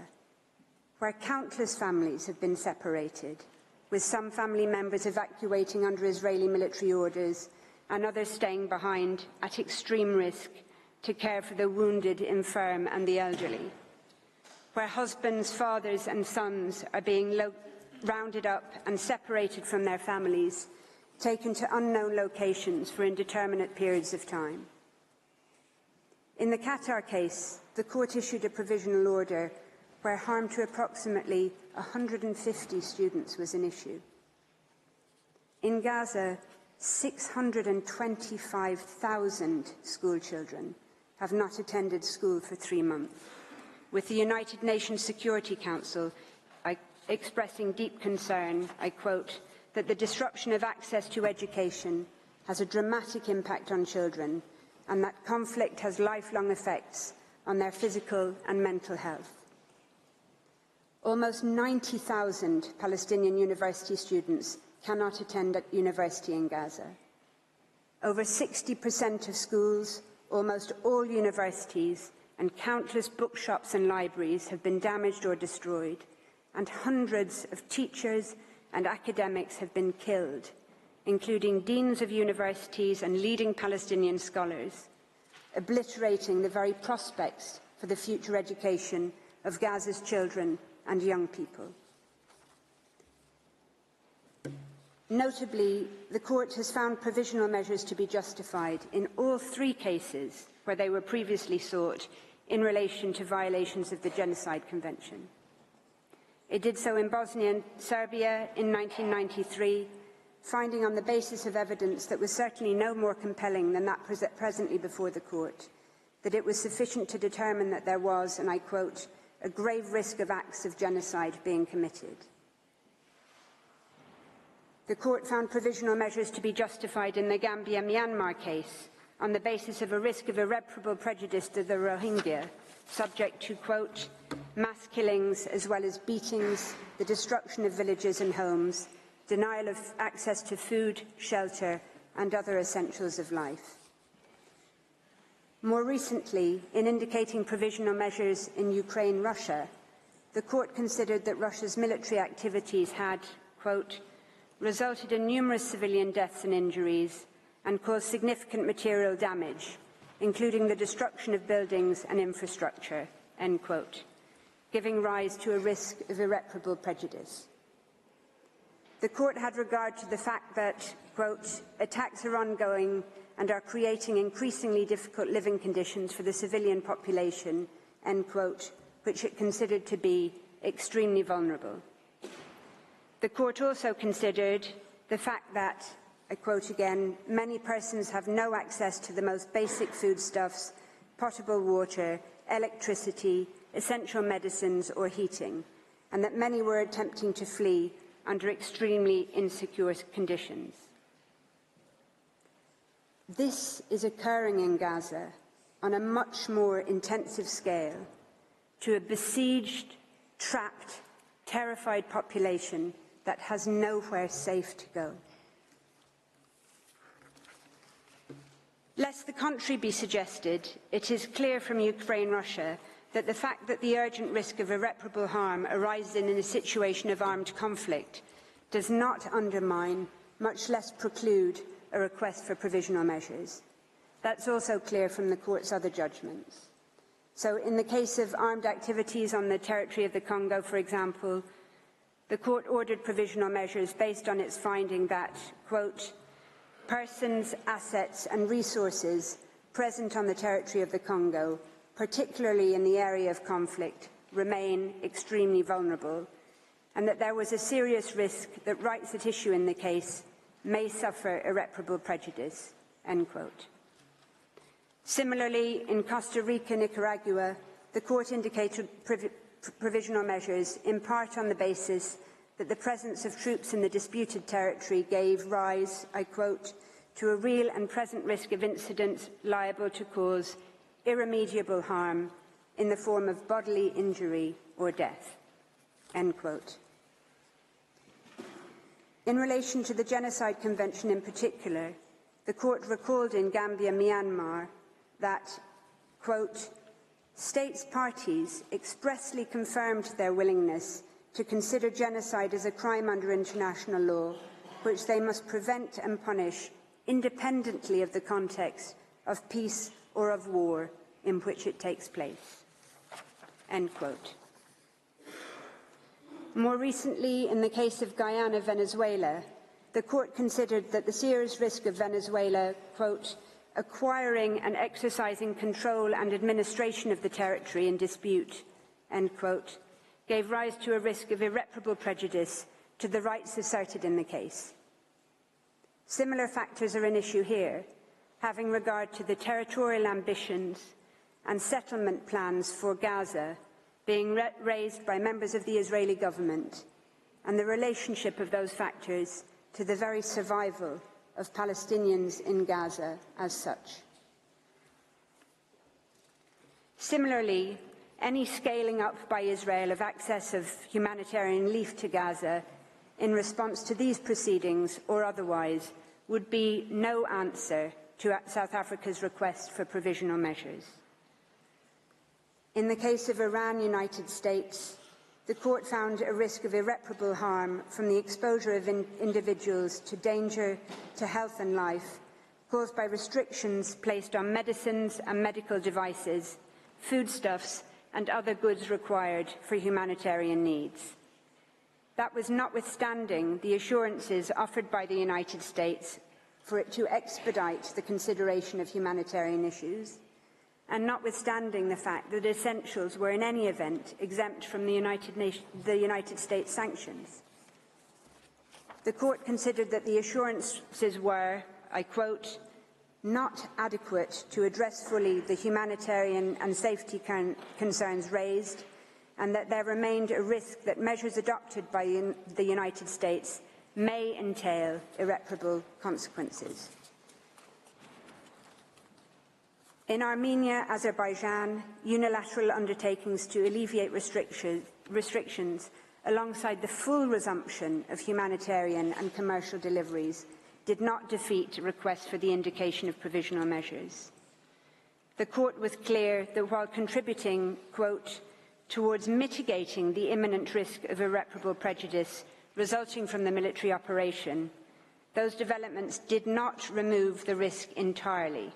where countless families have been separated, with some family members evacuating under Israeli military orders and others staying behind at extreme risk to care for the wounded, infirm and the elderly, where husbands, fathers and sons are being rounded up and separated from their families, taken to unknown locations for indeterminate periods of time. In the Qatar case, the court issued a provisional order where harm to approximately 150 students was an issue. In Gaza, 625,000 school children have not attended school for 3 months, with the United Nations Security Council expressing deep concern, I quote, that the disruption of access to education has a dramatic impact on children and that conflict has lifelong effects on their physical and mental health. Almost 90,000 Palestinian university students cannot attend at university in Gaza. Over 60% of schools, almost all universities, and countless bookshops and libraries have been damaged or destroyed, and hundreds of teachers and academics have been killed, including deans of universities and leading Palestinian scholars, obliterating the very prospects for the future education of Gaza's children and young people. Notably, the court has found provisional measures to be justified in all 3 cases where they were previously sought in relation to violations of the Genocide Convention. It did so in Bosnia and Serbia in 1993, finding on the basis of evidence that was certainly no more compelling than that presently before the court, that it was sufficient to determine that there was, and I quote, a grave risk of acts of genocide being committed. The court found provisional measures to be justified in the Gambia-Myanmar case on the basis of a risk of irreparable prejudice to the Rohingya, subject to, quote, mass killings as well as beatings, the destruction of villages and homes, denial of access to food, shelter, and other essentials of life. More recently, in indicating provisional measures in Ukraine-Russia, the court considered that Russia's military activities had, quote, resulted in numerous civilian deaths and injuries and caused significant material damage, including the destruction of buildings and infrastructure, end quote, giving rise to a risk of irreparable prejudice. The court had regard to the fact that, quote, attacks are ongoing and are creating increasingly difficult living conditions for the civilian population, end quote, which it considered to be extremely vulnerable. The court also considered the fact that, I quote again, many persons have no access to the most basic foodstuffs, potable water, electricity, essential medicines or heating, and that many were attempting to flee under extremely insecure conditions. This is occurring in Gaza on a much more intensive scale to a besieged, trapped, terrified population that has nowhere safe to go. Lest the contrary be suggested, it is clear from Ukraine-Russia that the fact that the urgent risk of irreparable harm arises in a situation of armed conflict does not undermine, much less preclude, a request for provisional measures. That's also clear from the court's other judgments. So in the case of armed activities on the territory of the Congo, for example, the court ordered provisional measures based on its finding that, quote, persons, assets and resources present on the territory of the Congo, particularly in the area of conflict, remain extremely vulnerable, and that there was a serious risk that rights at issue in the case may suffer irreparable prejudice, end quote. Similarly, in Costa Rica, Nicaragua, the court indicated provisional measures in part on the basis that the presence of troops in the disputed territory gave rise, I quote, to a real and present risk of incidents liable to cause irremediable harm in the form of bodily injury or death, end quote. In relation to the Genocide Convention in particular, the court recalled in Gambia, Myanmar, that, quote, states parties expressly confirmed their willingness to consider genocide as a crime under international law, which they must prevent and punish independently of the context of peace or of war in which it takes place, end quote. More recently, in the case of Guyana, Venezuela, the court considered that the serious risk of Venezuela, quote, acquiring and exercising control and administration of the territory in dispute, end quote, gave rise to a risk of irreparable prejudice to the rights asserted in the case. Similar factors are an issue here, having regard to the territorial ambitions and settlement plans for Gaza being raised by members of the Israeli government, and the relationship of those factors to the very survival of Palestinians in Gaza as such. Similarly, any scaling up by Israel of access of humanitarian relief to Gaza in response to these proceedings or otherwise would be no answer to South Africa's request for provisional measures. In the case of Iran, United States, the court found a risk of irreparable harm from the exposure of individuals to danger to health and life caused by restrictions placed on medicines and medical devices, foodstuffs and other goods required for humanitarian needs. That was notwithstanding the assurances offered by the United States for it to expedite the consideration of humanitarian issues, and notwithstanding the fact that essentials were in any event exempt from the United States sanctions. The court considered that the assurances were, I quote, not adequate to address fully the humanitarian and safety concerns raised, and that there remained a risk that measures adopted by the United States may entail irreparable consequences. In Armenia, Azerbaijan, unilateral undertakings to alleviate restrictions alongside the full resumption of humanitarian and commercial deliveries did not defeat requests for the indication of provisional measures. The court was clear that while contributing, quote, towards mitigating the imminent risk of irreparable prejudice resulting from the military operation, those developments did not remove the risk entirely.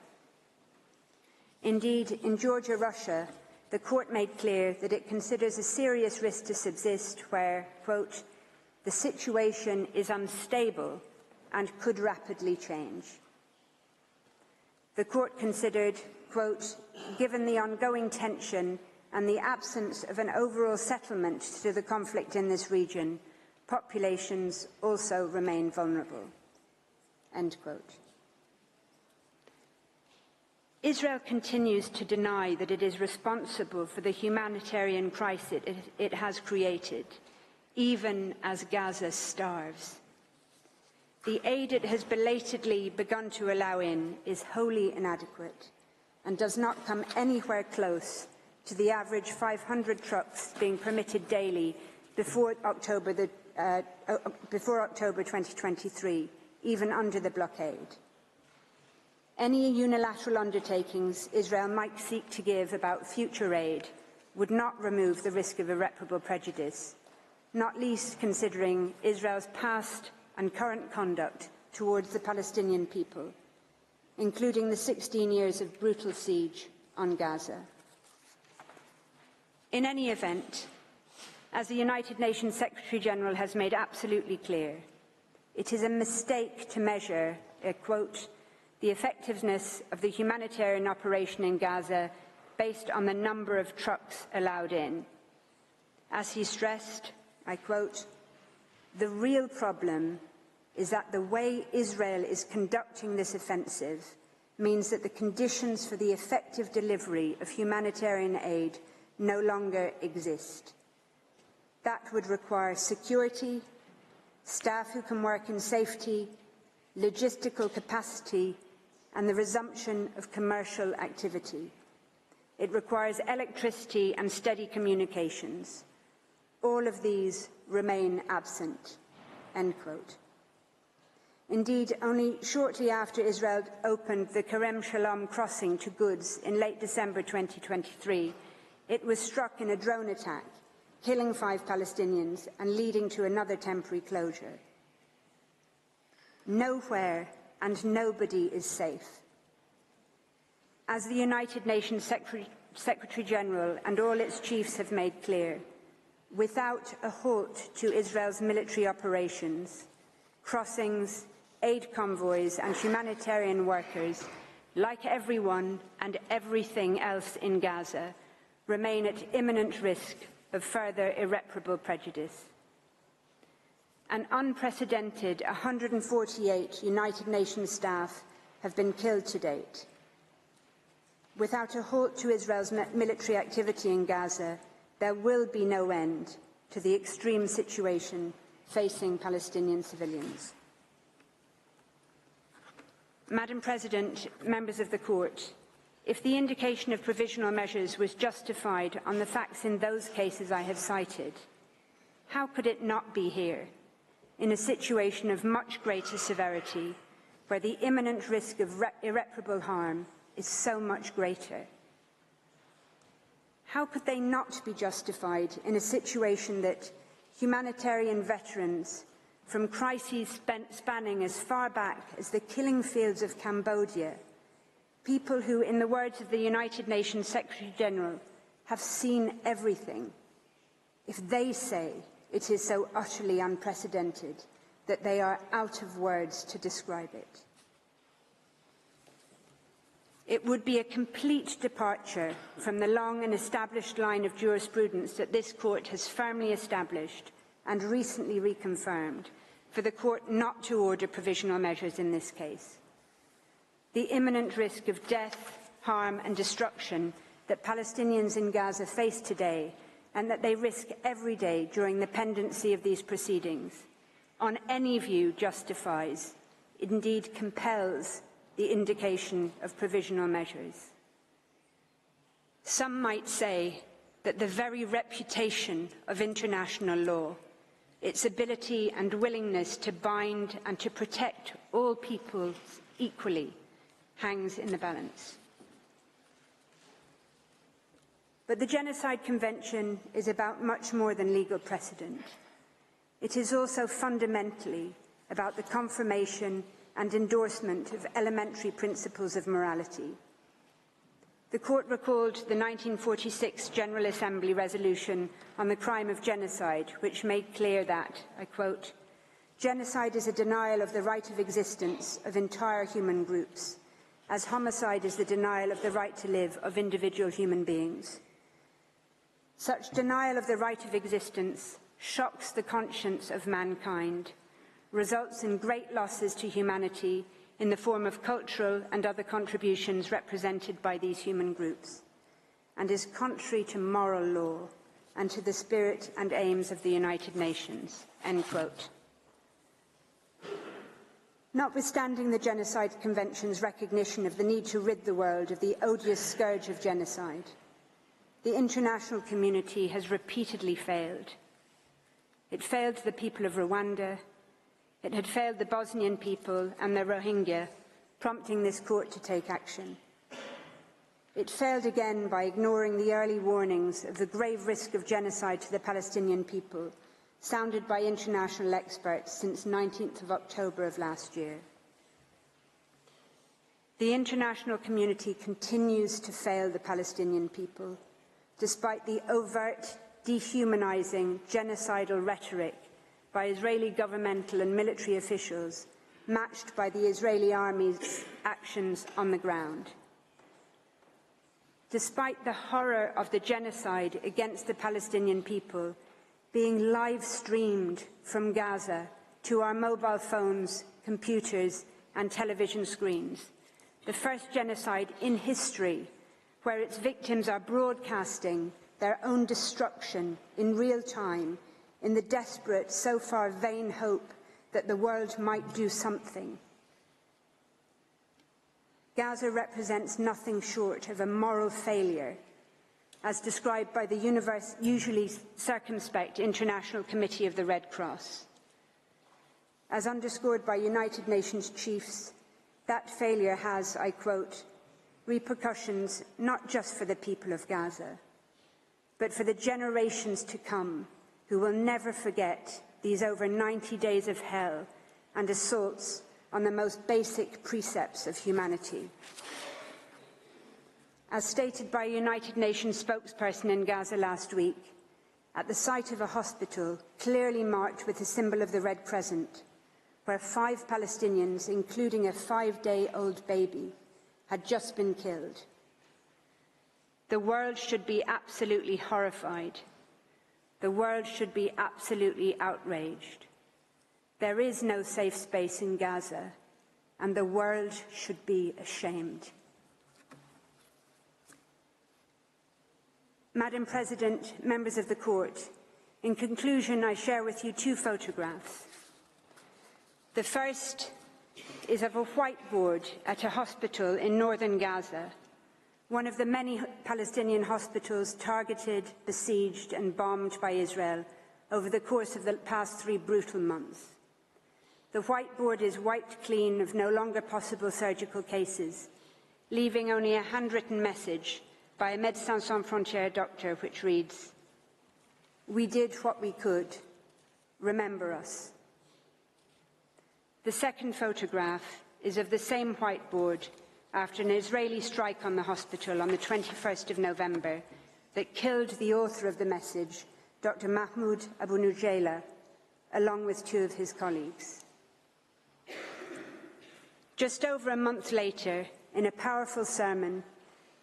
Indeed, in Georgia, Russia, the court made clear that it considers a serious risk to subsist where, quote, the situation is unstable and could rapidly change. The court considered, quote, given the ongoing tension and the absence of an overall settlement to the conflict in this region, populations also remain vulnerable." End quote. Israel continues to deny that it is responsible for the humanitarian crisis it has created, even as Gaza starves. The aid it has belatedly begun to allow in is wholly inadequate and does not come anywhere close to the average 500 trucks being permitted daily before October 2023, even under the blockade. Any unilateral undertakings Israel might seek to give about future aid would not remove the risk of irreparable prejudice, not least considering Israel's past and current conduct towards the Palestinian people, including the 16 years of brutal siege on Gaza. In any event, as the United Nations Secretary-General has made absolutely clear, it is a mistake to measure, quote, "the effectiveness of the humanitarian operation in Gaza based on the number of trucks allowed in." As he stressed, I quote, "The real problem is that the way Israel is conducting this offensive means that the conditions for the effective delivery of humanitarian aid no longer exist. That would require security, staff who can work in safety, logistical capacity, and the resumption of commercial activity. It requires electricity and steady communications. All of these remain absent." End quote. Indeed, only shortly after Israel opened the Kerem Shalom crossing to goods in late December 2023, it was struck in a drone attack, killing 5 Palestinians and leading to another temporary closure. Nowhere and nobody is safe. As the United Nations Secretary-General and all its chiefs have made clear, without a halt to Israel's military operations, crossings, aid convoys and humanitarian workers, like everyone and everything else in Gaza, remain at imminent risk of further irreparable prejudice. An unprecedented 148 United Nations staff have been killed to date. Without a halt to Israel's military activity in Gaza, there will be no end to the extreme situation facing Palestinian civilians. Madam President, members of the Court, if the indication of provisional measures was justified on the facts in those cases I have cited, how could it not be here, in a situation of much greater severity, where the imminent risk of irreparable harm is so much greater? How could they not be justified in a situation that humanitarian veterans from crises spanning as far back as the killing fields of Cambodia, people who, in the words of the United Nations Secretary-General, have seen everything, if they say it is so utterly unprecedented that they are out of words to describe it? It would be a complete departure from the long and established line of jurisprudence that this Court has firmly established and recently reconfirmed for the Court not to order provisional measures in this case. The imminent risk of death, harm and destruction that Palestinians in Gaza face today and that they risk every day during the pendency of these proceedings, on any view justifies, indeed compels, the indication of provisional measures. Some might say that the very reputation of international law, its ability and willingness to bind and to protect all peoples equally, hangs in the balance. But the Genocide Convention is about much more than legal precedent. It is also fundamentally about the confirmation and endorsement of elementary principles of morality. The Court recalled the 1946 General Assembly resolution on the crime of genocide, which made clear that, I quote, "Genocide is a denial of the right of existence of entire human groups, as homicide is the denial of the right to live of individual human beings. Such denial of the right of existence shocks the conscience of mankind, results in great losses to humanity in the form of cultural and other contributions represented by these human groups, and is contrary to moral law and to the spirit and aims of the United Nations." End quote. Notwithstanding the Genocide Convention's recognition of the need to rid the world of the odious scourge of genocide, the international community has repeatedly failed. It failed the people of Rwanda, it had failed the Bosnian people and the Rohingya, prompting this court to take action. It failed again by ignoring the early warnings of the grave risk of genocide to the Palestinian people, sounded by international experts since 19th of October of last year. The international community continues to fail the Palestinian people, despite the overt, dehumanizing, genocidal rhetoric by Israeli governmental and military officials, matched by the Israeli army's actions on the ground. Despite the horror of the genocide against the Palestinian people being live-streamed from Gaza to our mobile phones, computers and television screens, the first genocide in history where its victims are broadcasting their own destruction in real time in the desperate, so far vain hope that the world might do something. Gaza represents nothing short of a moral failure, as described by the usually circumspect International Committee of the Red Cross. As underscored by United Nations chiefs, that failure has, I quote, repercussions not just for the people of Gaza, but for the generations to come, who will never forget these over 90 days of hell and assaults on the most basic precepts of humanity. As stated by a United Nations spokesperson in Gaza last week, at the site of a hospital clearly marked with the symbol of the Red Crescent, where 5 Palestinians, including a 5-day-old baby, had just been killed. The world should be absolutely horrified. The world should be absolutely outraged. There is no safe space in Gaza, and the world should be ashamed. Madam President, members of the Court, in conclusion, I share with you 2 photographs. The first is of a whiteboard at a hospital in northern Gaza, one of the many Palestinian hospitals targeted, besieged and bombed by Israel over the course of the past 3 brutal months. The whiteboard is wiped clean of no longer possible surgical cases, leaving only a handwritten message by a Médecins Sans Frontières doctor which reads, "We did what we could. Remember us." The second photograph is of the same whiteboard after an Israeli strike on the hospital on the 21st of November that killed the author of the message, Dr. Mahmoud Abu Nujayla, along with 2 of his colleagues. Just over a month later, in a powerful sermon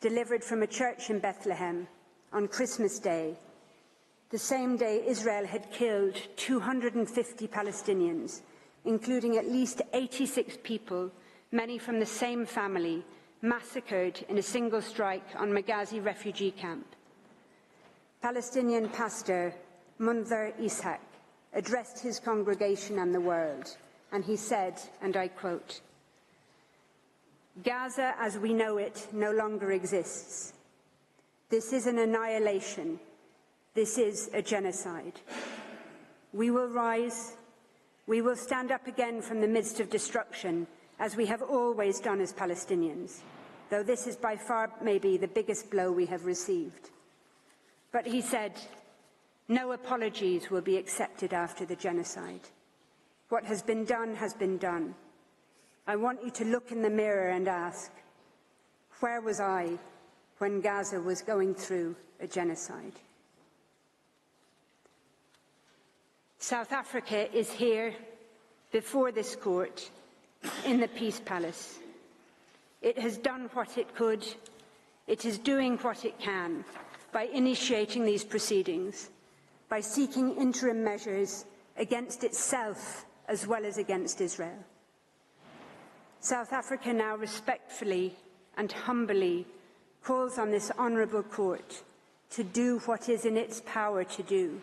delivered from a church in Bethlehem on Christmas Day, the same day Israel had killed 250 Palestinians, including at least 86 people, many from the same family, massacred in a single strike on Maghazi refugee camp. Palestinian pastor Munzar Ishaq addressed his congregation and the world, and he said, and I quote, "Gaza as we know it no longer exists. This is an annihilation. This is a genocide. We will rise. We will stand up again from the midst of destruction, as we have always done as Palestinians, though this is by far maybe the biggest blow we have received." But he said, "No apologies will be accepted after the genocide. What has been done has been done. I want you to look in the mirror and ask, where was I when Gaza was going through a genocide?" South Africa is here, before this court, in the Peace Palace. It has done what it could. It is doing what it can, by initiating these proceedings, by seeking interim measures against itself as well as against Israel. South Africa now respectfully and humbly calls on this honourable court to do what is in its power to do,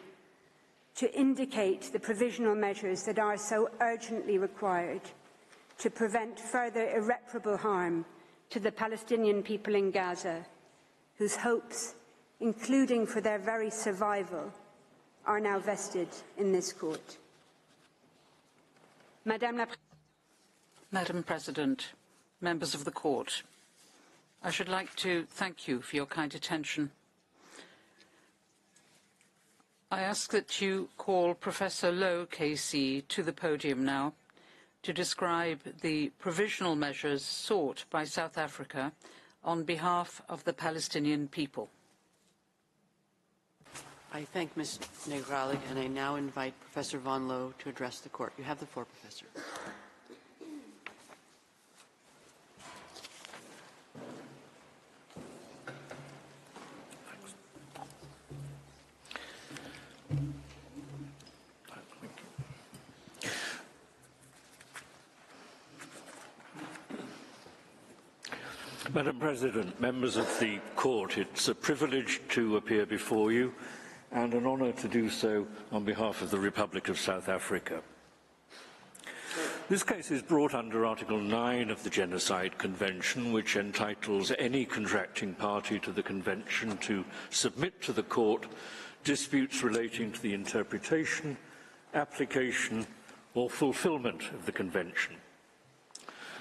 to indicate the provisional measures that are so urgently required to prevent further irreparable harm to the Palestinian people in Gaza, whose hopes, including for their very survival, are now vested in this court. Madam President, members of the court, I should like to thank you for your kind attention. I ask that you call Professor Lowe, KC, to the podium now to describe the provisional measures sought by South Africa on behalf of the Palestinian people. I thank Ms. Negralik, and I now invite Professor Von Lowe to address the court. You have the floor, Professor. Madam President, members of the court, it's a privilege to appear before you and an honour to do so on behalf of the Republic of South Africa. This case is brought under Article 9 of the Genocide Convention, which entitles any contracting party to the Convention to submit to the court disputes relating to the interpretation, application or fulfilment of the Convention.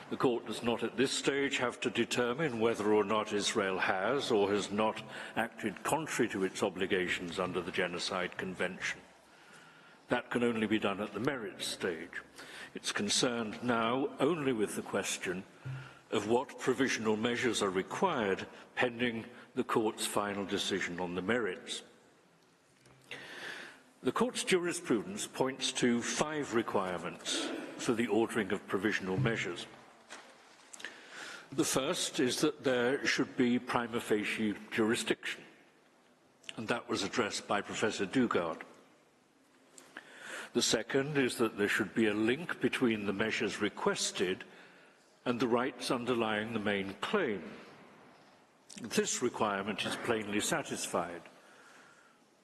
The court does not at this stage have to determine whether or not Israel has or has not acted contrary to its obligations under the Genocide Convention. That can only be done at the merits stage. It's concerned now only with the question of what provisional measures are required pending the court's final decision on the merits. The court's jurisprudence points to 5 requirements for the ordering of provisional measures. The first is that there should be prima facie jurisdiction, and that was addressed by Professor Dugard. The second is that there should be a link between the measures requested and the rights underlying the main claim. This requirement is plainly satisfied.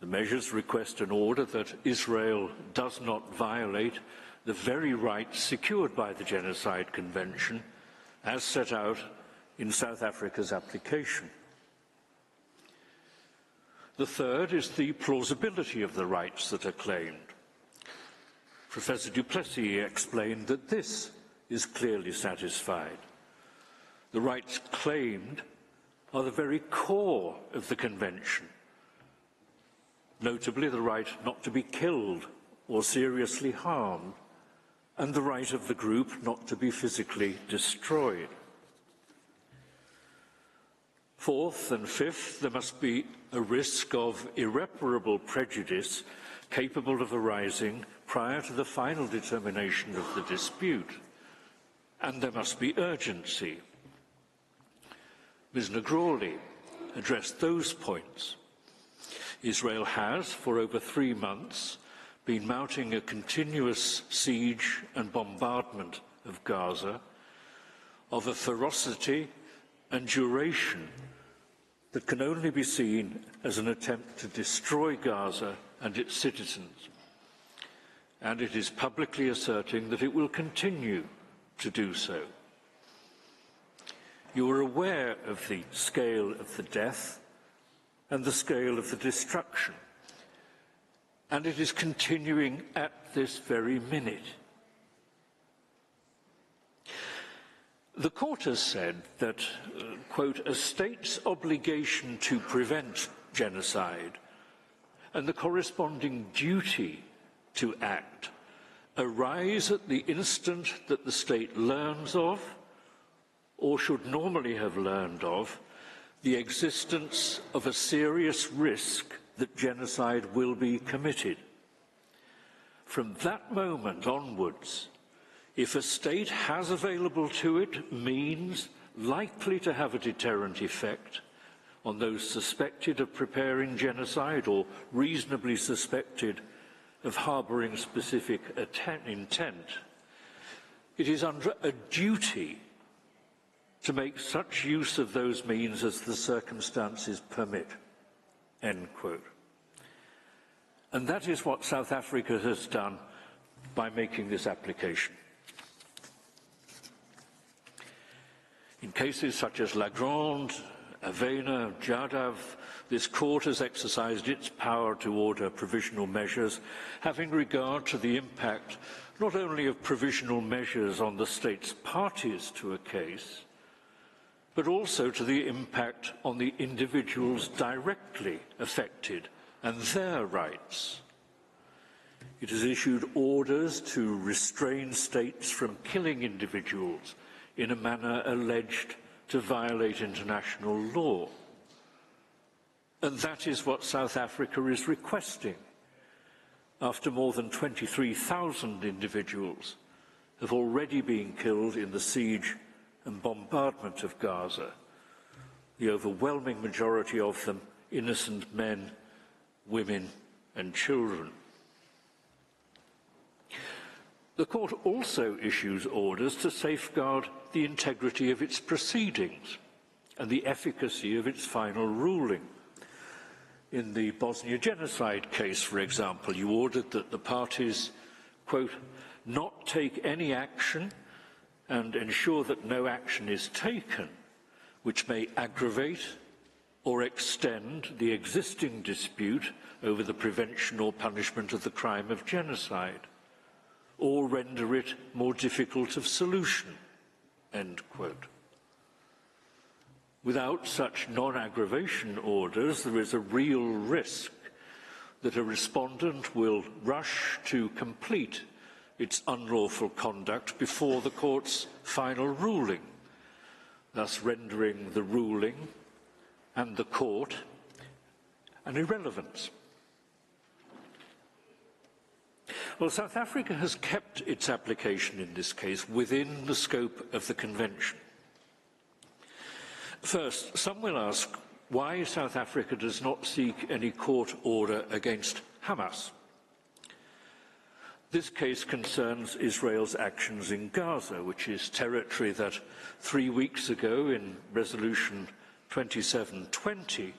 The measures request an order that Israel does not violate the very rights secured by the Genocide Convention as set out in South Africa's application. The third is the plausibility of the rights that are claimed. Professor du Plessis explained that this is clearly satisfied. The rights claimed are the very core of the Convention, notably the right not to be killed or seriously harmed, and the right of the group not to be physically destroyed. Fourth and fifth, there must be a risk of irreparable prejudice capable of arising prior to the final determination of the dispute, and there must be urgency. Ms. Negralik addressed those points. Israel has, for over 3 months, been mounting a continuous siege and bombardment of Gaza of a ferocity and duration that can only be seen as an attempt to destroy Gaza and its citizens. And it is publicly asserting that it will continue to do so. You are aware of the scale of the death and the scale of the destruction, and it is continuing at this very minute. The court has said that, quote, a state's obligation to prevent genocide and the corresponding duty to act arise at the instant that the state learns of, or should normally have learned of, the existence of a serious risk that genocide will be committed. From that moment onwards, if a state has available to it means likely to have a deterrent effect, on those suspected of preparing genocide or reasonably suspected of harbouring specific intent, it is under a duty to make such use of those means as the circumstances permit." End quote. And that is what South Africa has done by making this application. In cases such as La Grande, Avena, Jadav, this court has exercised its power to order provisional measures, having regard to the impact not only of provisional measures on the state's parties to a case, but also to the impact on the individuals directly affected and their rights. It has issued orders to restrain states from killing individuals in a manner alleged to violate international law. And that is what South Africa is requesting, after more than 23,000 individuals have already been killed in the siege and bombardment of Gaza, the overwhelming majority of them innocent men, women and children. The court also issues orders to safeguard the integrity of its proceedings and the efficacy of its final ruling. In the Bosnia genocide case, for example, you ordered that the parties, quote, "not take any action and ensure that no action is taken which may aggravate or extend the existing dispute over the prevention or punishment of the crime of genocide, or render it more difficult of solution." End quote. Without such non-aggravation orders, there is a real risk that a respondent will rush to complete its unlawful conduct before the court's final ruling, thus rendering the ruling and the court an irrelevance. Well, South Africa has kept its application in this case within the scope of the Convention. First, some will ask why South Africa does not seek any court order against Hamas. This case concerns Israel's actions in Gaza, which is territory that 3 weeks ago in Resolution 2720,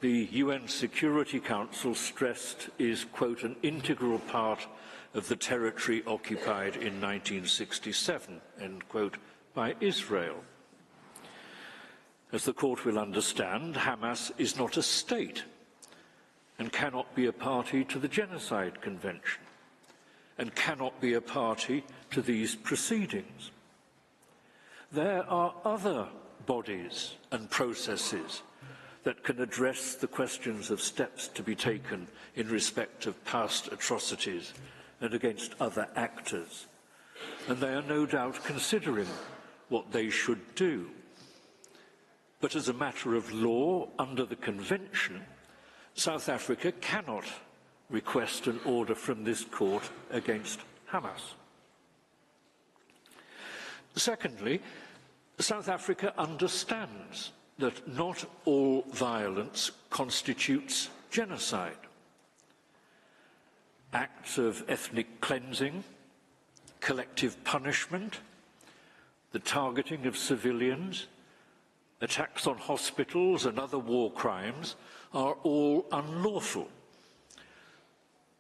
the UN Security Council stressed is, quote, "an integral part of the territory occupied in 1967, end quote, by Israel." As the court will understand, Hamas is not a state and cannot be a party to the Genocide Convention and cannot be a party to these proceedings. There are other bodies and processes that can address the questions of steps to be taken in respect of past atrocities and against other actors, and they are no doubt considering what they should do. But as a matter of law, under the Convention, South Africa cannot request an order from this court against Hamas. Secondly, South Africa understands that not all violence constitutes genocide. Acts of ethnic cleansing, collective punishment, the targeting of civilians, attacks on hospitals and other war crimes are all unlawful.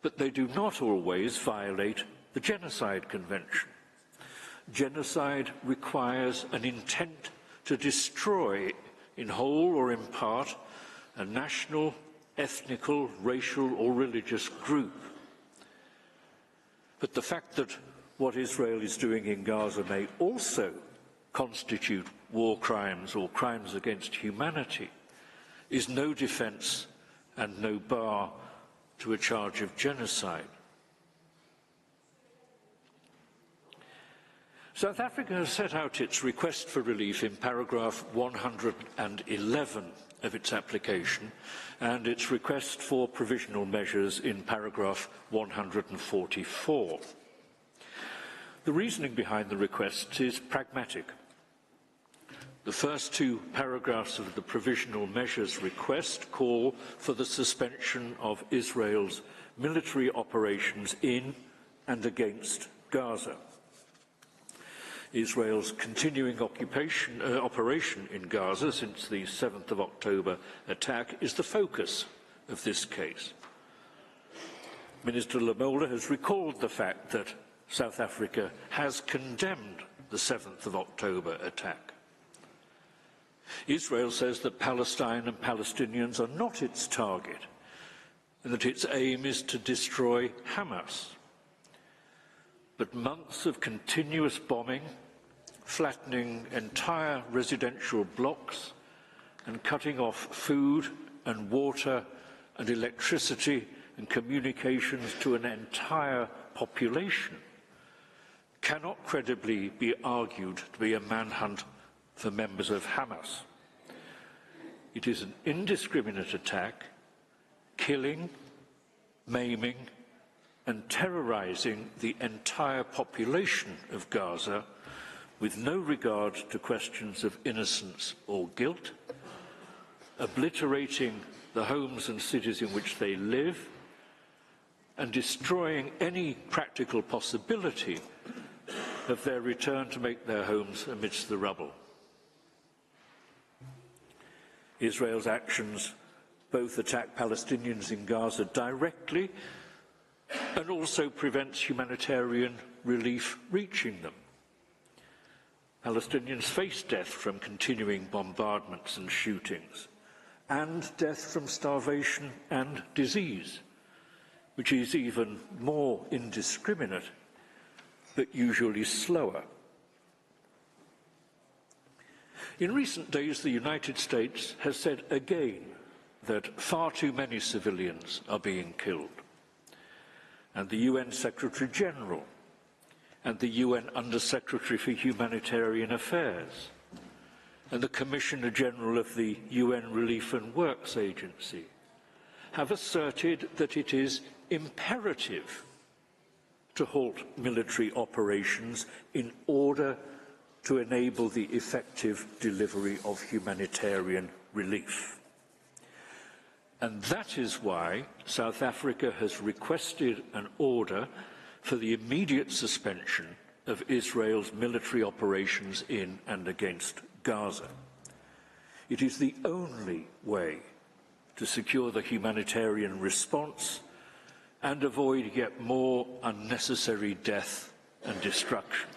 But they do not always violate the Genocide Convention. Genocide requires an intent to destroy, in whole or in part, a national, ethnical, racial or religious group. But the fact that what Israel is doing in Gaza may also constitute war crimes or crimes against humanity is no defence and no bar to a charge of genocide. South Africa has set out its request for relief in paragraph 111 of its application and its request for provisional measures in paragraph 144. The reasoning behind the requests is pragmatic. The first two paragraphs of the provisional measures request call for the suspension of Israel's military operations in and against Gaza. Israel's continuing operation in Gaza since the 7th of October attack is the focus of this case. Minister Lamola has recalled the fact that South Africa has condemned the 7th of October attack. Israel says that Palestine and Palestinians are not its target, and that its aim is to destroy Hamas. But months of continuous bombing, flattening entire residential blocks, and cutting off food and water and electricity and communications to an entire population cannot credibly be argued to be a manhunt for members of Hamas. It is an indiscriminate attack, killing, maiming, and terrorizing the entire population of Gaza with no regard to questions of innocence or guilt, obliterating the homes and cities in which they live, and destroying any practical possibility of their return to make their homes amidst the rubble. Israel's actions both attack Palestinians in Gaza directly and also prevents humanitarian relief reaching them. Palestinians face death from continuing bombardments and shootings, and death from starvation and disease, which is even more indiscriminate, but usually slower. In recent days, the United States has said again that far too many civilians are being killed. And the UN Secretary-General and the UN Under-Secretary for Humanitarian Affairs and the Commissioner-General of the UN Relief and Works Agency have asserted that it is imperative to halt military operations in order to enable the effective delivery of humanitarian relief. And that is why South Africa has requested an order for the immediate suspension of Israel's military operations in and against Gaza. It is the only way to secure the humanitarian response and avoid yet more unnecessary death and destruction.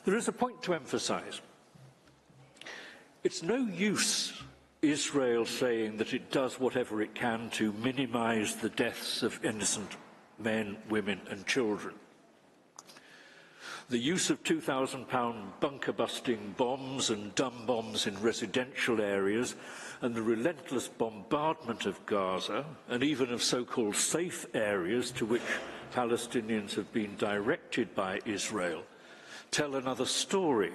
There is a point to emphasize. It's no use Israel saying that it does whatever it can to minimize the deaths of innocent men, women, and children. The use of 2,000-pound bunker-busting bombs and dumb bombs in residential areas and the relentless bombardment of Gaza, and even of so-called safe areas to which Palestinians have been directed by Israel, tell another story.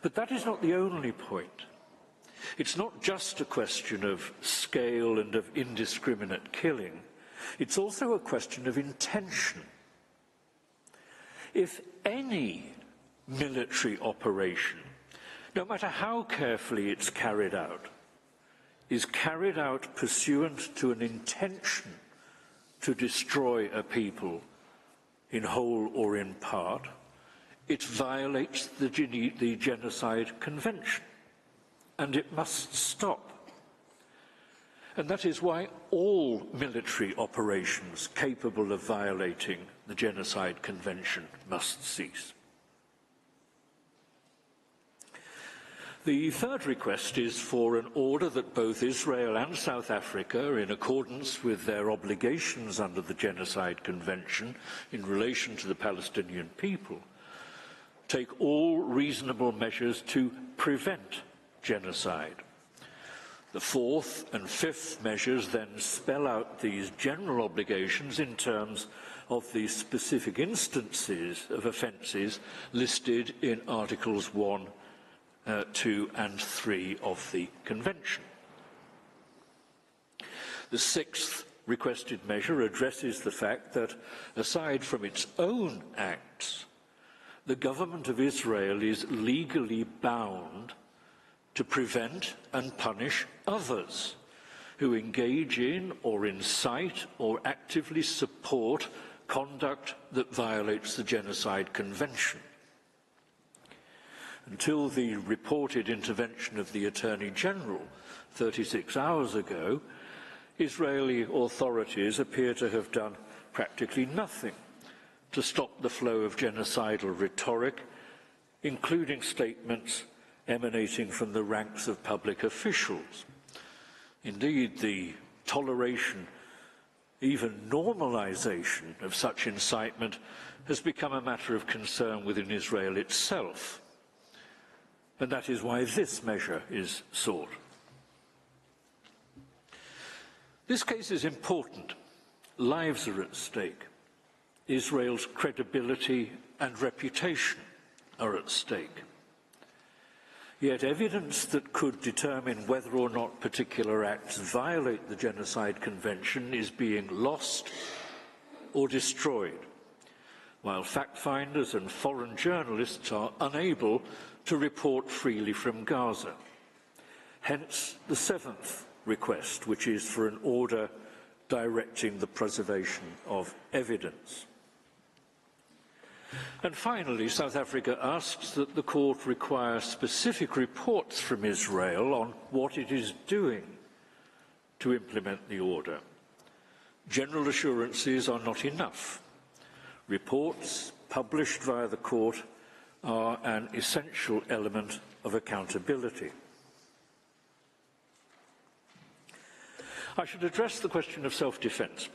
But that is not the only point. It's not just a question of scale and of indiscriminate killing. It's also a question of intention. If any military operation, no matter how carefully it's carried out, is carried out pursuant to an intention to destroy a people in whole or in part, it violates the Genocide Convention, and it must stop. And that is why all military operations capable of violating the Genocide Convention must cease. The third request is for an order that both Israel and South Africa, in accordance with their obligations under the Genocide Convention in relation to the Palestinian people, take all reasonable measures to prevent genocide. The fourth and fifth measures then spell out these general obligations in terms of the specific instances of offences listed in Articles 1, 2 and 3 of the Convention. The sixth requested measure addresses the fact that, aside from its own acts, the government of Israel is legally bound to prevent and punish others who engage in or incite or actively support conduct that violates the Genocide Convention. Until the reported intervention of the Attorney General 36 hours ago, Israeli authorities appear to have done practically nothing to stop the flow of genocidal rhetoric, including statements emanating from the ranks of public officials. Indeed, the toleration, even normalization of such incitement has become a matter of concern within Israel itself. And that is why this measure is sought. This case is important. Lives are at stake. Israel's credibility and reputation are at stake. Yet evidence that could determine whether or not particular acts violate the Genocide Convention is being lost or destroyed, while fact-finders and foreign journalists are unable to report freely from Gaza. Hence the seventh request, which is for an order directing the preservation of evidence. And finally, South Africa asks that the court require specific reports from Israel on what it is doing to implement the order. General assurances are not enough. Reports published via the court are an essential element of accountability. I should address the question of self-defence.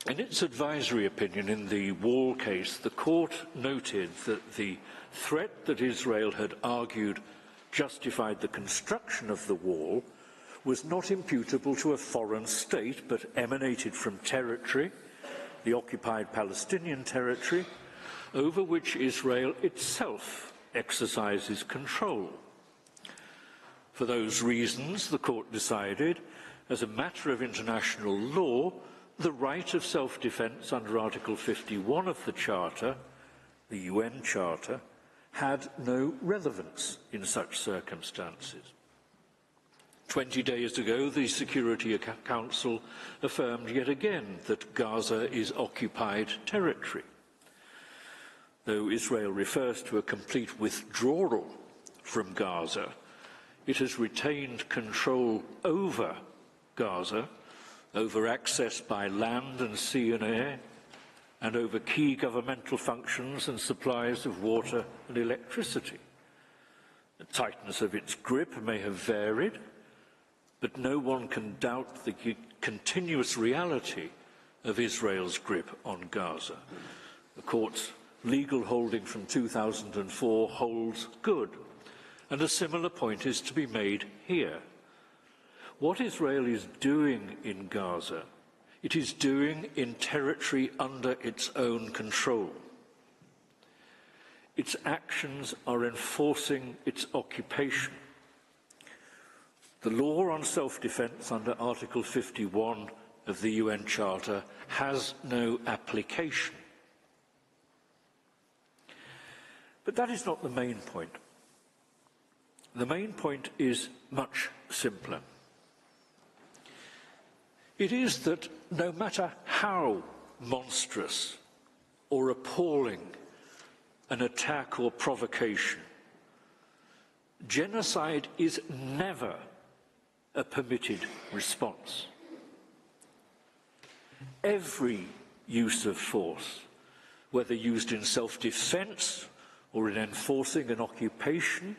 In its advisory opinion in the Wall case, the court noted that the threat that Israel had argued justified the construction of the wall was not imputable to a foreign state, but emanated from territory, the occupied Palestinian territory, over which Israel itself exercises control. For those reasons, the court decided, as a matter of international law, the right of self-defence under Article 51 of the Charter, the UN Charter, had no relevance in such circumstances. 20 days ago, the Security Council affirmed yet again that Gaza is occupied territory. Though Israel refers to a complete withdrawal from Gaza, it has retained control over Gaza, over access by land and sea and air, and over key governmental functions and supplies of water and electricity. The tightness of its grip may have varied, but no one can doubt the continuous reality of Israel's grip on Gaza. The court's legal holding from 2004 holds good, and a similar point is to be made here. What Israel is doing in Gaza, it is doing in territory under its own control. Its actions are enforcing its occupation. The law on self-defence under Article 51 of the UN Charter has no application. But that is not the main point. The main point is much simpler. It is that no matter how monstrous or appalling an attack or provocation, genocide is never a permitted response. Every use of force, whether used in self-defence or in enforcing an occupation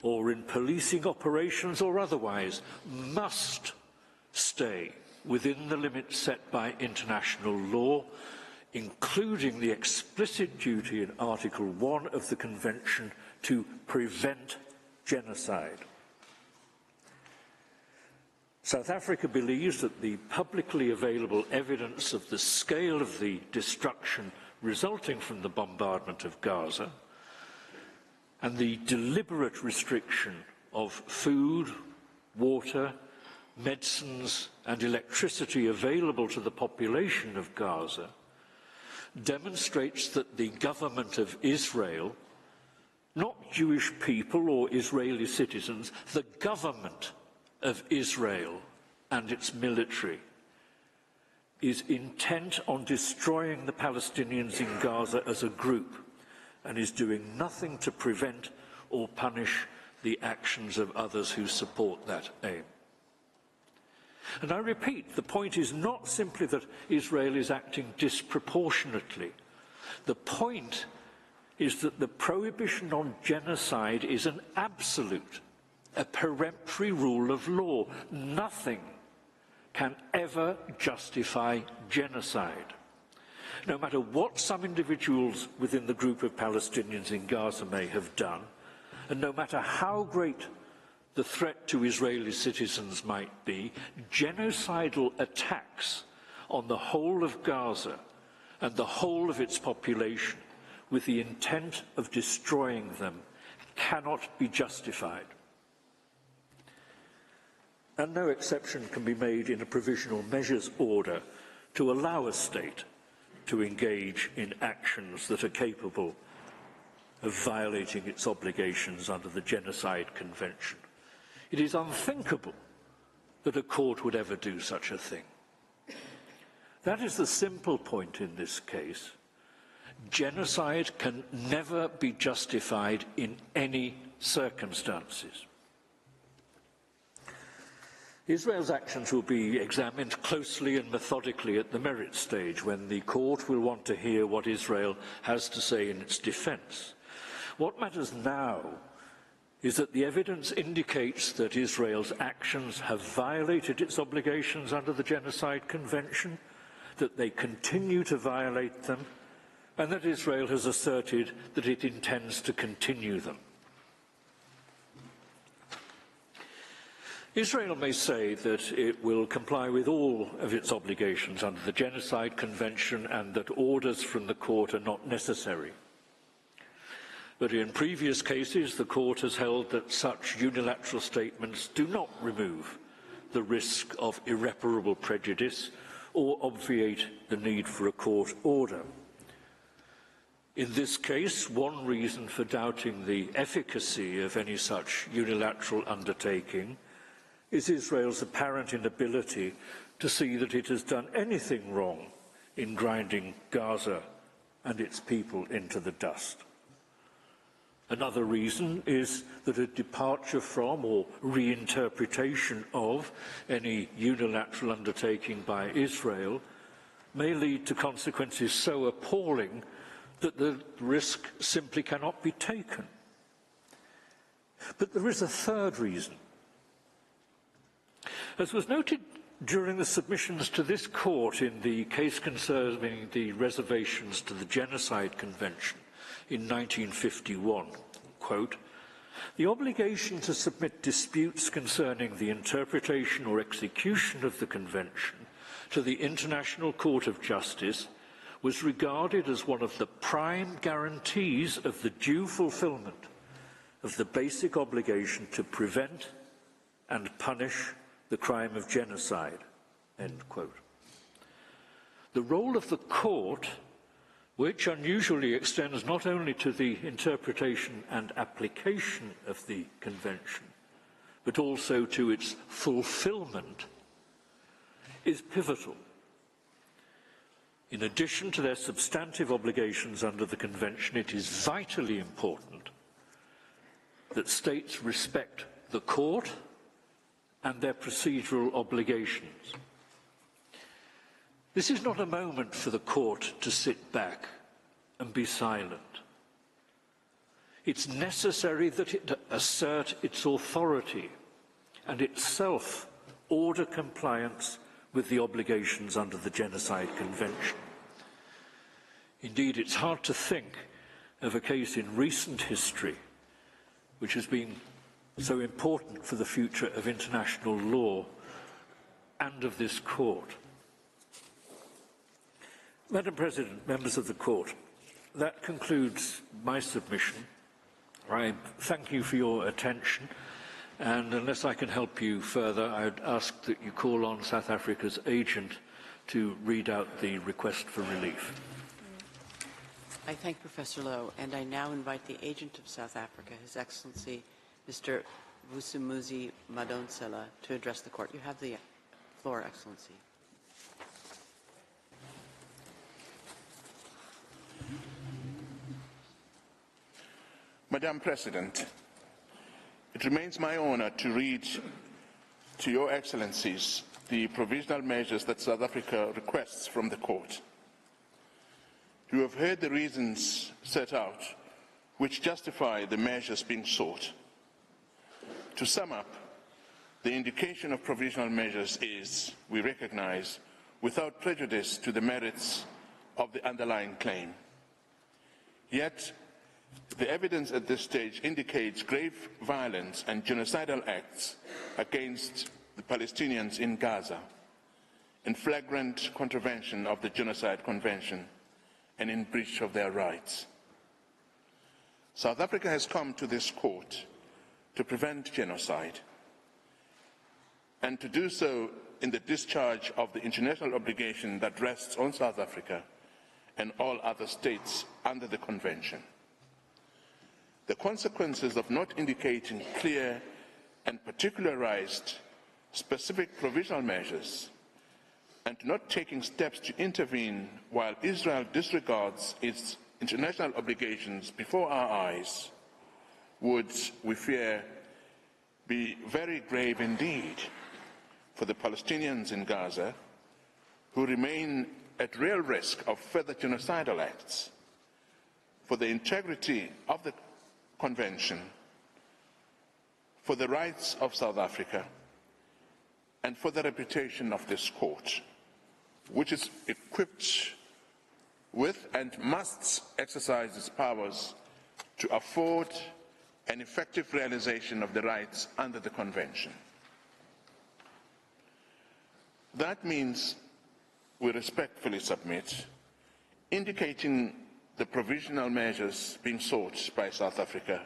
or in policing operations or otherwise, must stay within the limits set by international law, including the explicit duty in Article 1 of the Convention to prevent genocide. South Africa believes that the publicly available evidence of the scale of the destruction resulting from the bombardment of Gaza and the deliberate restriction of food, water, medicines and electricity available to the population of Gaza demonstrates that the government of Israel, not Jewish people or Israeli citizens, the government of Israel and its military is intent on destroying the Palestinians in Gaza as a group and is doing nothing to prevent or punish the actions of others who support that aim. And I repeat, the point is not simply that Israel is acting disproportionately. The point is that the prohibition on genocide is an absolute, a peremptory rule of law. Nothing can ever justify genocide. No matter what some individuals within the group of Palestinians in Gaza may have done, and no matter how great the threat to Israeli citizens might be, genocidal attacks on the whole of Gaza and the whole of its population with the intent of destroying them cannot be justified. And no exception can be made in a provisional measures order to allow a state to engage in actions that are capable of violating its obligations under the Genocide Convention. It is unthinkable that a court would ever do such a thing. That is the simple point in this case. Genocide can never be justified in any circumstances. Israel's actions will be examined closely and methodically at the merit stage, when the court will want to hear what Israel has to say in its defence. What matters now is that the evidence indicates that Israel's actions have violated its obligations under the Genocide Convention, that they continue to violate them, and that Israel has asserted that it intends to continue them. Israel may say that it will comply with all of its obligations under the Genocide Convention and that orders from the court are not necessary. But in previous cases, the court has held that such unilateral statements do not remove the risk of irreparable prejudice or obviate the need for a court order. In this case, one reason for doubting the efficacy of any such unilateral undertaking is Israel's apparent inability to see that it has done anything wrong in grinding Gaza and its people into the dust. Another reason is that a departure from or reinterpretation of any unilateral undertaking by Israel may lead to consequences so appalling that the risk simply cannot be taken. But there is a third reason. As was noted during the submissions to this court in the case concerning the reservations to the Genocide Convention in 1951, quote, "The obligation to submit disputes concerning the interpretation or execution of the Convention to the International Court of Justice was regarded as one of the prime guarantees of the due fulfilment of the basic obligation to prevent and punish the crime of genocide," end quote. The role of the court, which unusually extends not only to the interpretation and application of the Convention, but also to its fulfilment, is pivotal. In addition to their substantive obligations under the Convention, it is vitally important that states respect the court and their procedural obligations. This is not a moment for the court to sit back and be silent. It's necessary that it assert its authority and itself order compliance with the obligations under the Genocide Convention. Indeed, it's hard to think of a case in recent history which has been so important for the future of international law and of this court. Madam President, members of the court, that concludes my submission. I thank you for your attention, and unless I can help you further, I'd ask that you call on South Africa's agent to read out the request for relief. I thank Professor Lowe, and I now invite the agent of South Africa, His Excellency Mr. Vusumuzi Madonsela, to address the court. You have the floor, Excellency. Madam President, it remains my honor to read to Your Excellencies the provisional measures that South Africa requests from the court. You have heard the reasons set out which justify the measures being sought. To sum up, the indication of provisional measures is, we recognize, without prejudice to the merits of the underlying claim. Yet, the evidence at this stage indicates grave violence and genocidal acts against the Palestinians in Gaza, in flagrant contravention of the Genocide Convention and in breach of their rights. South Africa has come to this court to prevent genocide and to do so in the discharge of the international obligation that rests on South Africa and all other states under the Convention. The consequences of not indicating clear and particularized specific provisional measures and not taking steps to intervene while Israel disregards its international obligations before our eyes would, we fear, be very grave indeed for the Palestinians in Gaza, who remain at real risk of further genocidal acts, for the integrity of the Convention, for the rights of South Africa, and for the reputation of this court, which is equipped with and must exercise its powers to afford an effective realization of the rights under the Convention. That means we respectfully submit, indicating the provisional measures being sought by South Africa,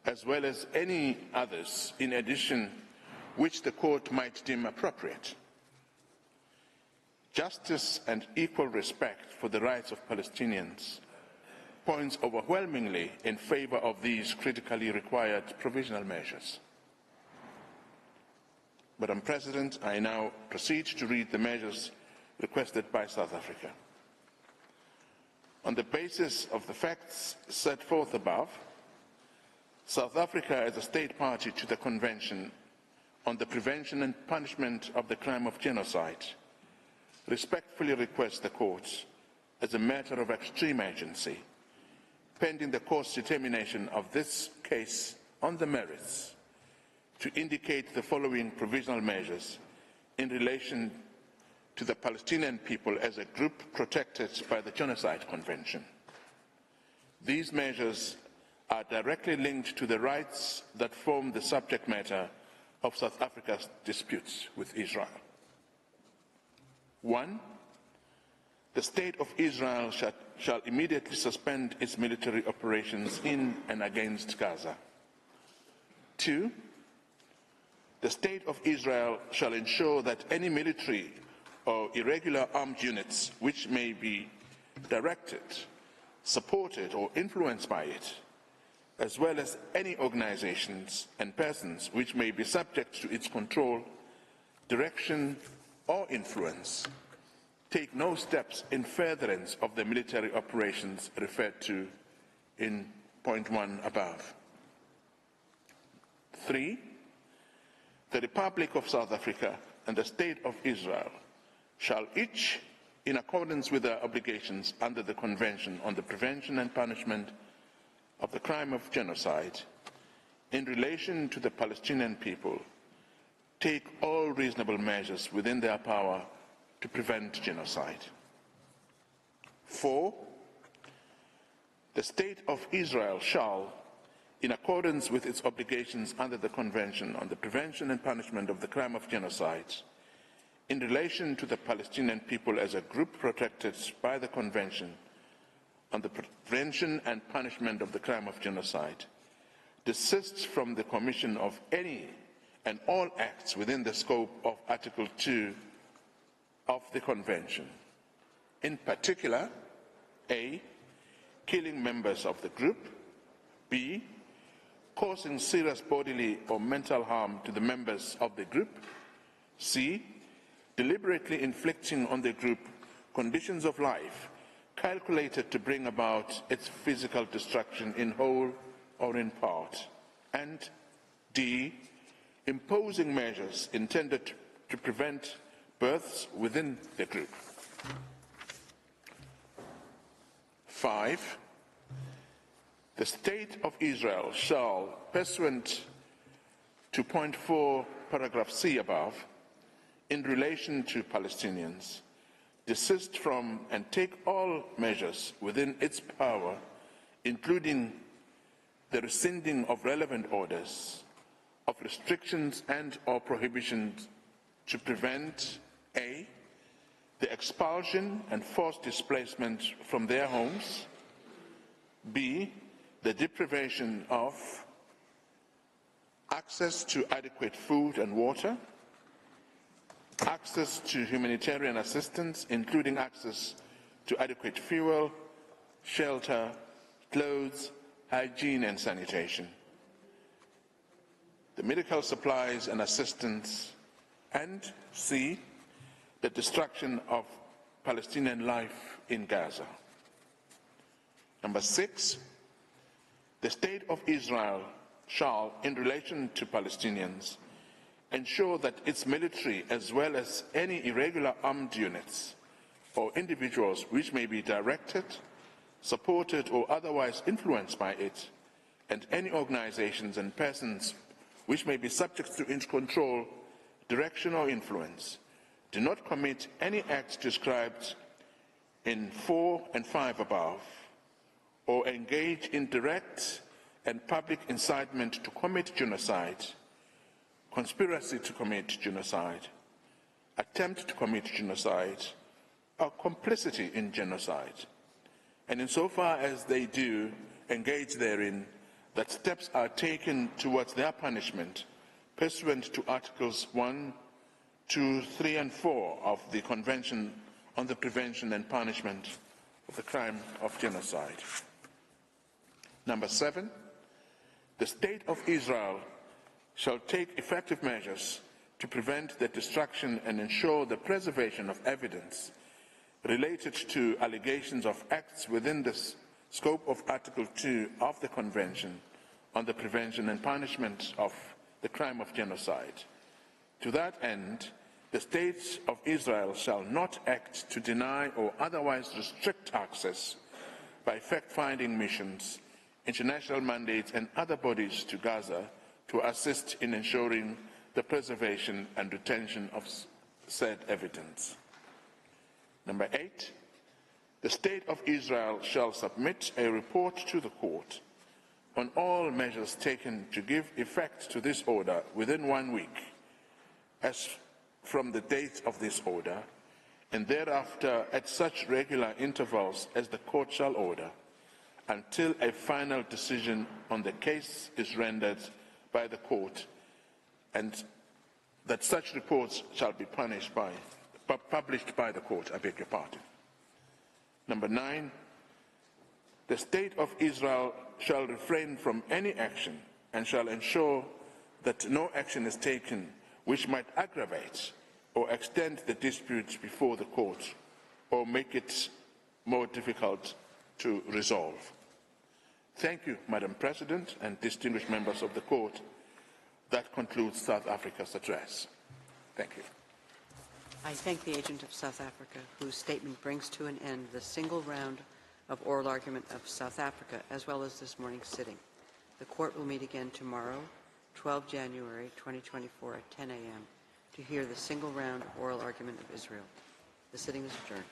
as well as any others in addition which the court might deem appropriate. Justice and equal respect for the rights of Palestinians points overwhelmingly in favor of these critically required provisional measures. Madam President, I now proceed to read the measures requested by South Africa. On the basis of the facts set forth above, South Africa, as a state party to the Convention on the Prevention and Punishment of the Crime of Genocide, respectfully requests the courts, as a matter of extreme urgency, pending the court's determination of this case on the merits, to indicate the following provisional measures in relation to the Palestinian people as a group protected by the Genocide Convention. These measures are directly linked to the rights that form the subject matter of South Africa's disputes with Israel. 1. The State of Israel shall immediately suspend its military operations in and against Gaza. 2. The State of Israel shall ensure that any military or irregular armed units which may be directed, supported or influenced by it, as well as any organizations and persons which may be subject to its control, direction or influence, take no steps in furtherance of the military operations referred to in point 1 above. 3. The Republic of South Africa and the State of Israel shall each, in accordance with their obligations under the Convention on the Prevention and Punishment of the Crime of Genocide, in relation to the Palestinian people, take all reasonable measures within their power to prevent genocide. 4. The State of Israel shall, in accordance with its obligations under the Convention on the Prevention and Punishment of the Crime of Genocide, in relation to the Palestinian people as a group protected by the Convention on the Prevention and Punishment of the Crime of Genocide, desists from the commission of any and all acts within the scope of Article 2 of the Convention. In particular, A, killing members of the group. B, causing serious bodily or mental harm to the members of the group. C, deliberately inflicting on the group conditions of life calculated to bring about its physical destruction in whole or in part. And D, imposing measures intended to prevent births within the group. 5, the State of Israel shall, pursuant to point 4, paragraph C above, in relation to Palestinians, desist from and take all measures within its power, including the rescinding of relevant orders, of restrictions and or prohibitions to prevent A, the expulsion and forced displacement from their homes, B, the deprivation of access to adequate food and water, access to humanitarian assistance, including access to adequate fuel, shelter, clothes, hygiene and sanitation, the medical supplies and assistance, and C, the destruction of Palestinian life in Gaza. Number 6, the State of Israel shall, in relation to Palestinians, ensure that its military, as well as any irregular armed units or individuals which may be directed, supported or otherwise influenced by it, and any organizations and persons which may be subject to its control, direction or influence, do not commit any acts described in 4 and 5 above, or engage in direct and public incitement to commit genocide, conspiracy to commit genocide, attempt to commit genocide, or complicity in genocide. And insofar as they do engage therein, that steps are taken towards their punishment pursuant to Articles 1, 2, 3, and 4 of the Convention on the Prevention and Punishment of the Crime of Genocide. Number 7, the State of Israel shall take effective measures to prevent the destruction and ensure the preservation of evidence related to allegations of acts within the scope of Article 2 of the Convention on the Prevention and Punishment of the Crime of Genocide. To that end, the State of Israel shall not act to deny or otherwise restrict access by fact-finding missions, international mandates and other bodies to Gaza to assist in ensuring the preservation and retention of said evidence. Number 8, the State of Israel shall submit a report to the court on all measures taken to give effect to this order within 1 week, as from the date of this order, and thereafter at such regular intervals as the court shall order, until a final decision on the case is rendered by the court, and that such reports shall be published by the court. I beg your pardon. Number 9, the State of Israel shall refrain from any action and shall ensure that no action is taken which might aggravate or extend the dispute before the court or make it more difficult to resolve. Thank you, Madam President and distinguished members of the court. That concludes South Africa's address. Thank you. I thank the agent of South Africa, whose statement brings to an end the single round of oral argument of South Africa, as well as this morning's sitting. The court will meet again tomorrow, 12 January 2024 at 10 a.m. to hear the single round oral argument of Israel. The sitting is adjourned.